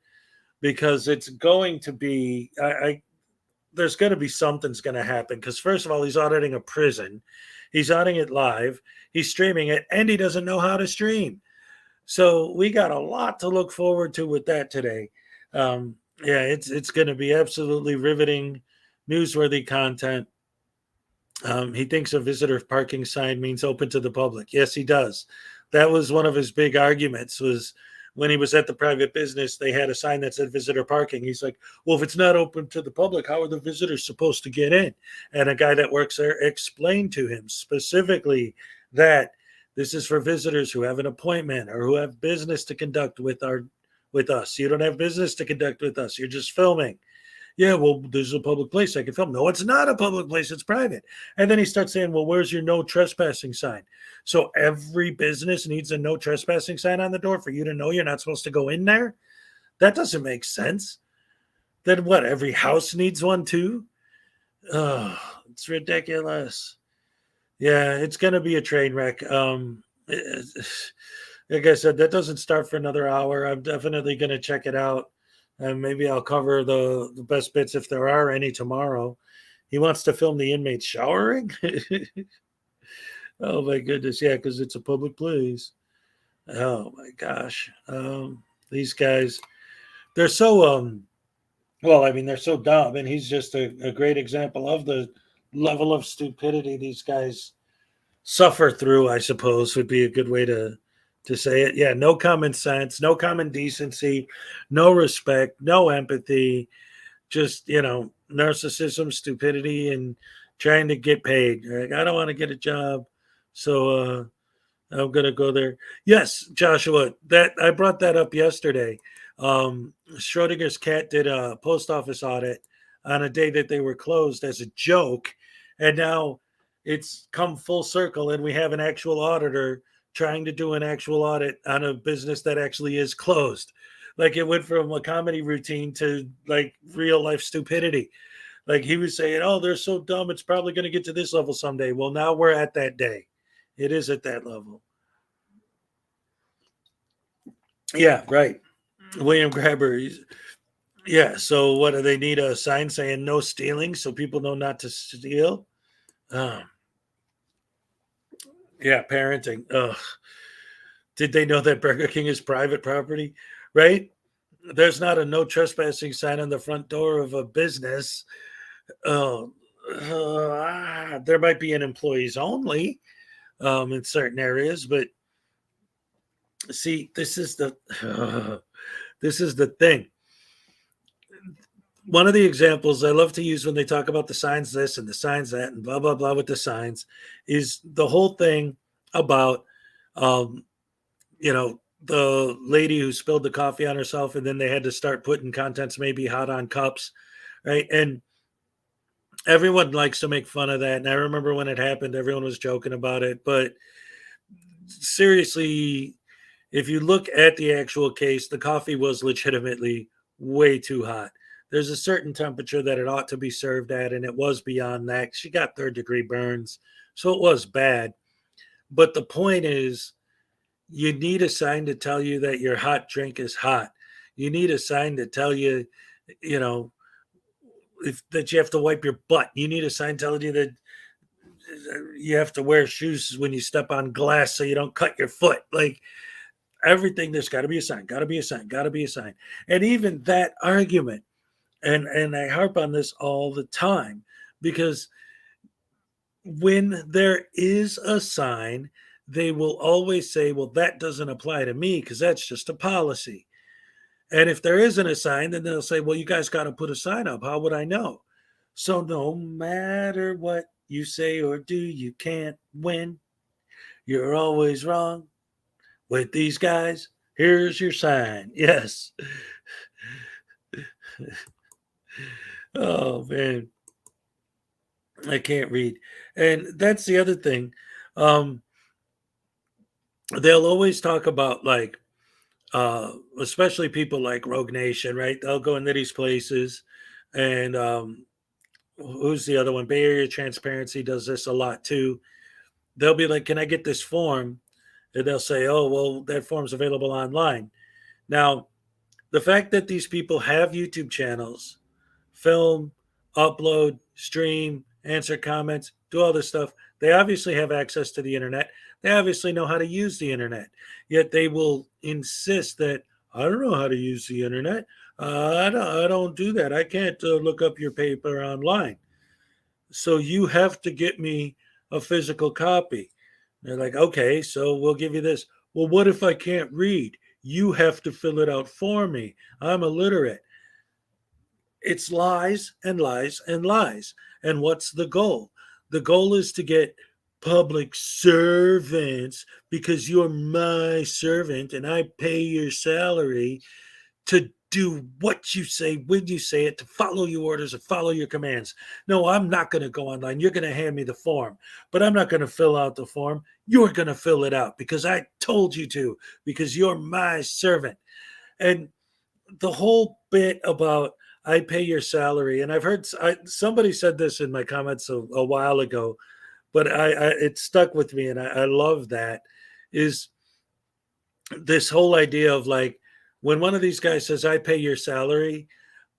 because it's going to be, there's going to be something's going to happen. Because first of all, he's auditing a prison, he's auditing it live, he's streaming it, and he doesn't know how to stream. So we got a lot to look forward to with that today. Yeah, it's going to be absolutely riveting, newsworthy content. He thinks a visitor parking sign means open to the public. Yes, he does. That was one of his big arguments, was when he was at the private business, they had a sign that said visitor parking. He's like, well, if it's not open to the public, how are the visitors supposed to get in? And a guy that works there explained to him specifically that this is for visitors who have an appointment or who have business to conduct with us. You don't have business to conduct with us. You're just filming. Yeah, well, there's a public place I can film. No, it's not a public place. It's private. And then he starts saying, well, where's your no trespassing sign? So every business needs a no trespassing sign on the door for you to know you're not supposed to go in there? That doesn't make sense. Then what? Every house needs one too? Oh, it's ridiculous. Yeah, it's going to be a train wreck. Like I said, that doesn't start for another hour. I'm definitely going to check it out. And maybe I'll cover the best bits if there are any tomorrow. He wants to film the inmates showering. Oh my goodness. Yeah, because it's a public place. Oh my gosh. These guys, they're so, well, I mean, they're so dumb. And he's just a great example of the level of stupidity these guys suffer through, I suppose, would be a good way to say it. Yeah, no common sense, no common decency, no respect, no empathy, just, narcissism, stupidity, and trying to get paid. Like, I don't want to get a job, so I'm going to go there. Yes, Joshua, that I brought that up yesterday. Schrodinger's cat did a post office audit on a day that they were closed as a joke, and now it's come full circle, and we have an actual auditor trying to do an actual audit on a business that actually is closed. Like, it went from a comedy routine to like real life stupidity. Like, he was saying, oh, they're so dumb, it's probably going to get to this level someday. Well, now we're at that day. It is at that level. Yeah, right. William Grabber. Yeah, so what do they need, a sign saying no stealing so people know not to steal? Yeah, parenting. Ugh. Did they know that Burger King is private property? Right? There's not a no trespassing sign on the front door of a business. There might be an employees only in certain areas, but see, this is the thing. One of the examples I love to use when they talk about the signs this and the signs that and blah blah blah with the signs is the whole thing about the lady who spilled the coffee on herself, and then they had to start putting contents maybe hot on cups, right? And everyone likes to make fun of that. And I remember when it happened, everyone was joking about it. But seriously, if you look at the actual case, the coffee was legitimately way too hot. There's a certain temperature that it ought to be served at, and it was beyond that. She got third-degree burns, so it was bad. But the point is, you need a sign to tell you that your hot drink is hot. You need a sign to tell you, that you have to wipe your butt. You need a sign telling you that you have to wear shoes when you step on glass so you don't cut your foot. Like, everything, there's got to be a sign, got to be a sign, got to be a sign. And even that argument, and I harp on this all the time, because when there is a sign, they will always say, well, that doesn't apply to me because that's just a policy. And if there isn't a sign, then they'll say, well, you guys got to put a sign up. How would I know? So no matter what you say or do, you can't win. You're always wrong. With these guys, here's your sign. Yes. Oh, man. I can't read. And that's the other thing. They'll always talk about, like, especially people like Rogue Nation, right? They'll go into these places, and who's the other one? Bay Area Transparency does this a lot too. They'll be like, can I get this form? And they'll say, oh, well, that form's available online. Now, The fact that these people have YouTube channels, film, upload, stream, answer comments, do all this stuff, they obviously have access to the internet. They obviously know how to use the internet. Yet they will insist that, I don't know how to use the internet. I don't do that. I can't look up your paper online. So you have to get me a physical copy. They're like, okay, so we'll give you this. Well, what if I can't read? You have to fill it out for me. I'm illiterate. It's lies and lies and lies. And what's the goal? The goal is to get public servants, because you're my servant and I pay your salary, to do what you say when you say it, to follow your orders and follow your commands. No, I'm not going to go online. You're going to hand me the form, but I'm not going to fill out the form. You're going to fill it out because I told you to, because you're my servant. And the whole bit about I pay your salary, and I've heard somebody said this in my comments a while ago, but it stuck with me, and I love that, is this whole idea of like, when one of these guys says, I pay your salary,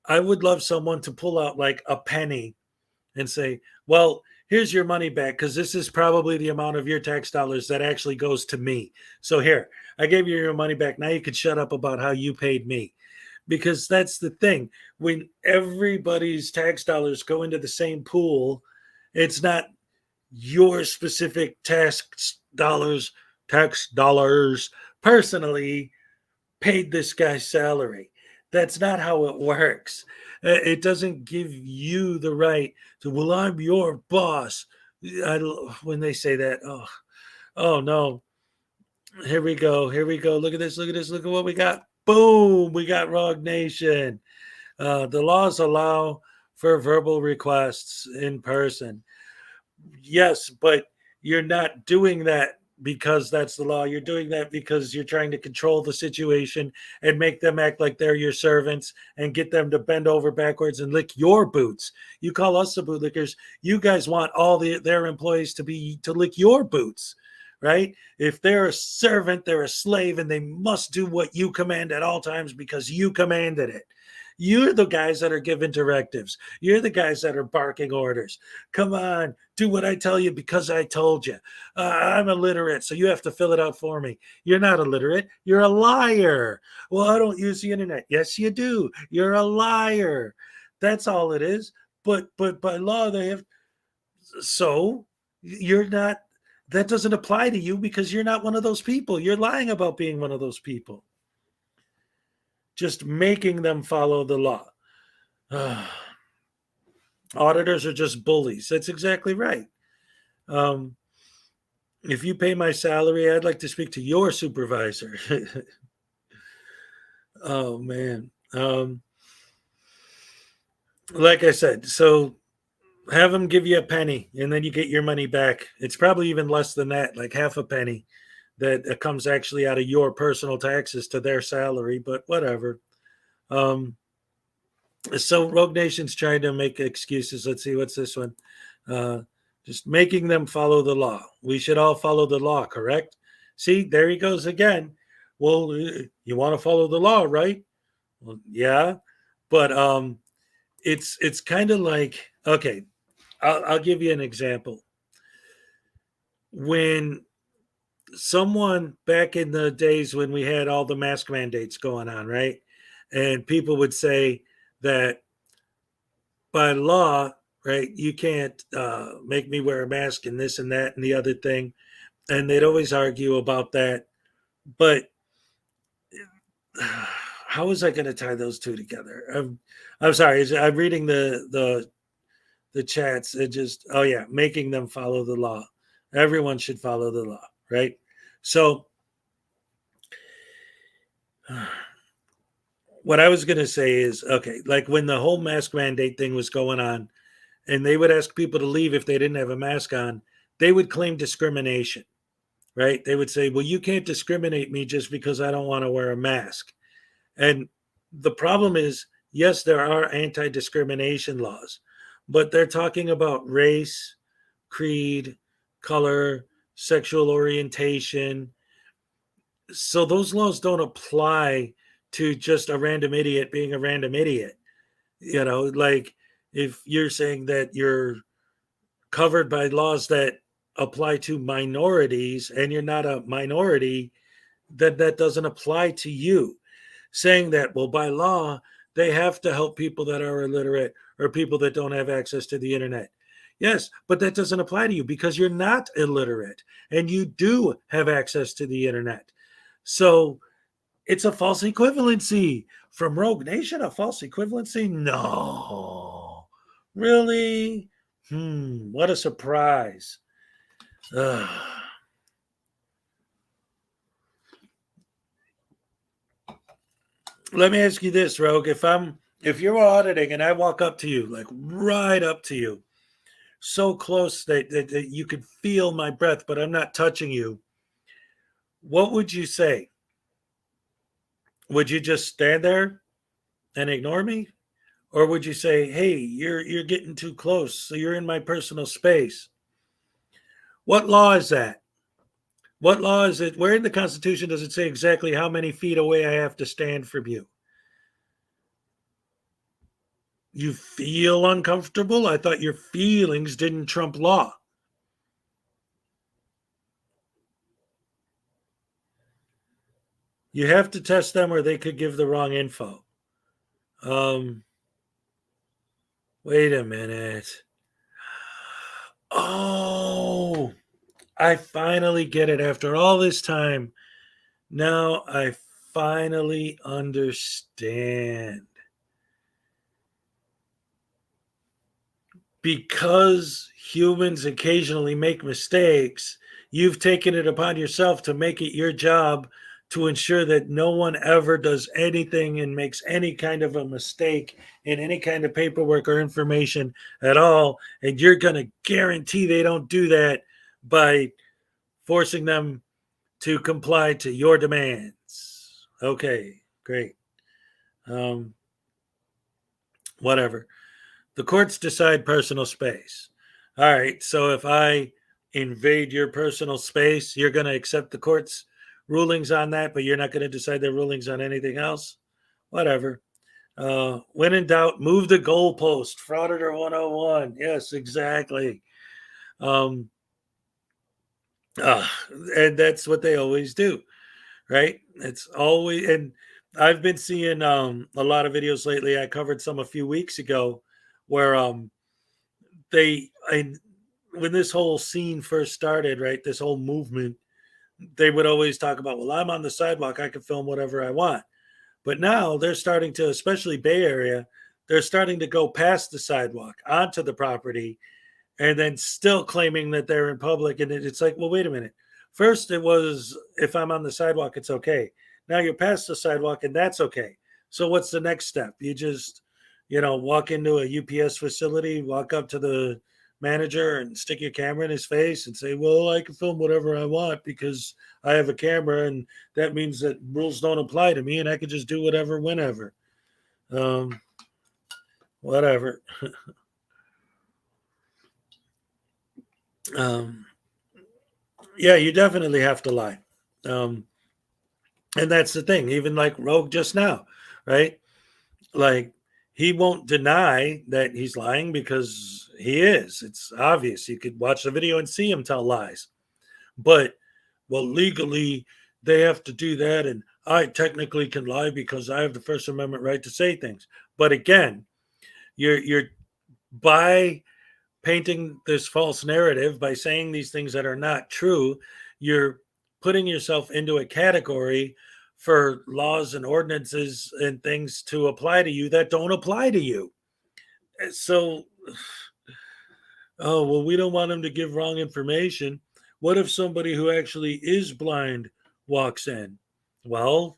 I would love someone to pull out like a penny and say, well, here's your money back, because this is probably the amount of your tax dollars that actually goes to me. So here, I gave you your money back. Now you can shut up about how you paid me. Because that's the thing. When everybody's tax dollars go into the same pool, it's not your specific tax dollars personally paid this guy's salary. That's not how it works. It doesn't give you the right to, well, I'm your boss. When they say that, oh no. Here we go. Look at this. Look at what we got. Boom. We got Rogue Nation. The laws allow for verbal requests in person. Yes, but you're not doing that because that's the law. You're doing that because you're trying to control the situation and make them act like they're your servants and get them to bend over backwards and lick your boots. You call us the bootlickers. You guys want all their employees to lick your boots, right? If they're a servant, they're a slave, and they must do what you command at all times because you commanded it. You're the guys that are giving directives. You're the guys that are barking orders. Come on, do what I tell you because I told you. I'm illiterate, so you have to fill it out for me. You're not illiterate. You're a liar. Well, I don't use the internet. Yes, you do. You're a liar. That's all it is. But by law, they have. So you're not. That doesn't apply to you because you're not one of those people. You're lying about being one of those people. Just making them follow the law. Auditors are just bullies. That's exactly right. If you pay my salary, I'd like to speak to your supervisor. Oh, man. Like I said, so have them give you a penny and then you get your money back. It's probably even less than that, like half a penny that comes actually out of your personal taxes to their salary, but whatever. So Rogue Nation's trying to make excuses. Let's see, what's this one? Just making them follow the law. We should all follow the law, correct? See, there he goes again. Well, you want to follow the law, right? Well, yeah, but it's kind of like, okay, I'll give you an example. When someone back in the days when we had all the mask mandates going on, right? And people would say that by law, right, you can't make me wear a mask and this and that and the other thing. And they'd always argue about that. But how was I going to tie those two together? I'm sorry. I'm reading the chats. It just, oh yeah, making them follow the law. Everyone should follow the law, right? So what I was going to say is, okay, like when the whole mask mandate thing was going on and they would ask people to leave if they didn't have a mask on, they would claim discrimination, right? They would say, well, you can't discriminate me just because I don't want to wear a mask. And the problem is, yes, there are anti-discrimination laws, but they're talking about race, creed, color, sexual orientation. So those laws don't apply to just a random idiot being a random idiot. You know, like if you're saying that you're covered by laws that apply to minorities and you're not a minority, then that doesn't apply to you. Saying that, well, by law, they have to help people that are illiterate or people that don't have access to the internet. Yes, but that doesn't apply to you because you're not illiterate and you do have access to the internet. So it's a false equivalency. From Rogue Nation, a false equivalency? No. Really? What a surprise. Ugh. Let me ask you this, Rogue. If you're auditing and I walk up to you, like right up to you, so close that you could feel my breath, but I'm not touching you, what would you say? Would you just stand there and ignore me? Or would you say, hey, you're getting too close, so you're in my personal space? What law is that? What law is it? Where in the Constitution does it say exactly how many feet away I have to stand from you? You feel uncomfortable? I thought your feelings didn't trump law. You have to test them or they could give the wrong info. Wait a minute. Oh, I finally get it after all this time. Now I finally understand. Because humans occasionally make mistakes, you've taken it upon yourself to make it your job to ensure that no one ever does anything and makes any kind of a mistake in any kind of paperwork or information at all. And you're going to guarantee they don't do that by forcing them to comply to your demands. Okay, great. Whatever. The courts decide personal space. All right, so if I invade your personal space, you're going to accept the court's rulings on that, but you're not going to decide their rulings on anything else? Whatever. When in doubt, move the goalpost. Frauditor 101. Yes, exactly. And that's what they always do, right? It's always, and I've been seeing a lot of videos lately. I covered some a few weeks ago where when this whole scene first started, right, this whole movement, they would always talk about, well, I'm on the sidewalk, I can film whatever I want. But now they're starting to, especially Bay Area, they're starting to go past the sidewalk onto the property and then still claiming that they're in public. And it's like, well, wait a minute. First it was, if I'm on the sidewalk, it's okay. Now you're past the sidewalk and that's okay. So what's the next step? You just, walk into a UPS facility, walk up to the manager and stick your camera in his face and say, well, I can film whatever I want because I have a camera and that means that rules don't apply to me and I can just do whatever, whenever. Whatever. Yeah, you definitely have to lie. And that's the thing, even like Rogue just now, right? Like, he won't deny that he's lying because he is. It's obvious. You could watch the video and see him tell lies. But, well, legally, they have to do that. And I technically can lie because I have the First Amendment right to say things. But again, you're by painting this false narrative, by saying these things that are not true, you're putting yourself into a category for laws and ordinances and things to apply to you that don't apply to you. So, oh, well, we don't want them to give wrong information. What if somebody who actually is blind walks in? Well,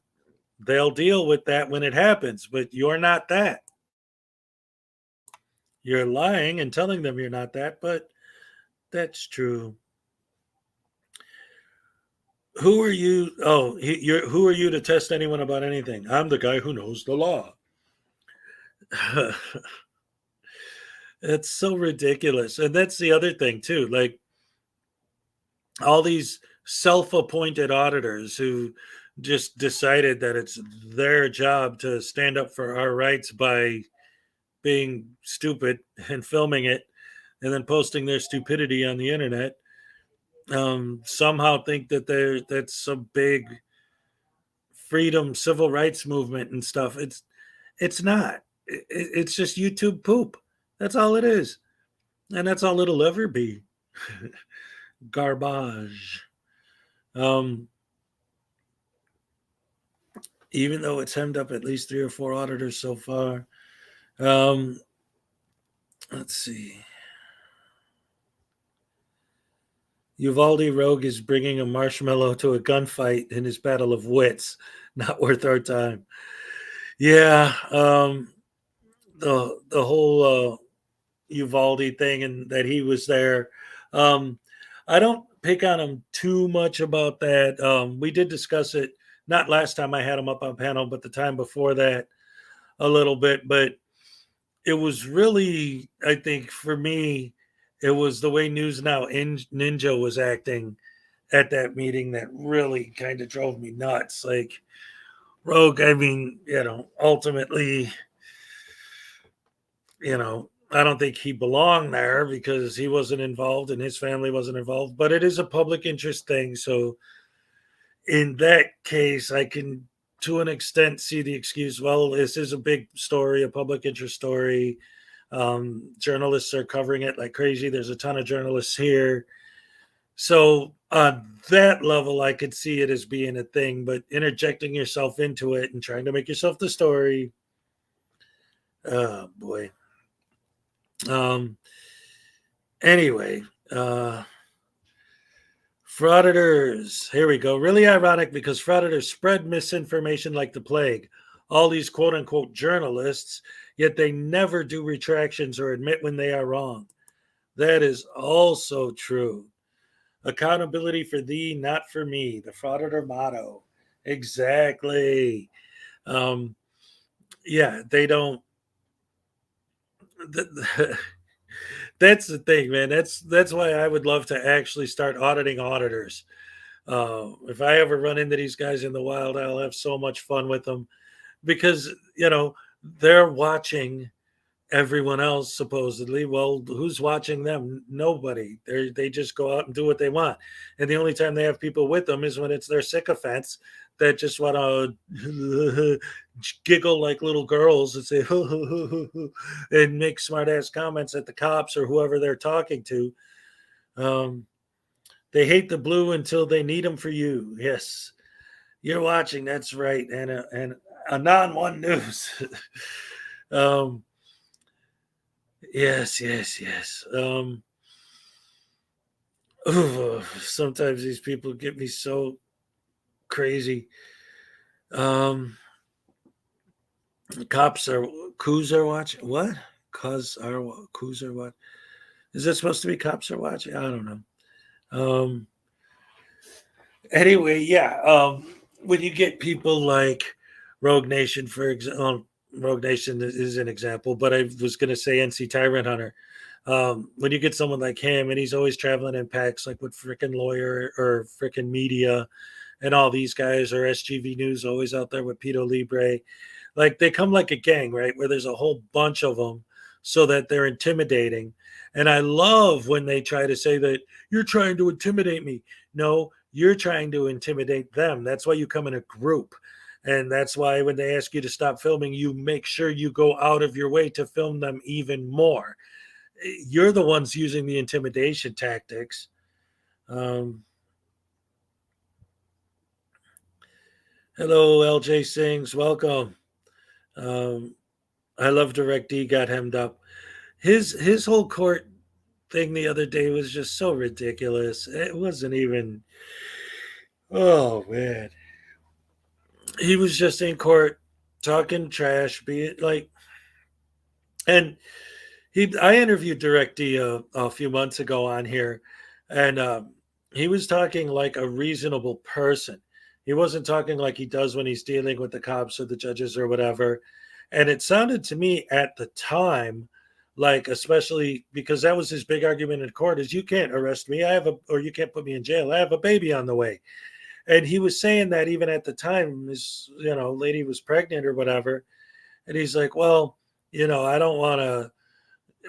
they'll deal with that when it happens, but you're not that. You're lying and telling them you're not that, but that's true. Who are you? Oh, who are you to test anyone about anything? I'm the guy who knows the law. It's so ridiculous. And that's the other thing too. Like all these self-appointed auditors who just decided that it's their job to stand up for our rights by being stupid and filming it and then posting their stupidity on the internet, somehow think that that's some big freedom civil rights movement and stuff. It's not. It's just YouTube poop. That's all it is, and that's all it'll ever be. Garbage. Even though it's hemmed up at least 3 or 4 auditors so far. Let's see. Uvalde Rogue is bringing a marshmallow to a gunfight in his battle of wits. Not worth our time. Yeah, the whole Uvalde thing and that he was there. I don't pick on him too much about that. We did discuss it, not last time I had him up on panel, but the time before that a little bit. But it was really, I think for me, it was the way News Now Ninja was acting at that meeting that really kind of drove me nuts. Like, Rogue, I mean, ultimately, I don't think he belonged there because he wasn't involved and his family wasn't involved, but it is a public interest thing. So in that case, I can, to an extent, see the excuse. Well, this is a big story, a public interest story. Journalists are covering it like crazy. There's a ton of journalists here. So on that level, I could see it as being a thing, but interjecting yourself into it and trying to make yourself the story. Oh boy. Anyway, frauditors. Here we go. Really ironic because frauditors spread misinformation like the plague. All these quote unquote journalists, yet they never do retractions or admit when they are wrong. That is also true. Accountability for thee, not for me. The frauditor motto. Exactly. Yeah, they don't. That's the thing, man. That's why I would love to actually start auditing auditors. If I ever run into these guys in the wild, I'll have so much fun with them because they're watching everyone else supposedly. Well, who's watching them? Nobody. They just go out and do what they want, and the only time they have people with them is when it's their sycophants that just want to giggle like little girls and say and make smart ass comments at the cops or whoever they're talking to. They hate the blue until they need them for you. Yes, you're watching. That's right. And Anon One News. Yes. Sometimes these people get me so crazy. Coups are watching. What? Coups are what? Is that supposed to be cops are watching? I don't know. Anyway, yeah. When you get people like Rogue Nation, for example, Rogue Nation is an example, but I was going to say NC Tyrant Hunter. When you get someone like him and he's always traveling in packs, like with freaking Lawyer or freaking Media and all these guys, or SGV News always out there with Pito Libre, like they come like a gang, right? Where there's a whole bunch of them so that they're intimidating. And I love when they try to say that you're trying to intimidate me. No, you're trying to intimidate them. That's why you come in a group. And that's why when they ask you to stop filming, you make sure you go out of your way to film them even more. You're the ones using the intimidation tactics. Hello, LJ Sings. Welcome. I love DirectD got hemmed up. His whole court thing the other day was just so ridiculous. It wasn't even. Oh man. He was just in court talking trash, be it like, and I interviewed DirectD a few months ago on here, and he was talking like a reasonable person. He wasn't talking like he does when he's dealing with the cops or the judges or whatever. And it sounded to me at the time, like, especially because that was his big argument in court, is you can't arrest me. Or you can't put me in jail. I have a baby on the way. And he was saying that even at the time, this, lady was pregnant or whatever. And he's like, well, I don't want to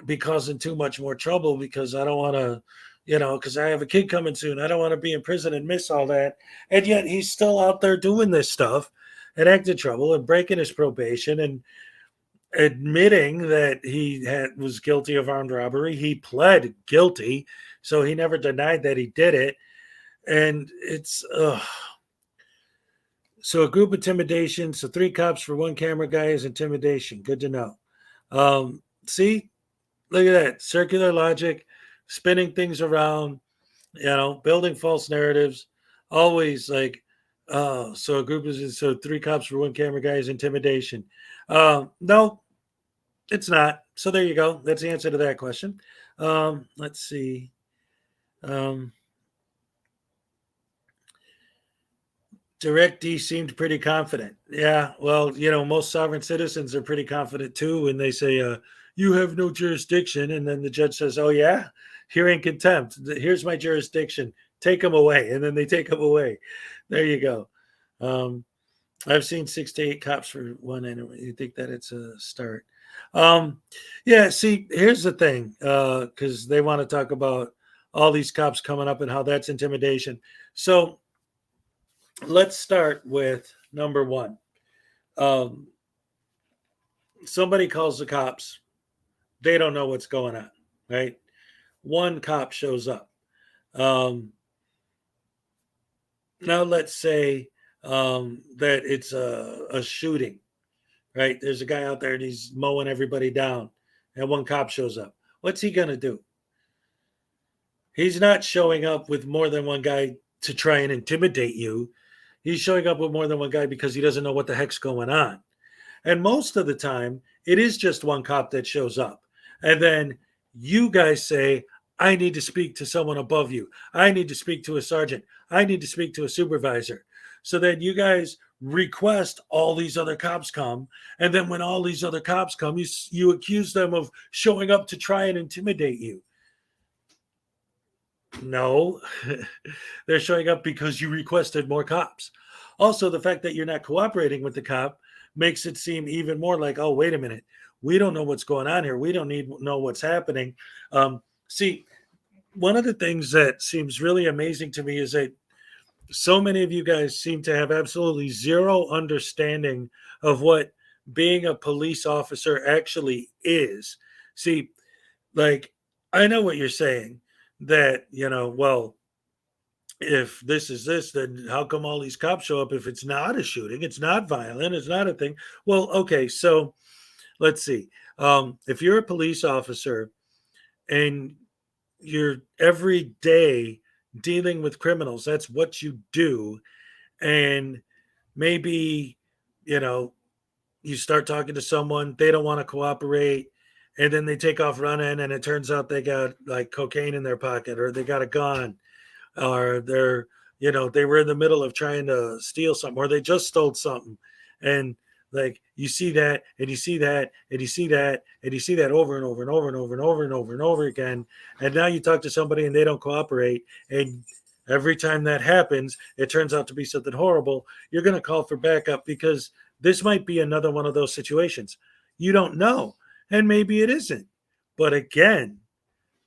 be causing too much more trouble because I don't want to, because I have a kid coming soon. I don't want to be in prison and miss all that. And yet he's still out there doing this stuff and acting trouble and breaking his probation and admitting that he was guilty of armed robbery. He pled guilty, so he never denied that he did it. And it's so a group intimidation. So 3 cops for 1 camera guy is intimidation. Good to know. See, look at that circular logic, spinning things around, building false narratives. Always like, so a group is so 3 cops for 1 camera guy is intimidation. No, it's not. So there you go. That's the answer to that question. Let's see. Direct D seemed pretty confident. Yeah, well, most sovereign citizens are pretty confident too when they say, you have no jurisdiction. And then the judge says, oh, yeah, hearing contempt. Here's my jurisdiction. Take them away. And then they take them away. There you go. I've seen 6 to 8 cops for 1 anyway. You think that it's a start? Yeah, see, here's the thing, because they want to talk about all these cops coming up and how that's intimidation. So let's start with number 1. Somebody calls the cops. They don't know what's going on, right? 1 cop shows up. Now let's say that it's a shooting, right? There's a guy out there and he's mowing everybody down, and 1 cop shows up. What's he going to do? He's not showing up with more than 1 guy to try and intimidate you. He's showing up with more than 1 guy because he doesn't know what the heck's going on. And most of the time, it is just 1 cop that shows up. And then you guys say, I need to speak to someone above you. I need to speak to a sergeant. I need to speak to a supervisor. So then you guys request all these other cops come. And then when all these other cops come, you accuse them of showing up to try and intimidate you. No, they're showing up because you requested more cops. Also, the fact that you're not cooperating with the cop makes it seem even more like, oh, wait a minute. We don't know what's going on here. We don't know what's happening. See, one of the things that seems really amazing to me is that so many of you guys seem to have absolutely zero understanding of what being a police officer actually is. See, like, I know what you're saying, that, well, if this is this, then how come all these cops show up if it's not a shooting? It's not violent. It's not a thing. Well, okay, so let's see. If you're a police officer and you're every day dealing with criminals, that's what you do. And maybe, you start talking to someone, they don't want to cooperate, and then they take off running, and it turns out they got like cocaine in their pocket, or they got a gun, or they're, they were in the middle of trying to steal something, or they just stole something. And like, you see that, and you see that, and you see that, and you see that over and over and over and over and over and over and over again. And now you talk to somebody and they don't cooperate. And every time that happens, it turns out to be something horrible. You're going to call for backup because this might be another one of those situations. You don't know. And maybe it isn't. But again,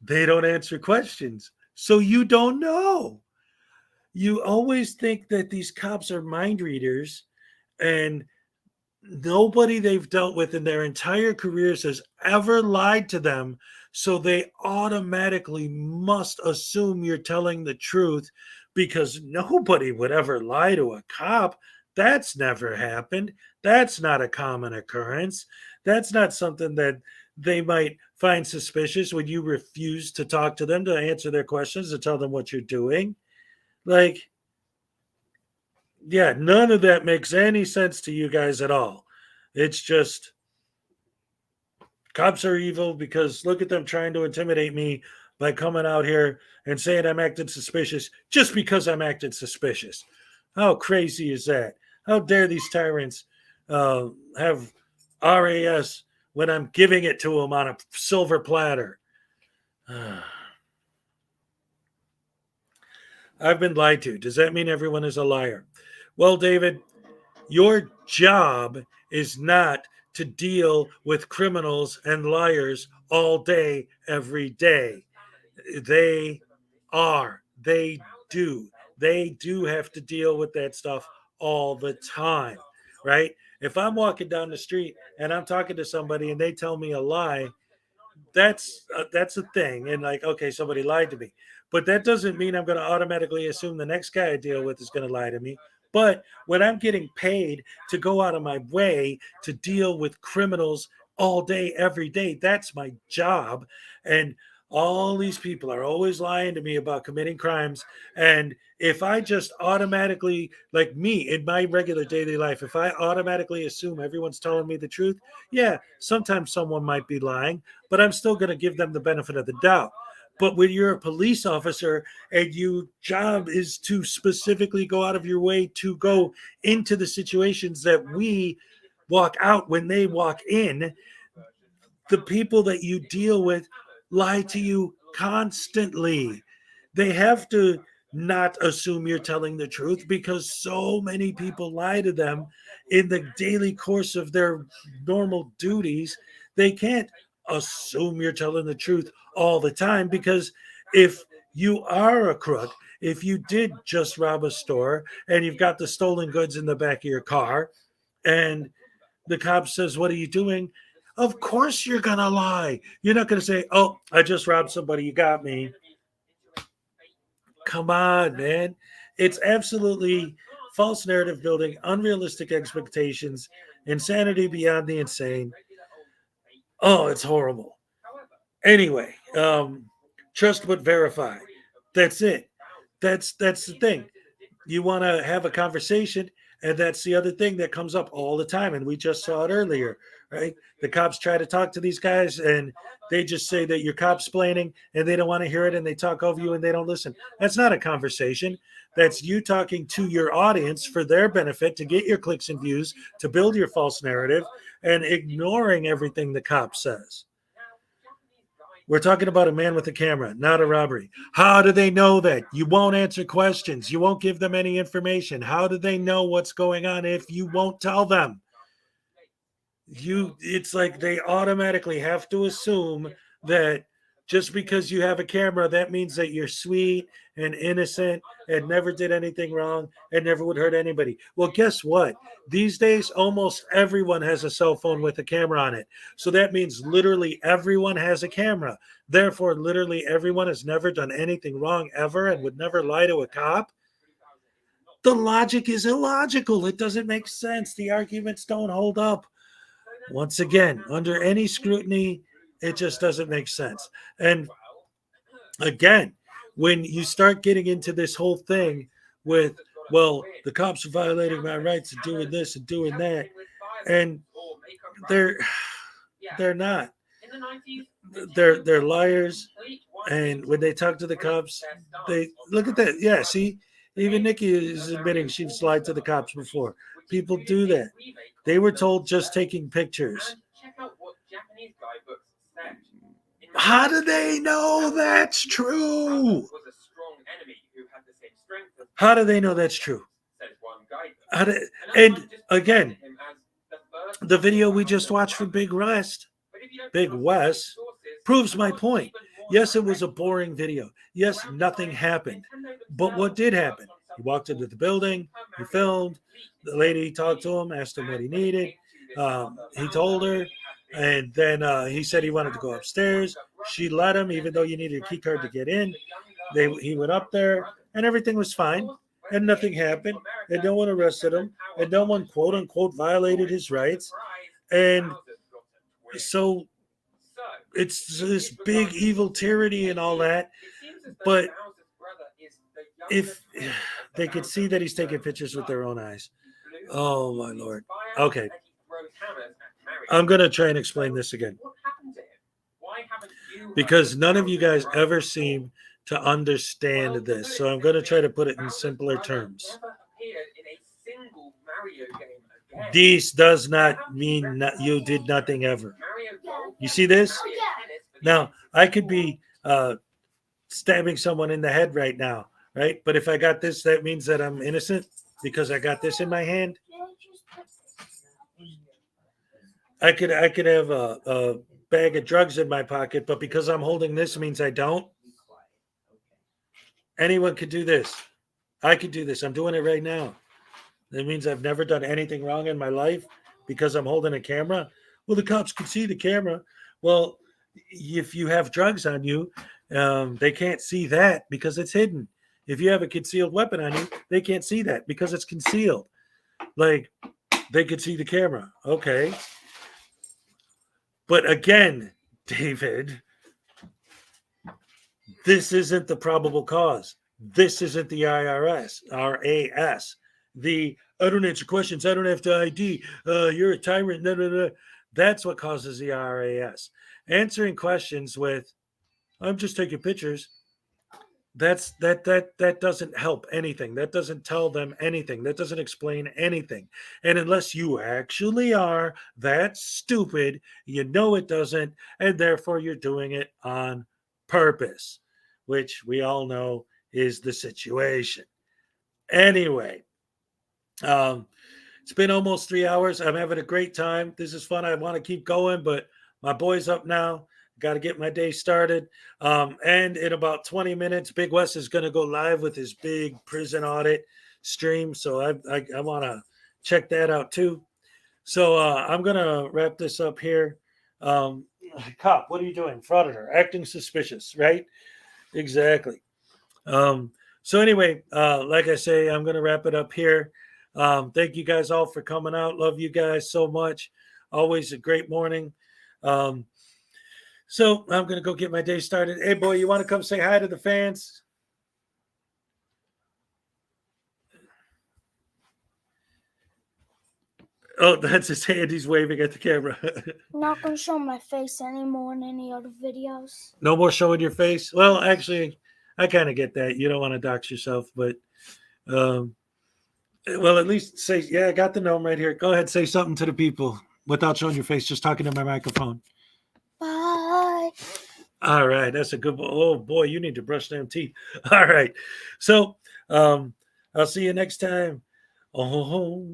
they don't answer questions. So you don't know. You always think that these cops are mind readers, and nobody they've dealt with in their entire careers has ever lied to them. So they automatically must assume you're telling the truth, because nobody would ever lie to a cop. That's never happened. That's not a common occurrence. That's not something that they might find suspicious when you refuse to talk to them, to answer their questions, to tell them what you're doing. Like, yeah, none of that makes any sense to you guys at all. It's just cops are evil because look at them trying to intimidate me by coming out here and saying I'm acting suspicious just because I'm acting suspicious. How crazy is that? How dare these tyrants have RAS when I'm giving it to them on a silver platter? I've been lied to. Does that mean everyone is a liar? Well, David, your job is not to deal with criminals and liars all day, every day. They are. They do. They do have to deal with that stuff all the time, right? If I'm walking down the street and I'm talking to somebody and they tell me a lie, that's a thing. And like, okay, somebody lied to me, but that doesn't mean I'm going to automatically assume the next guy I deal with is going to lie to me. But when I'm getting paid to go out of my way to deal with criminals all day, every day, that's my job. And all these people are always lying to me about committing crimes. And if I just automatically, like me in my regular daily life, if I automatically assume everyone's telling me the truth, yeah, sometimes someone might be lying, but I'm still going to give them the benefit of the doubt. But when you're a police officer and your job is to specifically go out of your way to go into the situations that we walk out when they walk in, the people that you deal with lie to you constantly. They have to not assume you're telling the truth because so many people lie to them in the daily course of their normal duties. They can't assume you're telling the truth all the time because if you are a crook, if you did just rob a store and you've got the stolen goods in the back of your car and the cop says, "What are you doing?" Of course you're going to lie. You're not going to say, "Oh, I just robbed somebody. You got me." Come on, man. It's absolutely false narrative building, unrealistic expectations, insanity beyond the insane. Oh, it's horrible. Anyway, trust but verify. That's it. That's the thing. You want to have a conversation, and that's the other thing that comes up all the time. And we just saw it earlier, right? The cops try to talk to these guys, and they just say that you're cop-splaining, and they don't want to hear it, and they talk over you, and they don't listen. That's not a conversation. That's you talking to your audience for their benefit to get your clicks and views, to build your false narrative, and ignoring everything the cop says. We're talking about a man with a camera, not a robbery. How do they know that? You won't answer questions. You won't give them any information. How do they know what's going on if you won't tell them? It's like they automatically have to assume that just because you have a camera, that means that you're sweet and innocent and never did anything wrong and never would hurt anybody. Well, guess what? These days, almost everyone has a cell phone with a camera on it. So that means literally everyone has a camera. Therefore, literally everyone has never done anything wrong ever and would never lie to a cop. The logic is illogical. It doesn't make sense. The arguments don't hold up. Once again, under any scrutiny, it just doesn't make sense. And again, when you start getting into this whole thing with, well, the cops are violating my rights and doing this and doing that, and they're not. They're liars. And when they talk to the cops, they look at that. Yeah, see, even Nikki is admitting she's lied to the cops before. People do that. They were told just taking pictures. How do they know that's true? How do they know that's true? And again, the video we just watched from Big West proves my point. Yes, it was a boring video. Yes, nothing happened. But what did happen? He walked into the building, he filmed, the lady talked to him, asked him what he needed. He told her, and then he said he wanted to go upstairs. She let him, even though you needed a key card to get in. He went up there, and everything was fine, and nothing happened, and no one arrested him, and no one, quote unquote, violated his rights. And so it's this big evil tyranny and all that. But if they could see that he's taking pictures with their own eyes. Oh, my Lord. Okay. I'm going to try and explain this again. Because none of you guys ever seem to understand this. So I'm going to try to put it in simpler terms. This does not mean that you did nothing ever. You see this? Now, I could be stabbing someone in the head right now, right? But if I got this, that means that I'm innocent because I got this in my hand. I could have a bag of drugs in my pocket, but because I'm holding this means I don't. Anyone could do this. I could do this. I'm doing it right now. That means I've never done anything wrong in my life because I'm holding a camera. Well, the cops can see the camera. Well, if you have drugs on you, they can't see that because it's hidden. If you have a concealed weapon on you, they can't see that because it's concealed. Like, they could see the camera. Okay. But again, David, this isn't the probable cause. This isn't the IRS, RAS. The I don't answer questions. I don't have to ID. You're a tyrant. No, no, no. That's what causes the RAS. Answering questions with, I'm just taking pictures. That doesn't help anything. That doesn't tell them anything. That doesn't explain anything. And unless you actually are that stupid, you know it doesn't, and therefore you're doing it on purpose, which we all know is the situation. Anyway, it's been almost 3 hours. I'm having a great time. This is fun. I want to keep going, but my boy's up now. Got to get my day started. And in about 20 minutes, Big West is going to go live with his big prison audit stream. So I want to check that out too. So I'm going to wrap this up here. Cop, what are you doing? Frauditor, acting suspicious, right? Exactly. So anyway, like I say, I'm going to wrap it up here. Thank you guys all for coming out. Love you guys so much. Always a great morning. So I'm going to go get my day started. Hey, boy, you want to come say hi to the fans? Oh, that's his hand. He's waving at the camera. Not going to show my face anymore in any other videos. No more showing your face? Well, actually, I kind of get that. You don't want to dox yourself, but well, at least say, yeah, I got the gnome right here. Go ahead, say something to the people without showing your face, just talking to my microphone. Bye. All right, that's a good boy. Oh boy, you need to brush them teeth. All right, so I'll see you next time. Oh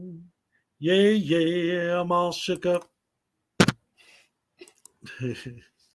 yeah, I'm all shook up.